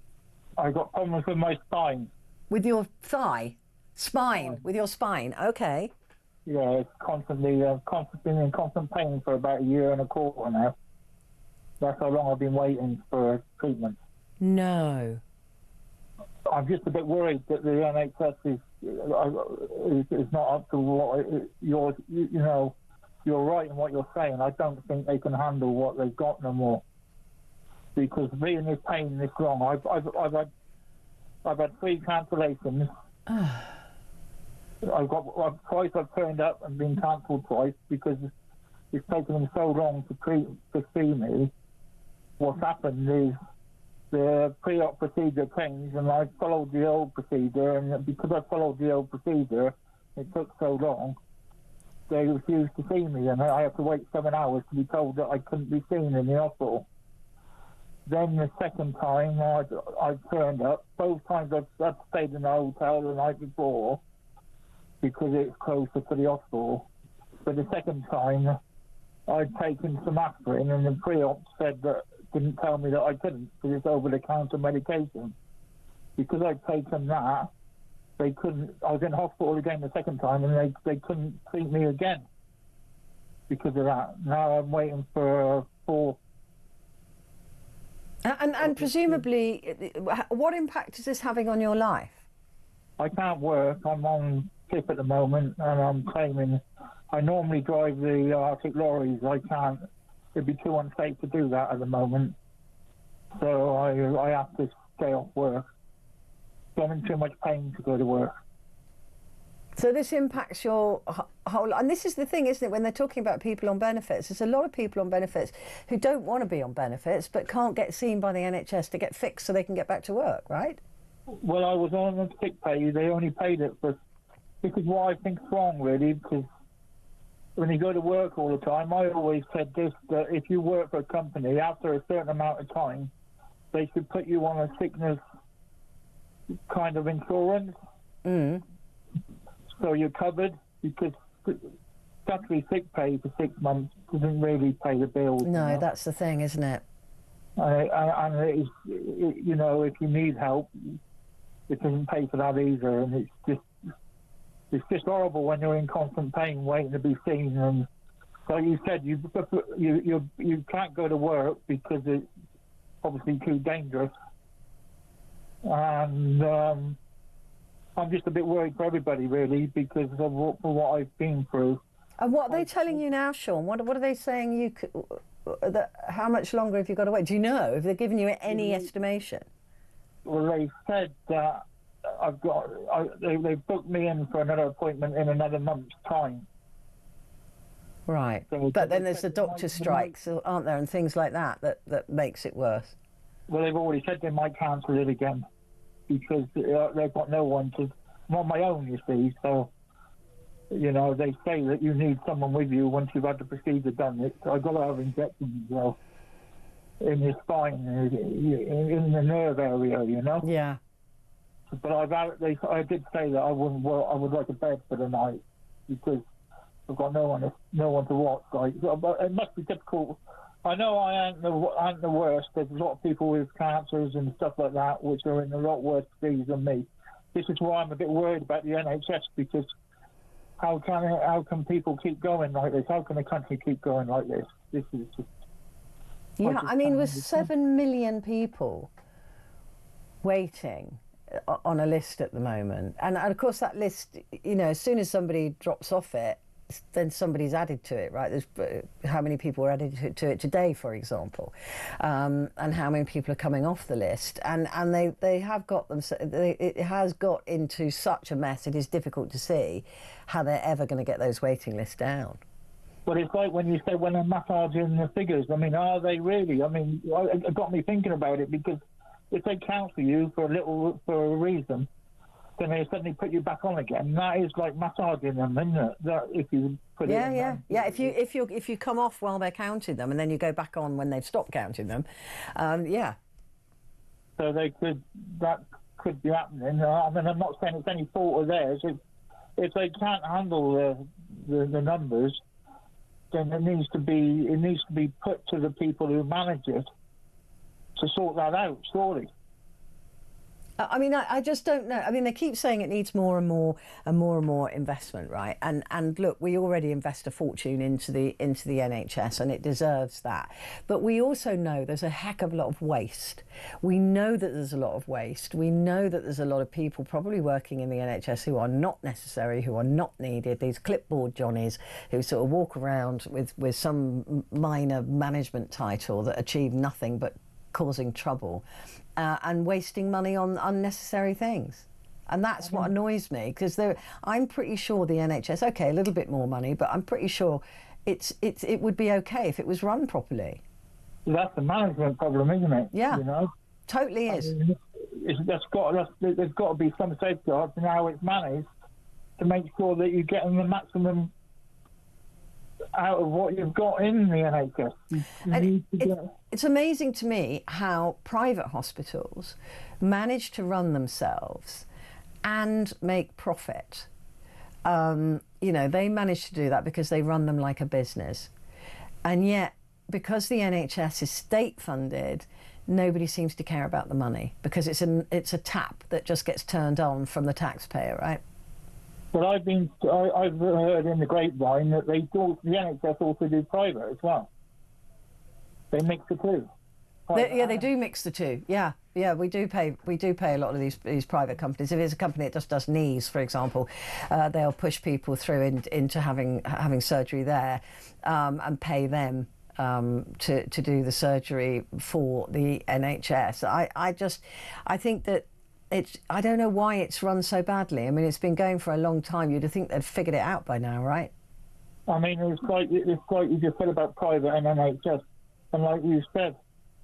I've got problems with my spine. With your thigh? Spine? With your spine? Okay. Yeah, it's constantly in constant pain for about a year and a quarter now. That's how long I've been waiting for treatment. No. I'm just a bit worried that the NHS is not up to what you're right in what you're saying. I don't think they can handle what they've got no more. Because being this pain this long, I've had 3 cancellations. Twice I've turned up and been cancelled twice because it's taken them so long to see me. What's happened is the pre-op procedure changed and I followed the old procedure, and because I followed the old procedure, it took so long, they refused to see me and I had to wait 7 hours to be told that I couldn't be seen in the hospital. Then the second time I turned up, both times I've stayed in a hotel the night before because it's closer to the hospital. But the second time I'd taken some aspirin and the pre-op didn't tell me that I couldn't because it's over-the-counter medication. Because I'd taken that, they couldn't. I was in hospital again the second time and they couldn't treat me again because of that. Now I'm waiting for 4. And presumably, what impact is this having on your life? I can't work. I'm on PIP at the moment, and I'm claiming I normally drive the Arctic lorries. I can't. It'd be too unsafe to do that at the moment. So I have to stay off work. So I'm in too much pain to go to work. So this impacts your whole... And this is the thing, isn't it, when they're talking about people on benefits, there's a lot of people on benefits who don't want to be on benefits but can't get seen by the NHS to get fixed so they can get back to work, right? Well, I was on the sick pay. They only paid it for... This is what I think's wrong, really, because when you go to work all the time, I always said this, that if you work for a company, after a certain amount of time, they should put you on a sickness kind of insurance. Mm. So you're covered, because statutory sick pay for 6 months doesn't really pay the bills. No, that's the thing, isn't it? And it is, if you need help, it doesn't pay for that either. And it's just horrible when you're in constant pain, waiting to be seen. And like you said, you can't go to work because it's obviously too dangerous. And I'm just a bit worried for everybody, really, because of what I've been through. And what are they telling you now, Sean? What are they saying you could... how much longer have you got to wait? Do you know? Have they given you any estimation? Well, they said that they've booked me in for another appointment in another month's time. Right. So but then there's the doctor strikes, aren't there, and things like that makes it worse. Well, they've already said they might cancel it again because they've got no one to... I'm on my own, you see, so... they say that you need someone with you once you've had the procedure done. I've got to have injections as well in your spine, in the nerve area, Yeah. But I did say that I would like a bed for the night because I've got no one to watch. But it must be difficult. I know I ain't the worst. There's a lot of people with cancers and stuff like that which are in a lot worse disease than me. This is why I'm a bit worried about the NHS because how can people keep going like this? How can the country keep going like this? This is just... Yeah, I mean, with 7 million people waiting on a list at the moment, and of course that list, as soon as somebody drops off it, then somebody's added to it, right? There's how many people are added to it today, for example, and how many people are coming off the list, and they have got them. It has got into such a mess. It is difficult to see how they're ever going to get those waiting lists down. But it's like when you say when they're massaging the figures. I mean, are they really? I mean, it got me thinking about it, because if they counsel you for a reason, then they suddenly put you back on again. That is like massaging them, isn't it? That if you put it in yeah. If you come off while they're counting them and then you go back on when they've stopped counting them, yeah. So that could be happening. I mean, I'm not saying it's any fault of theirs. If they can't handle the numbers, then it needs to be put to the people who manage it to sort that out, surely. I mean, I just don't know. I mean, they keep saying it needs more and more investment, right? And look, we already invest a fortune into the NHS, and it deserves that. But we also know there's a heck of a lot of waste. We know that there's a lot of waste. We know that there's a lot of people probably working in the NHS who are not necessary, who are not needed. These clipboard Johnnies who sort of walk around with some minor management title that achieve nothing but causing trouble. And wasting money on unnecessary things. And that's what annoys me, because I'm pretty sure the NHS, okay, a little bit more money, but I'm pretty sure it would be okay if it was run properly. That's the management problem, isn't it? Yeah, you know? Totally is. I mean, there's got to be some safeguards in how it's managed to make sure that you're getting the maximum out of what you've got in the NHS. It's amazing to me how private hospitals manage to run themselves and make profit. You know, they manage to do that because they run them like a business. And yet, because the NHS is state funded, nobody seems to care about the money, because it's a tap that just gets turned on from the taxpayer, right? But I've heard in the grapevine that the NHS also do private as well. They mix the two. They do mix the two. Yeah, we do pay a lot of these private companies. If it's a company that just does knees, for example, they'll push people through into having surgery there, and pay them to do the surgery for the NHS. I think that. I don't know why it's run so badly. I mean, it's been going for a long time. You'd think they'd figured it out by now, right? I mean, it's like you just said about private and NHS, and like you said,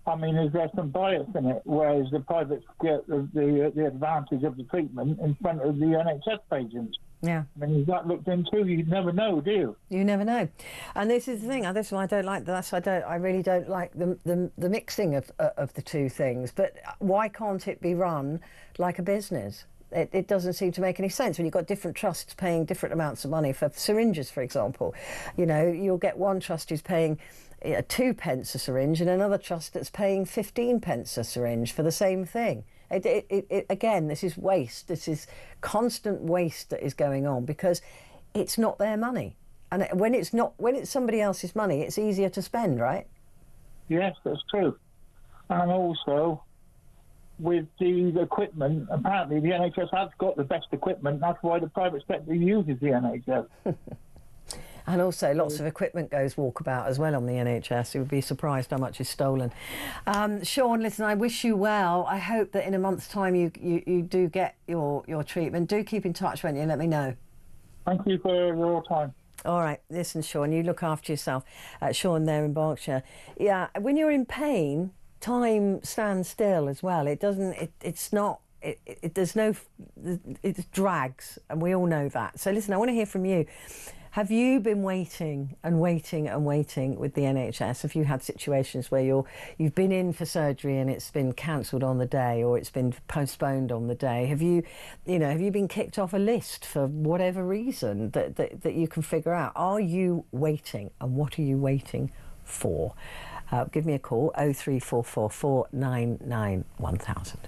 I mean, is there some bias in it, whereas the privates get the advantage of the treatment in front of the NHS patients? Yeah. I mean, is that looked into? You never know, do you? You never know. And this is the thing. This is why I don't like that. I really don't like the mixing of the two things. But why can't it be run like a business? It doesn't seem to make any sense when you've got different trusts paying different amounts of money for syringes, for example. You know, you'll get one trust who's paying 2 pence a syringe and another trust that's paying 15 pence a syringe for the same thing. Again, this is waste. This is constant waste that is going on because it's not their money. And when it's somebody else's money, it's easier to spend, right? Yes, that's true. And also, with the equipment, apparently the NHS has got the best equipment. That's why the private sector uses the NHS. And also lots of equipment goes walkabout as well on the NHS. You would be surprised how much is stolen. Sean, listen, I wish you well. I hope that in a month's time you do get your treatment. Do keep in touch, won't you? Let me know. Thank you for your time. All right. Listen, Sean, you look after yourself. Sean there in Berkshire. Yeah, when you're in pain, time stands still as well. It doesn't, it's not, there's no, it drags, and we all know that. So listen, I want to hear from you. Have you been waiting and waiting and waiting with the NHS? Have you had situations where you've been in for surgery and it's been cancelled on the day, or it's been postponed on the day? Have you been kicked off a list for whatever reason that you can figure out? Are you waiting, and what are you waiting for? Give me a call, 03444 499 1000.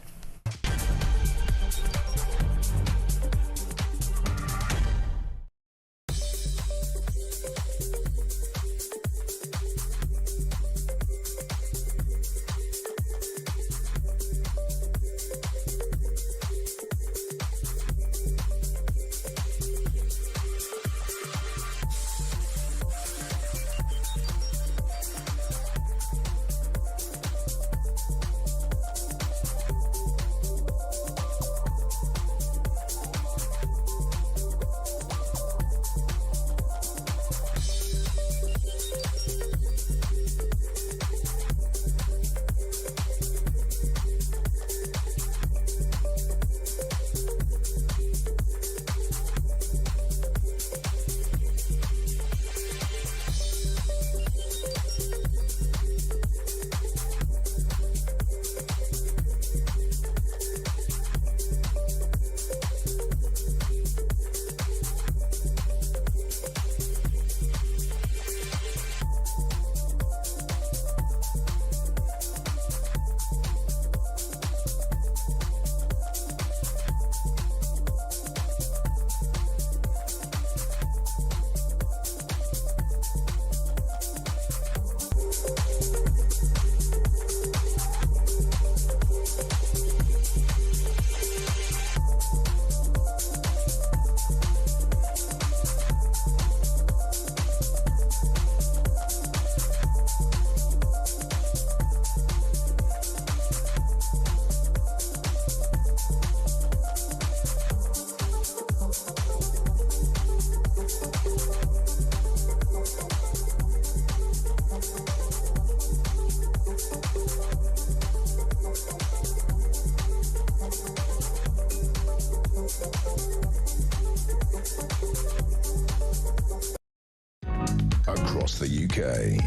UK.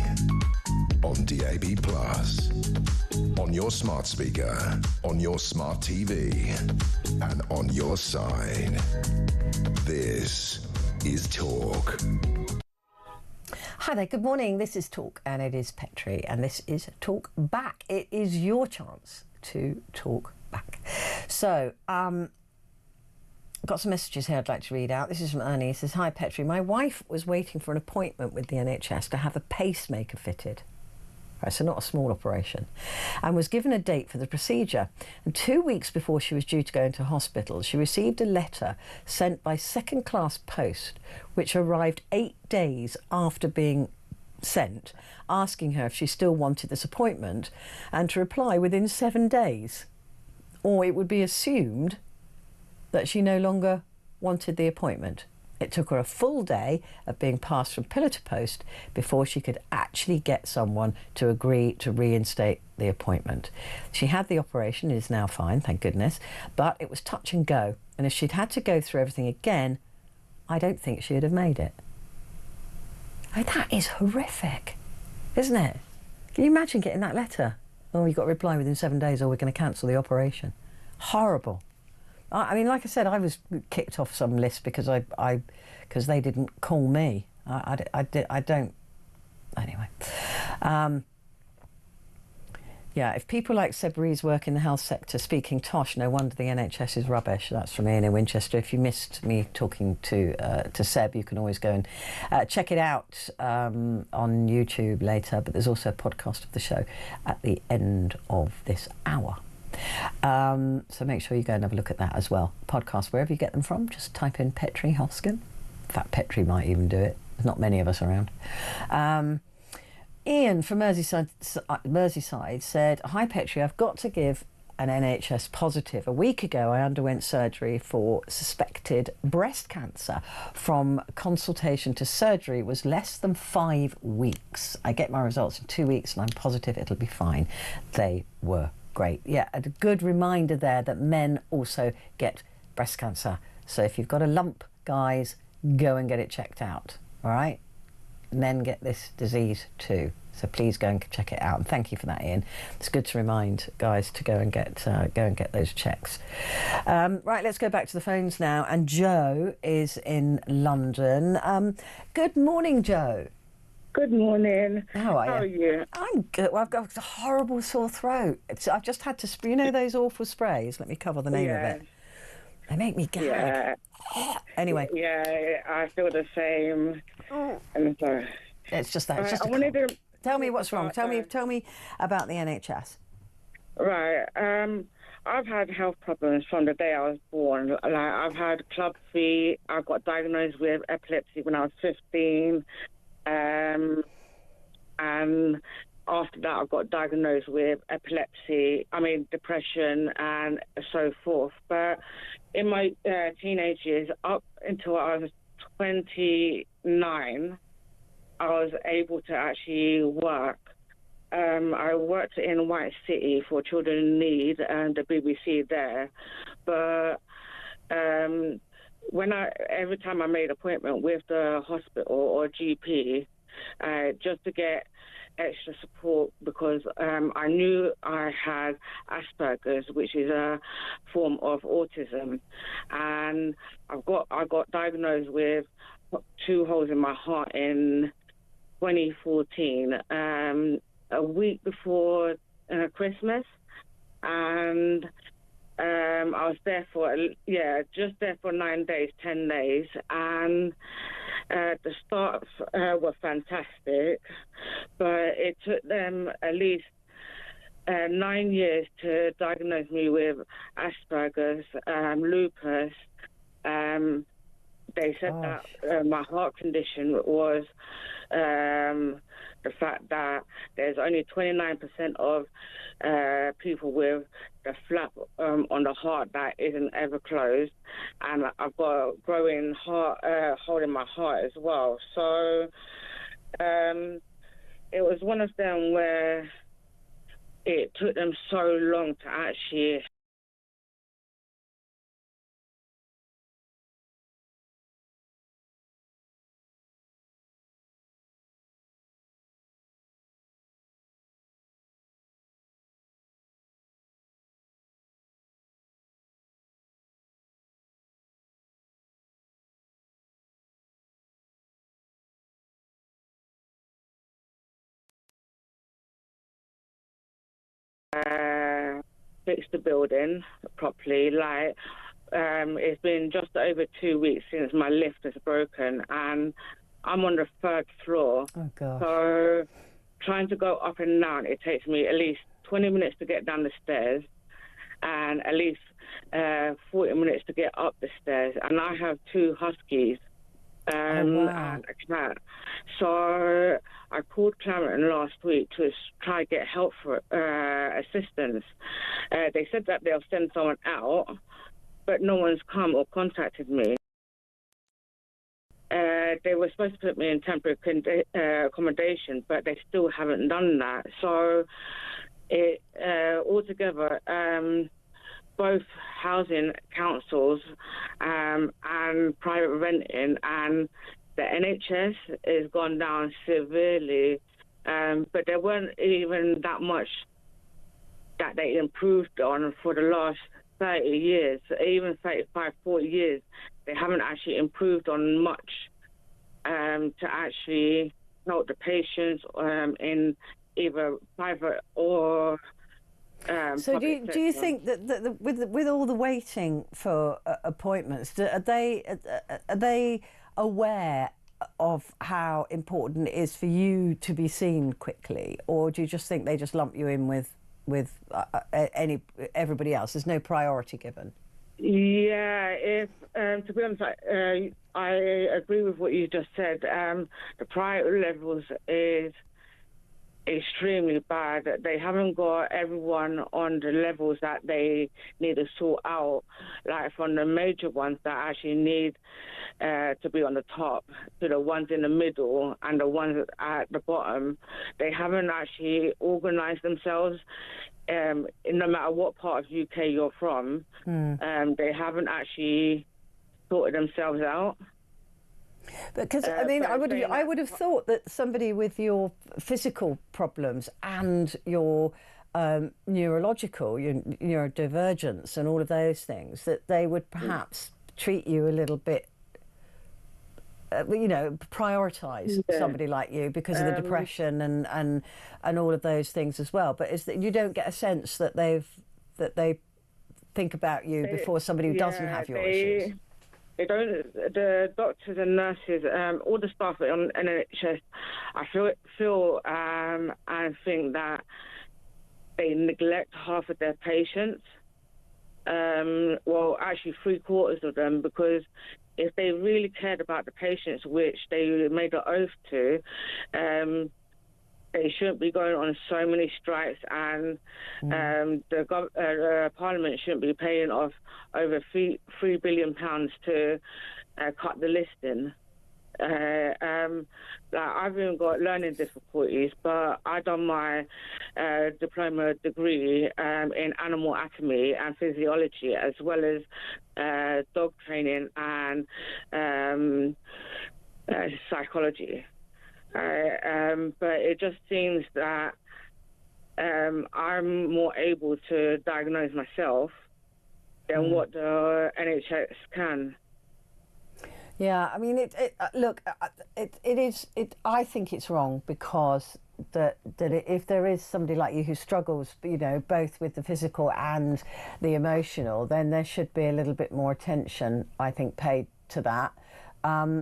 On DAB+, on your smart speaker, on your smart TV, and on your side. This is Talk. Hi there, good morning. This is Talk and it is Petrie and this is Talk Back. It is your chance to talk back. So, got some messages here I'd like to read out. This is from Ernie. He says, "Hi Petrie, my wife was waiting for an appointment with the NHS to have a pacemaker fitted." Right, so not a small operation, and was given a date for the procedure. And 2 weeks before she was due to go into hospital, she received a letter sent by second-class post, which arrived 8 days after being sent, asking her if she still wanted this appointment, and to reply within 7 days, or it would be assumed that she no longer wanted the appointment. It took her a full day of being passed from pillar to post before she could actually get someone to agree to reinstate the appointment. She had the operation, it is now fine, thank goodness, but it was touch and go. And if she'd had to go through everything again, I don't think she'd have made it. I mean, that is horrific, isn't it? Can you imagine getting that letter? Oh, you've got to reply within 7 days or we're going to cancel the operation. Horrible. I mean, like I said, I was kicked off some list because because they didn't call me. I don't. Anyway, yeah. If people like Seb Rees work in the health sector speaking tosh, no wonder the NHS is rubbish. That's from Ian in Winchester. If you missed me talking to Seb, you can always go and check it out on YouTube later. But there's also a podcast of the show at the end of this hour. So make sure you go and have a look at that as well. Podcast, wherever you get them from, just type in Petrie Hosken. In fact, Petrie might even do it. There's not many of us around. Ian from Merseyside said, "Hi Petrie, I've got to give an NHS positive. A week ago I underwent surgery for suspected breast cancer. From consultation to surgery was less than 5 weeks. I get my results in 2 weeks and I'm positive it'll be fine." They were great. Yeah, a good reminder there that men also get breast cancer. So if you've got a lump, guys, go and get it checked out. All right? Men get this disease too. So please go and check it out. And thank you for that, Ian. It's good to remind guys to go and get those checks. Right, let's go back to the phones now. And Joe is in London. Good morning, Joe. Good morning. How are you? I'm good. Well, I've got a horrible sore throat. I've just had to spray, you know those awful sprays? Let me cover the name of it. They make me gag. Yeah. Anyway. Yeah, I feel the same. I'm sorry. It's just that. It's just I wanted to tell me what's wrong. Tell me about the NHS. Right. I've had health problems from the day I was born. Like, I've had club feet. I got diagnosed with epilepsy when I was 15. And after that, I got diagnosed with depression and so forth. But in my teenage years, up until I was 29, I was able to actually work. I worked in White City for Children in Need and the BBC there. But every time I made an appointment with the hospital or GP, just to get extra support, because I knew I had Asperger's, which is a form of autism, and I got diagnosed with 2 holes in my heart in 2014, a week before Christmas, and I was there for just there for 9 days, 10 days, and the starts were fantastic, but it took them at least 9 years to diagnose me with Asperger's, lupus. They said that my heart condition was the fact that there's only 29% of people with the flap on the heart that isn't ever closed, and I've got a growing heart hole in my heart as well. So it was one of them where it took them so long to actually fix the building properly. Like, it's been just over 2 weeks since my lift is broken, and I'm on the 3rd floor. Oh, gosh. So trying to go up and down, it takes me at least 20 minutes to get down the stairs and at least 40 minutes to get up the stairs. And I have 2 huskies and a cat. So I called Clarendon last week to try to get help for assistance. They said that they'll send someone out, but no one's come or contacted me. They were supposed to put me in temporary accommodation, but they still haven't done that. So it altogether, both housing councils and private renting and the NHS has gone down severely, but there weren't even that much that they improved on for the last 30 years, even 35, 40 years. They haven't actually improved on much to actually help the patients in either private or so do you think that with all the waiting for appointments, are they aware of how important it is for you to be seen quickly, or do you just think they just lump you in with everybody else? There's no priority given. Yeah, to be honest, I agree with what you just said. The priority levels is extremely bad. They haven't got everyone on the levels that they need to sort out, like from the major ones that actually need to be on the top to the ones in the middle and the ones at the bottom. They haven't actually organised themselves. No matter what part of UK you're from, they haven't actually sorted themselves out. Because I mean, I would have thought that somebody with your physical problems and your neurological, your neurodivergence and all of those things, that they would perhaps treat you a little bit, prioritise somebody like you because of the depression and all of those things as well. But is that you don't get a sense that they think about you before somebody who doesn't have your issues? They don't. The doctors and nurses, all the staff on NHS, I feel and think that they neglect half of their patients. Well, actually 3/4 of them, because if they really cared about the patients, which they made an oath to, they shouldn't be going on so many strikes, and the Parliament shouldn't be paying off over £3 billion to cut the listing. I've even got learning difficulties, but I done my diploma degree in animal anatomy and physiology, as well as dog training and psychology. But it just seems that I'm more able to diagnose myself than what the NHS can. Yeah, I mean, I think it's wrong, because that if there is somebody like you who struggles, both with the physical and the emotional, then there should be a little bit more attention, I think, paid to that,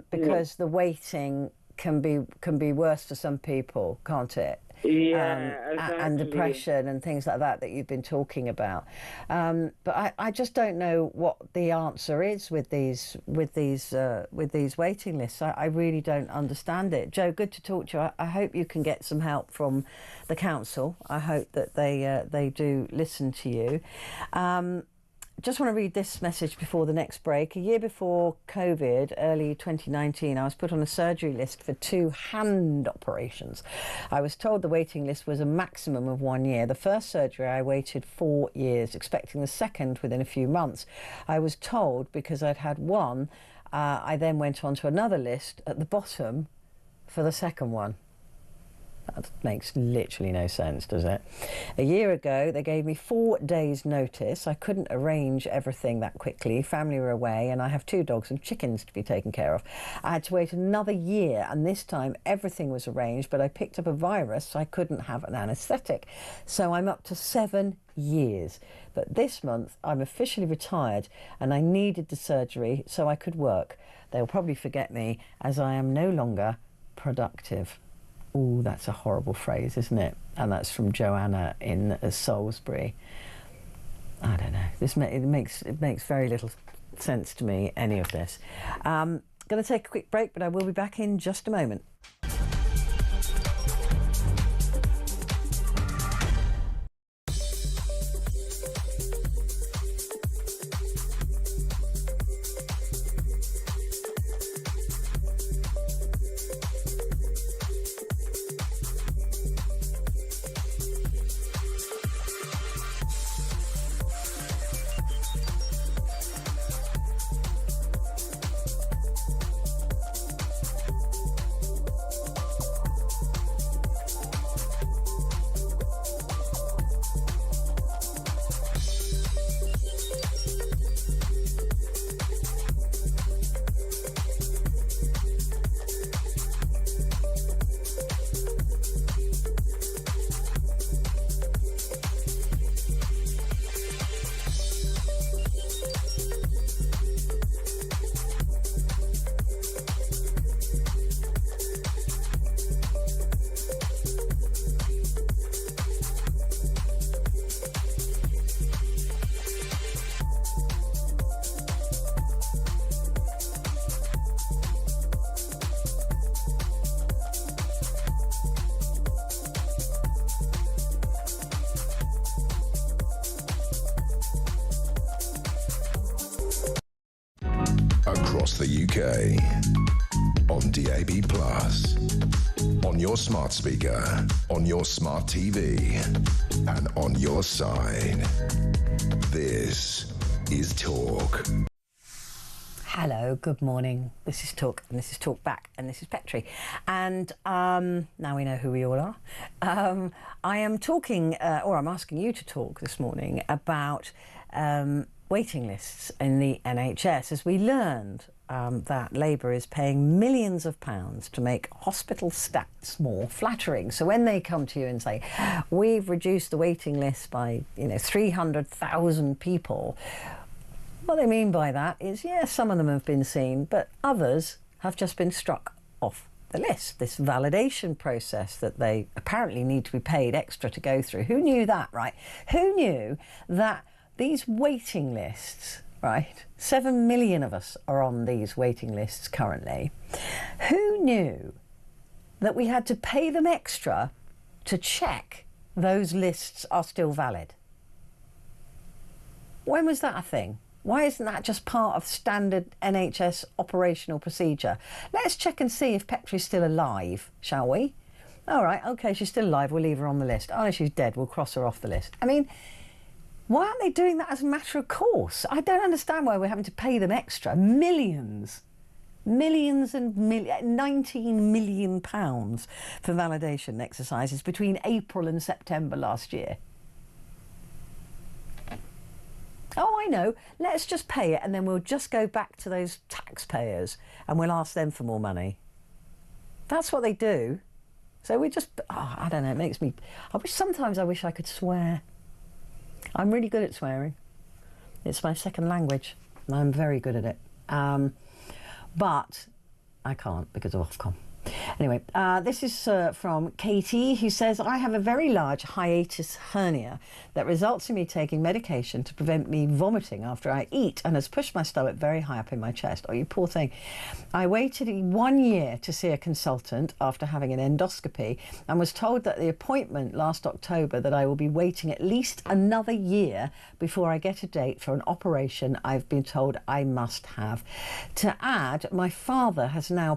because the waiting can be worse for some people, can't it? Yeah, exactly. And depression and things like that you've been talking about. But I just don't know what the answer is with these waiting lists. I really don't understand it. Joe, good to talk to you. I hope you can get some help from the council. I hope that they do listen to you. Just want to read this message before the next break. A year before COVID, early 2019, I was put on a surgery list for 2 hand operations. I was told the waiting list was a maximum of 1 year. The first surgery, I waited 4 years, expecting the second within a few months. I was told because I'd had one, I then went on to another list at the bottom for the second one. That makes literally no sense, does it? A year ago, they gave me 4 days' notice. I couldn't arrange everything that quickly. Family were away, and I have 2 dogs and chickens to be taken care of. I had to wait another year, and this time everything was arranged, but I picked up a virus, so I couldn't have an anaesthetic. So I'm up to 7 years. But this month, I'm officially retired, and I needed the surgery so I could work. They'll probably forget me, as I am no longer productive. Oh, that's a horrible phrase, isn't it? And that's from Joanna in Salisbury. I don't know. It makes very little sense to me, any of this. Going to take a quick break, but I will be back in just a moment. Across the UK, on DAB+, on your smart speaker, on your smart TV, and on your side. This is Talk. Hello, good morning. This is Talk, and this is Talk Back, and this is Petrie. And now we know who we all are. I am talking, or I'm asking you to talk this morning about waiting lists in the NHS, as we learned that Labour is paying millions of pounds to make hospital stats more flattering. So when they come to you and say, we've reduced the waiting list by 300,000 people, what they mean by that is, yes, some of them have been seen, but others have just been struck off the list. This validation process that they apparently need to be paid extra to go through. Who knew that, right? Who knew that these waiting lists, right? 7 million of us are on these waiting lists currently. Who knew that we had to pay them extra to check those lists are still valid? When was that a thing? Why isn't that just part of standard NHS operational procedure? Let's check and see if Petrie's still alive, shall we? All right, OK, she's still alive, we'll leave her on the list. Oh, no, she's dead, we'll cross her off the list. I mean, why aren't they doing that as a matter of course? I don't understand why we're having to pay them extra. Millions and 19 million pounds for validation exercises between April and September last year. Oh, I know. Let's just pay it and then we'll just go back to those taxpayers and we'll ask them for more money. That's what they do. So we just, I don't know, it makes me, sometimes I wish I could swear. I'm really good at swearing. It's my second language. And I'm very good at it. But I can't because of Ofcom. Anyway, this is from Katie, who says, I have a very large hiatus hernia that results in me taking medication to prevent me vomiting after I eat and has pushed my stomach very high up in my chest. Oh, you poor thing. I waited 1 year to see a consultant after having an endoscopy and was told that the appointment last October that I will be waiting at least another year before I get a date for an operation I've been told I must have. To add, my father has now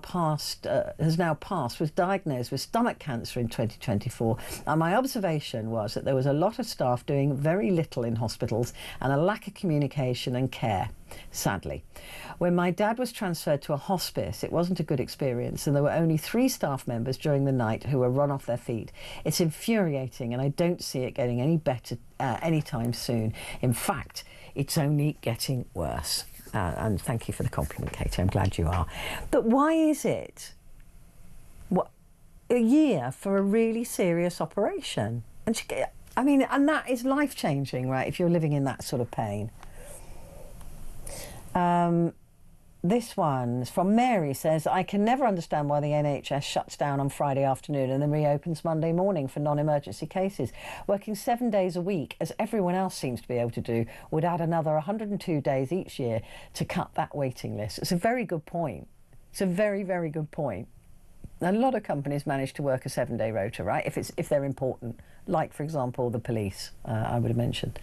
has now passed, was diagnosed with stomach cancer in 2024. And my observation was that there was a lot of staff doing very little in hospitals and a lack of communication and care, sadly. When my dad was transferred to a hospice, it wasn't a good experience, and there were only 3 staff members during the night who were run off their feet. It's infuriating, and I don't see it getting any better anytime soon. In fact, it's only getting worse. And thank you for the compliment, Katie. I'm glad you are. But why is it a year for a really serious operation? And and that is life-changing, right, if you're living in that sort of pain. This one's from Mary, says, I can never understand why the NHS shuts down on Friday afternoon and then reopens Monday morning for non-emergency cases. Working 7 days a week, as everyone else seems to be able to do, would add another 102 days each year to cut that waiting list. It's a very good point. It's a very, very good point. A lot of companies manage to work a 7-day rota, right, if they're important, like, for example, the police, I would have mentioned.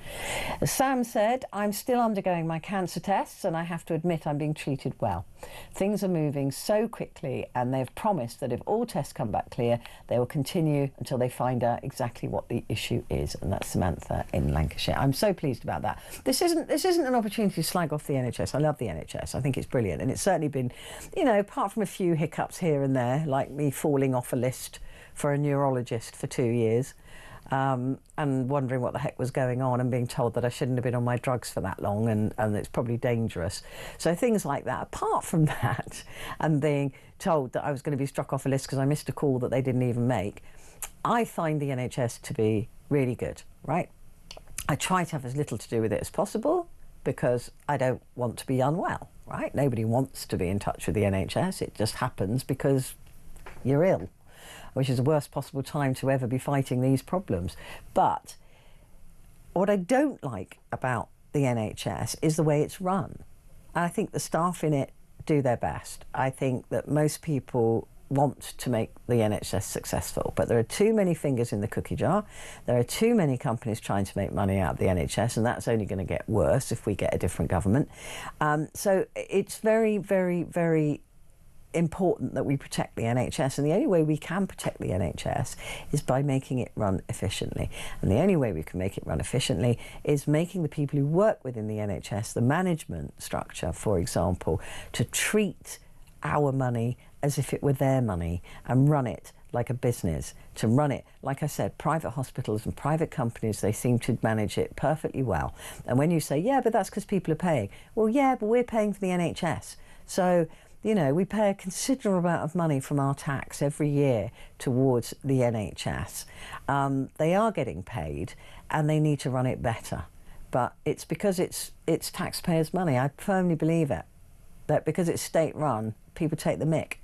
Sam said, I'm still undergoing my cancer tests and I have to admit I'm being treated well. Things are moving so quickly and they've promised that if all tests come back clear, they will continue until they find out exactly what the issue is. And that's Samantha in Lancashire. I'm so pleased about that. This isn't an opportunity to slag off the NHS. I love the NHS. I think it's brilliant. And it's certainly been, apart from a few hiccups here and there, like me falling off a list for a neurologist for 2 years, and wondering what the heck was going on and being told that I shouldn't have been on my drugs for that long and it's probably dangerous. So things like that. Apart from that, and being told that I was going to be struck off a list because I missed a call that they didn't even make, I find the NHS to be really good, right? I try to have as little to do with it as possible because I don't want to be unwell, right? Nobody wants to be in touch with the NHS. It just happens because you're ill, which is the worst possible time to ever be fighting these problems. But what I don't like about the NHS is the way it's run. And I think the staff in it do their best. I think that most people want to make the NHS successful, but there are too many fingers in the cookie jar. There are too many companies trying to make money out of the NHS, and that's only going to get worse if we get a different government. So it's very, very, very important that we protect the NHS, and the only way we can protect the NHS is by making it run efficiently. And the only way we can make it run efficiently is making the people who work within the NHS, the management structure, for example, to treat our money as if it were their money and run it like a business, to run it, like I said, private hospitals and private companies, they seem to manage it perfectly well. And when you say, yeah, but that's because people are paying. Well, yeah, but we're paying for the NHS. So we pay a considerable amount of money from our tax every year towards the NHS. They are getting paid and they need to run it better. But it's because it's taxpayers' money. I firmly believe it. That because it's state-run, people take the mick.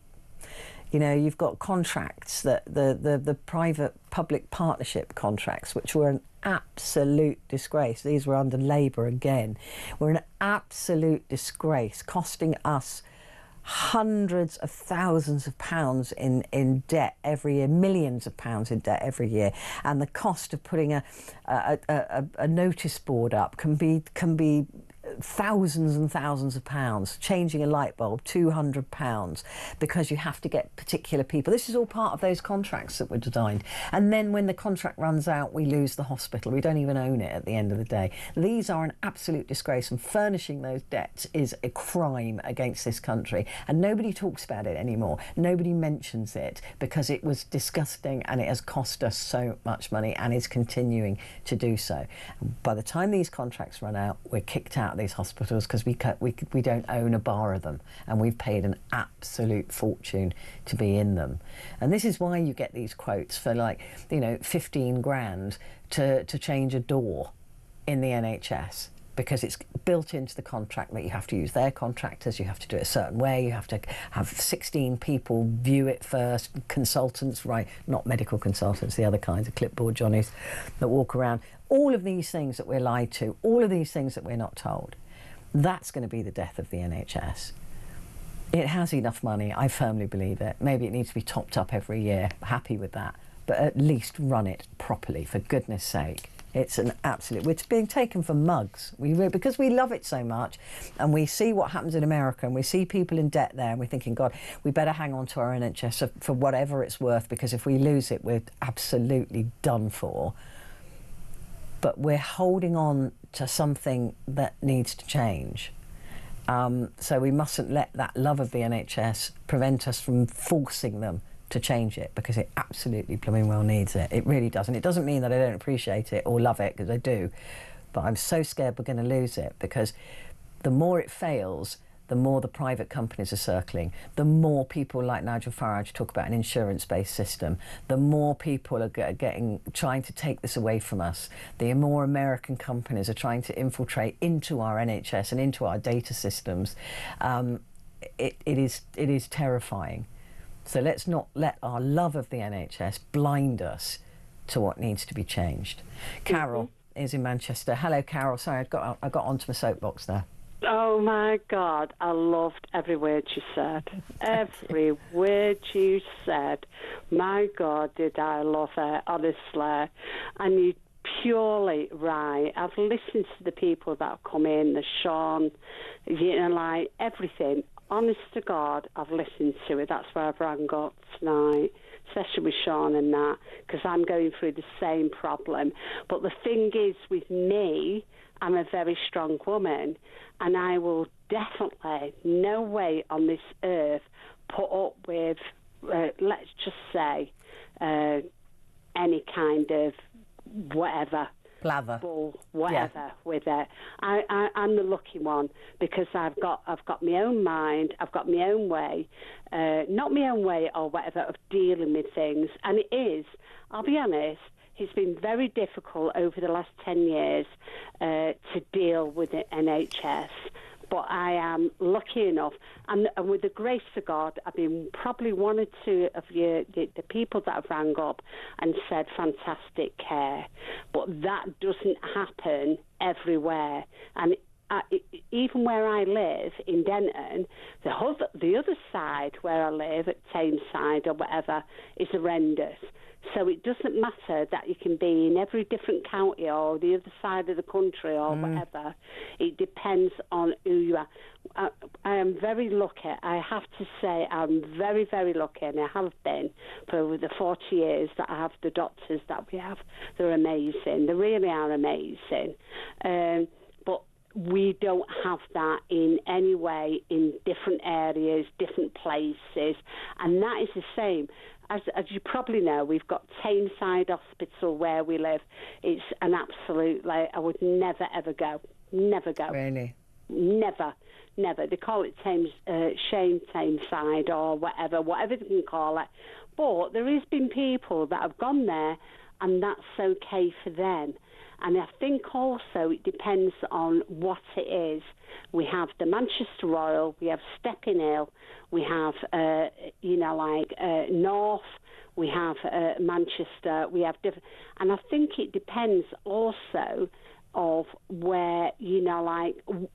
You've got contracts, that the private-public partnership contracts, which were an absolute disgrace. These were under Labour again. Were an absolute disgrace, costing us hundreds of thousands of pounds in debt every year, millions of pounds in debt every year, and the cost of putting a notice board up can be thousands and thousands of pounds. Changing a light bulb, £200, because you have to get particular people. This is all part of those contracts that were designed. And then when the contract runs out, we lose the hospital. We don't even own it at the end of the day. These are an absolute disgrace, and furnishing those debts is a crime against this country. And nobody talks about it anymore. Nobody mentions it because it was disgusting and it has cost us so much money and is continuing to do so. And by the time these contracts run out, we're kicked out of these hospitals because we don't own a bar of them, and we've paid an absolute fortune to be in them. And this is why you get these quotes for 15 grand to change a door in the NHS, because it's built into the contract that you have to use their contractors, you have to do it a certain way, you have to have 16 people view it first, consultants, right, not medical consultants, the other kinds of clipboard johnnies that walk around. All of these things that we're lied to, all of these things that we're not told, that's going to be the death of the NHS. It has enough money, I firmly believe it. Maybe it needs to be topped up every year, happy with that, but at least run it properly, for goodness sake. It's an absolute... We're being taken for mugs. Because we love it so much, and we see what happens in America, and we see people in debt there, and we're thinking, God, we better hang on to our NHS for whatever it's worth, because if we lose it, we're absolutely done for. But we're holding on to something that needs to change. So we mustn't let that love of the NHS prevent us from forcing them to change it, because it absolutely blooming well needs it. It really does. And it doesn't mean that I don't appreciate it or love it, because I do. But I'm so scared we're going to lose it, because the more it fails, the more the private companies are circling, the more people like Nigel Farage talk about an insurance-based system, the more people are trying to take this away from us, the more American companies are trying to infiltrate into our NHS and into our data systems. It is terrifying. So let's not let our love of the NHS blind us to what needs to be changed. Carol is in Manchester. Hello, Carol. Sorry, I got onto my soapbox there. Oh, my God. I loved every word you said. Every word you said. My God, did I love it, honestly. And you're purely right. I've listened to the people that have come in, the Sean, like everything. Honest to God, I've listened to it. That's why I've rang up tonight, especially with Sean and that, because I'm going through the same problem. But the thing is, with me, I'm a very strong woman, and I will definitely, no way on this earth, put up with, let's just say, any kind of whatever. Blather. Whatever with it. I'm the lucky one, because I've got my own mind, I've got my own way, not my own way or whatever of dealing with things. And it is, I'll be honest, it's been very difficult over the last 10 years to deal with the NHS. But I am lucky enough, and with the grace of God, I've been probably one or two of the people that have rang up and said fantastic care. But that doesn't happen everywhere. And even where I live in Denton, the other side where I live, at Tameside or whatever, is horrendous. So it doesn't matter that you can be in every different county or the other side of the country or whatever. It depends on who you are. I am very lucky. I have to say I'm very, very lucky, and I have been for over the 40 years that I have the doctors that we have. They're amazing. They really are amazing. But we don't have that in any way in different areas, different places, and that is the same. As you probably know, we've got Tameside Hospital where we live. It's an absolute, I would never, ever go. Never go. Really? Never. They call it Shane Tameside or whatever they can call it. But there has been people that have gone there, and that's okay for them. And I think also it depends on what it is. We have the Manchester Royal, we have Stepping Hill, we have, North, we have Manchester, we have different... And I think it depends also of where,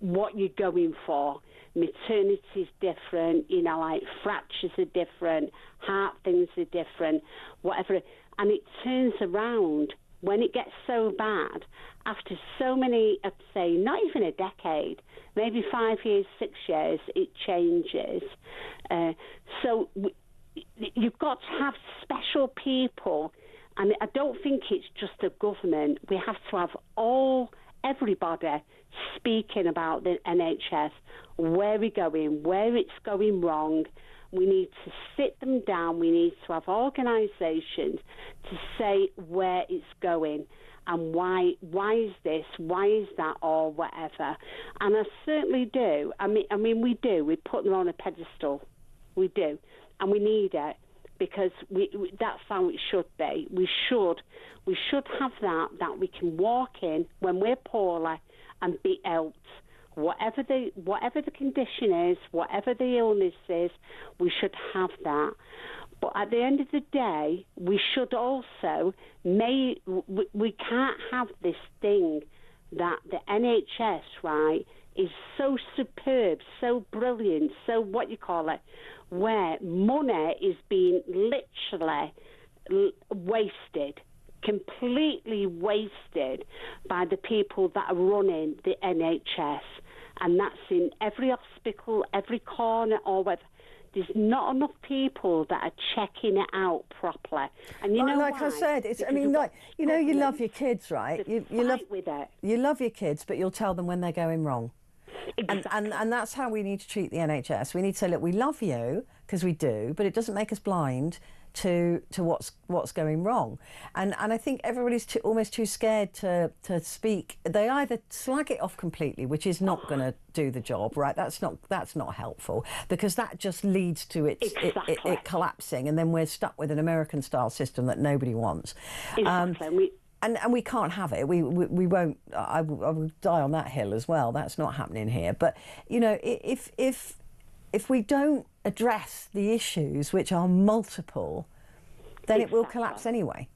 what you're going for. Maternity is different, fractures are different, heart things are different, whatever. And it turns around when it gets so bad, after so many, I'd say, not even a decade, maybe 5 years, 6 years, it changes. So you've got to have special people, and I don't think it's just the government. We have to have everybody speaking about the NHS, where we're going, where it's going wrong. We need to sit them down. We need to have organisations to say where it's going and why is this, why is that, or whatever. And I certainly do. I mean, we do. We put them on a pedestal. We do. And we need it, because that's how it should be. We should have that we can walk in when we're poorly and be helped. Whatever the condition is, whatever the illness is, we should have that. But at the end of the day, we should also, we can't have this thing that the NHS, right, is so superb, so brilliant, so where money is being literally wasted, completely wasted by the people that are running the NHS. And that's in every hospital, every corner, or whether there's not enough people that are checking it out properly. And you know, like why? I said, it's. I Because mean, of like, you know, you love problems your kids, right? that You love fight with it. you love your kids, but you'll tell them when they're going wrong. Exactly. And that's how we need to treat the NHS. We need to say, look, we love you, because we do, but it doesn't make us blind to what's going wrong. And I think everybody's almost too scared to speak. They either slag it off completely, which is not going to do the job, right? That's not helpful, because that just leads to it collapsing, and then we're stuck with an American style system that nobody wants. Exactly. And we can't have it. We won't. I will die on that hill as well. That's not happening here. But you know, if we don't address the issues, which are multiple, then it will collapse anyway.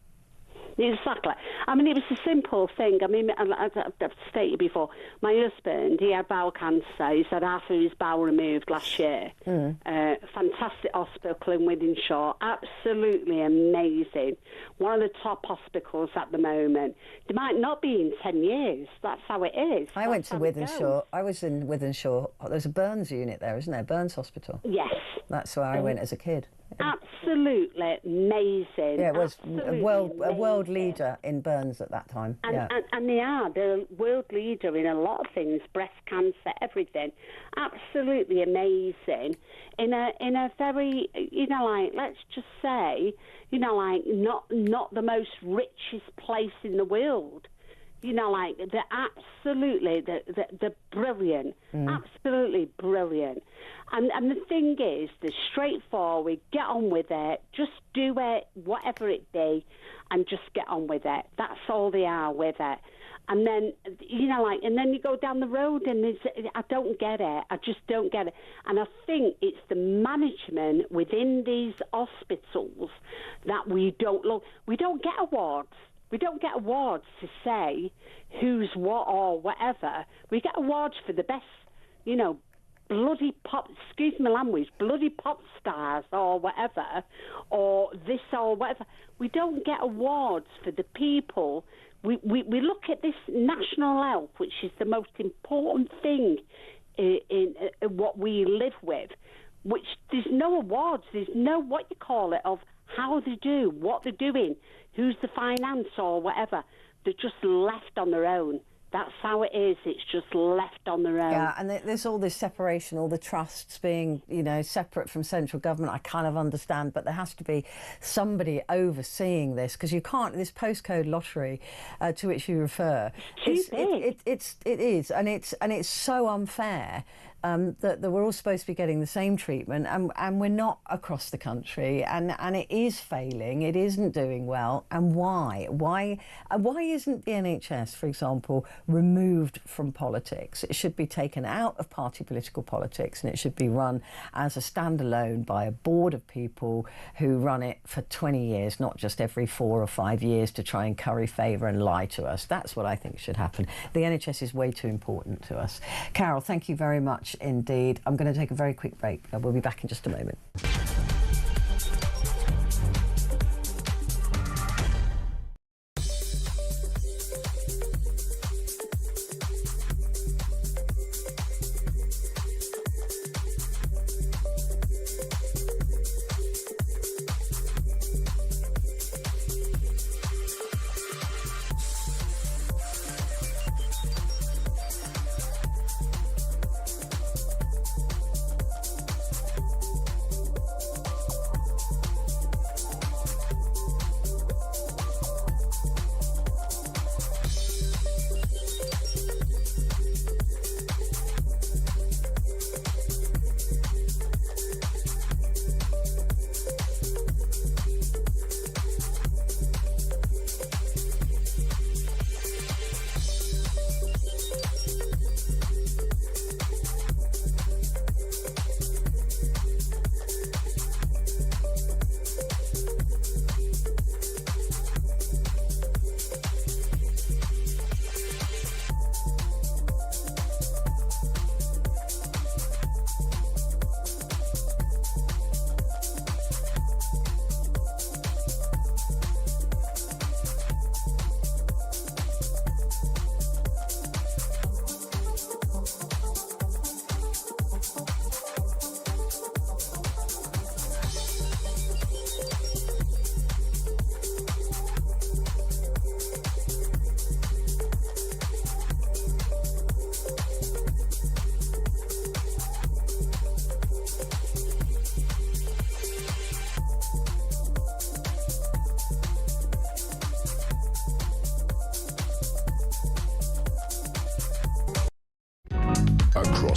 Exactly. I mean, it was a simple thing. I mean, as I've stated before, my husband, he had bowel cancer. He's had half of his bowel removed last year. Fantastic hospital in Wythenshawe. Absolutely amazing. One of the top hospitals at the moment. They might not be in 10 years. That's how it is. I went to Wythenshawe. I was in Wythenshawe. There's a Burns unit there, isn't there? Burns Hospital. Yes. That's where I went as a kid. Absolutely amazing. Yeah, it was a world leader in burns at that time. And they are the world leader in a lot of things, breast cancer, everything. Absolutely amazing. In a very, you know, like, let's just say, you know, like, not the most richest place in the world. You know, like, they're absolutely, they're brilliant, absolutely brilliant. And the thing is, they're straightforward, get on with it, just do it, whatever it be, and just get on with it. That's all they are with it. And then, you know, like, and then you go down the road and I don't get it. I just don't get it. And I think it's the management within these hospitals that we don't get awards. We don't get awards to say who's what or whatever. We get awards for the best, you know, bloody pop, excuse my language, bloody pop stars or whatever, or this or whatever. We don't get awards for the people. We look at this national health, which is the most important thing in what we live with, which there's no awards, there's no, what you call it, of how they do, what they're doing, who's the finance or whatever. They're just left on their own. That's how it is. It's just left on their own. Yeah, and there's all this separation, all the trusts being, you know, separate from central government. I kind of understand, but there has to be somebody overseeing this, because you can't. This postcode lottery to which you refer, it is, and it's so unfair. That we're all supposed to be getting the same treatment, and we're not across the country, and it is failing, it isn't doing well. And why isn't the NHS, for example, removed from politics? It should be taken out of party political politics, and it should be run as a standalone by a board of people who run it for 20 years, not just every 4 or 5 years to try and curry favour and lie to us. That's what I think should happen. The NHS is way too important to us. Carol, thank you very much indeed. I'm going to take a very quick break. We'll be back in just a moment.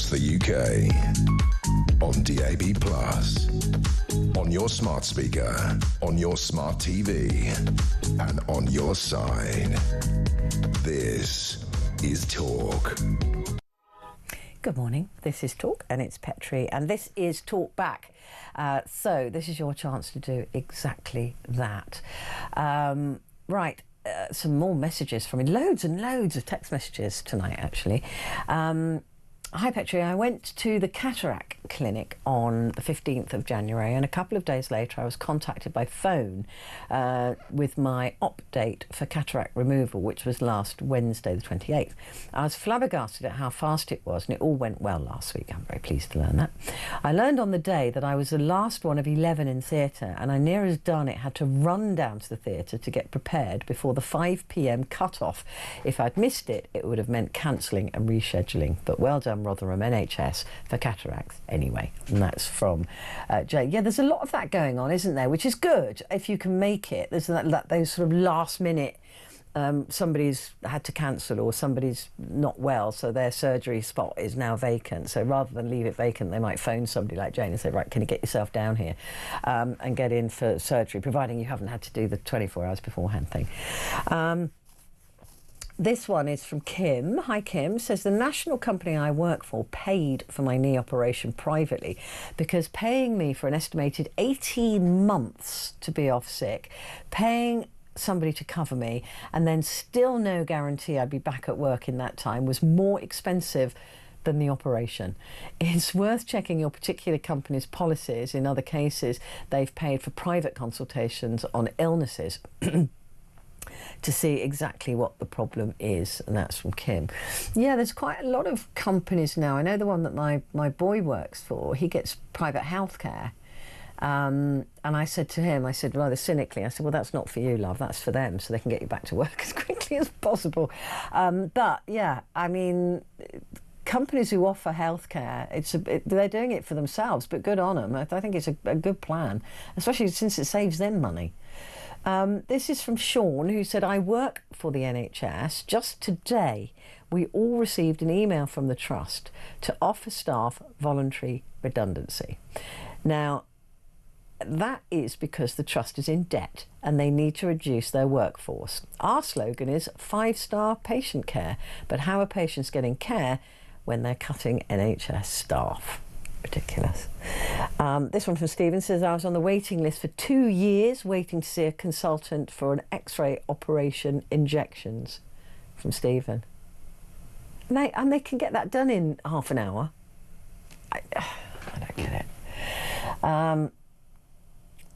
across the UK. On DAB+, on your smart speaker, on your smart TV, and on your side. This is Talk. Good morning, this is Talk and it's Petrie and this is Talk Back. So this is your chance to do exactly that. Right, some more messages from me, loads and loads of text messages tonight actually. Hi Petrie, I went to the cataract clinic on the 15th of January and a couple of days later I was contacted by phone with my op date for cataract removal, which was last Wednesday the 28th. I was flabbergasted at how fast it was and it all went well last week. I'm very pleased to learn that. I learned on the day that I was the last one of 11 in theatre and I near as done it had to run down to the theatre to get prepared before the 5 p.m. cut-off. If I'd missed it, it would have meant cancelling and rescheduling. But well done, Rotherham NHS, for cataracts anyway. And that's from Jay. Yeah, there's a lot of that going on, isn't there? Which is good if you can make it. There's those sort of last minute, somebody's had to cancel or somebody's not well, so their surgery spot is now vacant. So rather than leave it vacant, they might phone somebody like Jane and say, right, can you get yourself down here and get in for surgery, providing you haven't had to do the 24 hours beforehand thing. This one is from Kim. Hi Kim, says the national company I work for paid for my knee operation privately because paying me for an estimated 18 months to be off sick, paying somebody to cover me and then still no guarantee I'd be back at work in that time was more expensive than the operation. It's worth checking your particular company's policies. In other cases, they've paid for private consultations on illnesses to see exactly what the problem is, and that's from Kim. Yeah, there's quite a lot of companies now. I know the one that my boy works for, he gets private healthcare. And I said to him, I said rather cynically, I said, well, that's not for you, love, that's for them, so they can get you back to work as quickly as possible. But yeah, I mean, companies who offer healthcare, they're doing it for themselves, but good on them. I think it's a good plan, especially since it saves them money. This is from Sean, who said, I work for the NHS. Just today, we all received an email from the Trust to offer staff voluntary redundancy. Now, that is because the Trust is in debt and they need to reduce their workforce. Our slogan is 5-star patient care, but how are patients getting care when they're cutting NHS staff? Ridiculous. This one from Stephen says, I was on the waiting list for 2 years waiting to see a consultant for an X-ray operation injections. From Stephen. And they can get that done in half an hour. I don't get it.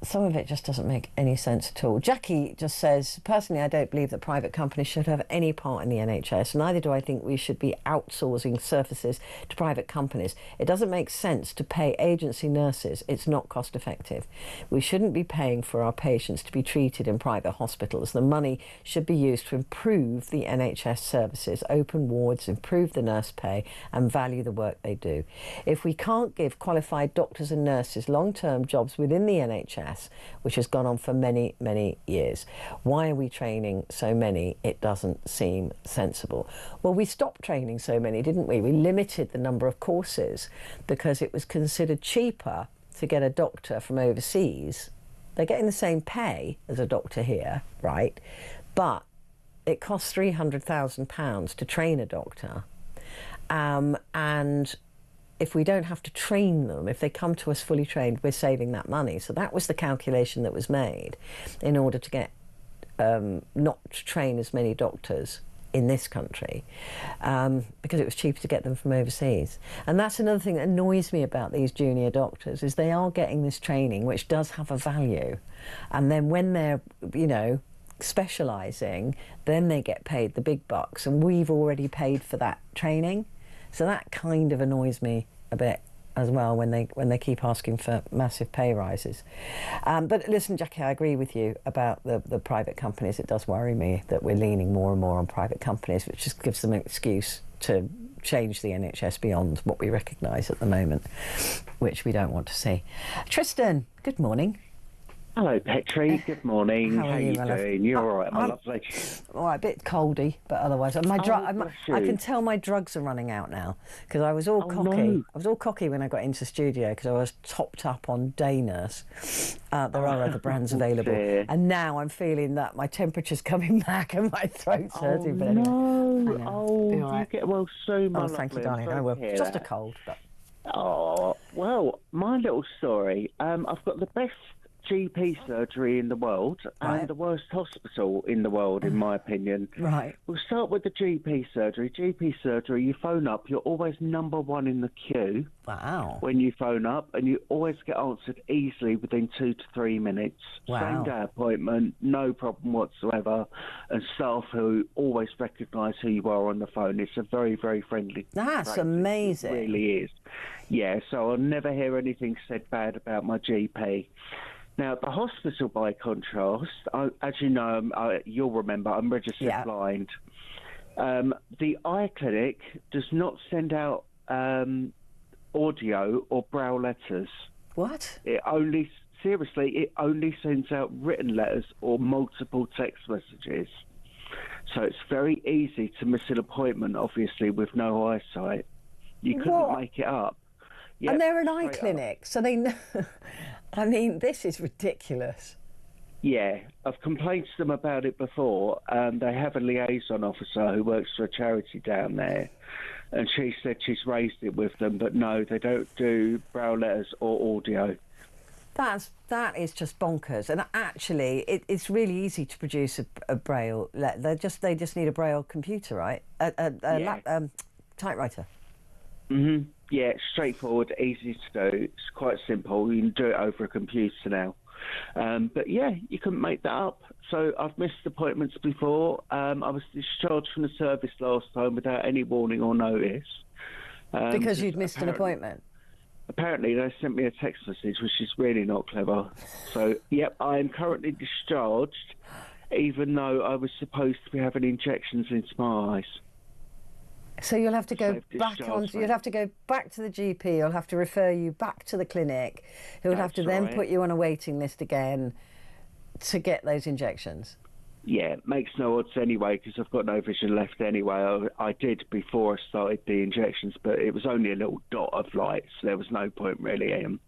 Some of it just doesn't make any sense at all. Jackie just says, personally, I don't believe that private companies should have any part in the NHS. Neither do I think we should be outsourcing services to private companies. It doesn't make sense to pay agency nurses. It's not cost effective. We shouldn't be paying for our patients to be treated in private hospitals. The money should be used to improve the NHS services, open wards, improve the nurse pay and value the work they do. If we can't give qualified doctors and nurses long-term jobs within the NHS, which has gone on for many, many years, why are we training so many? It doesn't seem sensible. Well, we stopped training so many, didn't we? We limited the number of courses because it was considered cheaper to get a doctor from overseas. They're getting the same pay as a doctor here, right? But it costs £300,000 to train a doctor. And if we don't have to train them, if they come to us fully trained, we're saving that money. So that was the calculation that was made in order to get not to train as many doctors in this country because it was cheaper to get them from overseas. And that's another thing that annoys me about these junior doctors is they are getting this training, which does have a value. And then when they're, you know, specialising, then they get paid the big bucks, and we've already paid for that training. So that kind of annoys me a bit as well when they keep asking for massive pay rises. But listen, Jackie, I agree with you about the private companies. It does worry me that we're leaning more and more on private companies, which just gives them an excuse to change the NHS beyond what we recognise at the moment, which we don't want to see. Tristan, good morning. Hello, Petrie. Good morning. How are you, you my love? doing? You're all right, my I'm lovely. all right, a bit coldy, but otherwise, my bless I you. can tell my drugs are running out now because I was all cocky. no. I was all cocky when I got into studio because I was topped up on day nurse. There are other brands available, dear. and now I'm feeling that my temperature's coming back and my throat's hurting. But anyway, no. I know. Oh, Be all right. you get well soon, my Oh, lovely. thank you, I'm darling. sorry I will. to hear Just a that. cold, but Oh, well, my little story. I've got the best GP surgery in the world Right. and the worst hospital in the world, in my opinion. right. We'll start with the GP surgery. GP surgery, you phone up, you're always number one in the queue Wow. when you phone up, and you always get answered easily within 2 to 3 minutes. Wow. Same day appointment, no problem whatsoever, and staff who always recognise who you are on the phone. It's a very, very friendly That's practice. amazing. It really is. Yeah, so I'll never hear anything said bad about my GP. Now, the hospital, by contrast, as you know, you'll remember, I'm registered blind. The eye clinic does not send out audio or braille letters. What? It only sends out written letters or multiple text messages. So it's very easy to miss an appointment, obviously, with no eyesight. You couldn't What? make it up. Yep, And they're an eye straight up. clinic, so they know. I mean, this is ridiculous. Yeah, I've complained to them about it before. They have a liaison officer who works for a charity down there, and she said she's raised it with them, but no, they don't do braille letters or audio. That is just bonkers. And actually, it's really easy to produce a braille. They just need a braille computer, right? Typewriter. Mhm. Yeah, it's straightforward, easy to do. It's quite simple. You can do it over a computer now. But yeah, you couldn't make that up. So I've missed appointments before. I was discharged from the service last time without any warning or notice. Because you'd missed an appointment? Apparently they sent me a text message, which is really not clever. So, yep, I am currently discharged, even though I was supposed to be having injections into my eyes. So you'll have to go back discharge, on. mate. You'll have to go back to the GP. You'll have to refer you back to the clinic, who will have to That's then right. put you on a waiting list again to get those injections. Yeah, it makes no odds anyway, because I've got no vision left anyway. I did before I started the injections, but it was only a little dot of light, so there was no point really in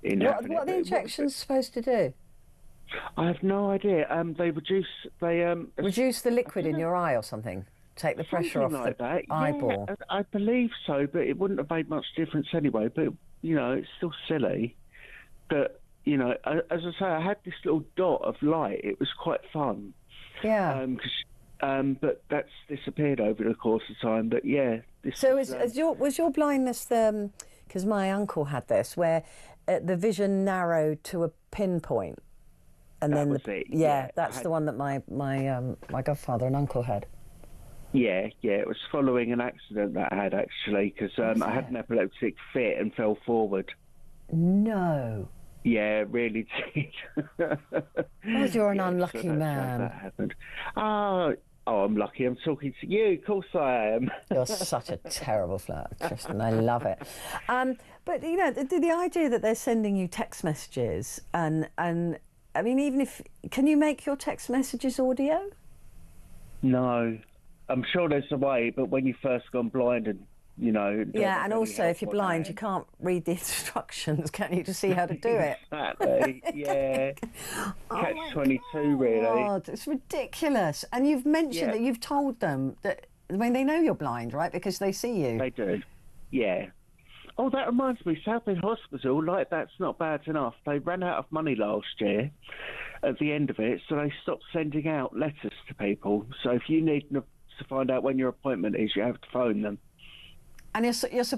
having What it. are the injections supposed to do? I have no idea. They reduce the liquid in your eye or something. Take the pressure off something like the that. eyeball. Yeah, I believe so, but it wouldn't have made much difference anyway. But it's still silly. But as I say, I had this little dot of light. It was quite fun. Yeah. But that's disappeared over the course of time. But yeah. Was your blindness because my uncle had this, where the vision narrowed to a pinpoint, and That then was it. that's the one that my godfather and uncle had. Yeah, it was following an accident that I had actually, because I had an epileptic fit and fell forward. No. Yeah, really did. God, you're an unlucky that's man. How that happened. Oh, I'm lucky. I'm talking to you. Of course I am. You're such a terrible flirt, Tristan. I love it. But the idea that they're sending you text messages and I mean, can you make your text messages audio? No, I'm sure there's a way, but when you first gone blind and Yeah, and also if you're blind, you can't read the instructions, can you, to see how to do it? Exactly, yeah. Catch-22, really. God, it's ridiculous. And you've mentioned that you've told them that, I mean, they know you're blind, right, because they see you. They do, yeah. Oh, that reminds me, Southend Hospital, that's not bad enough. They ran out of money last year at the end of it, so they stopped sending out letters to people. So if you need to find out when your appointment is, you have to phone them. And you're supposed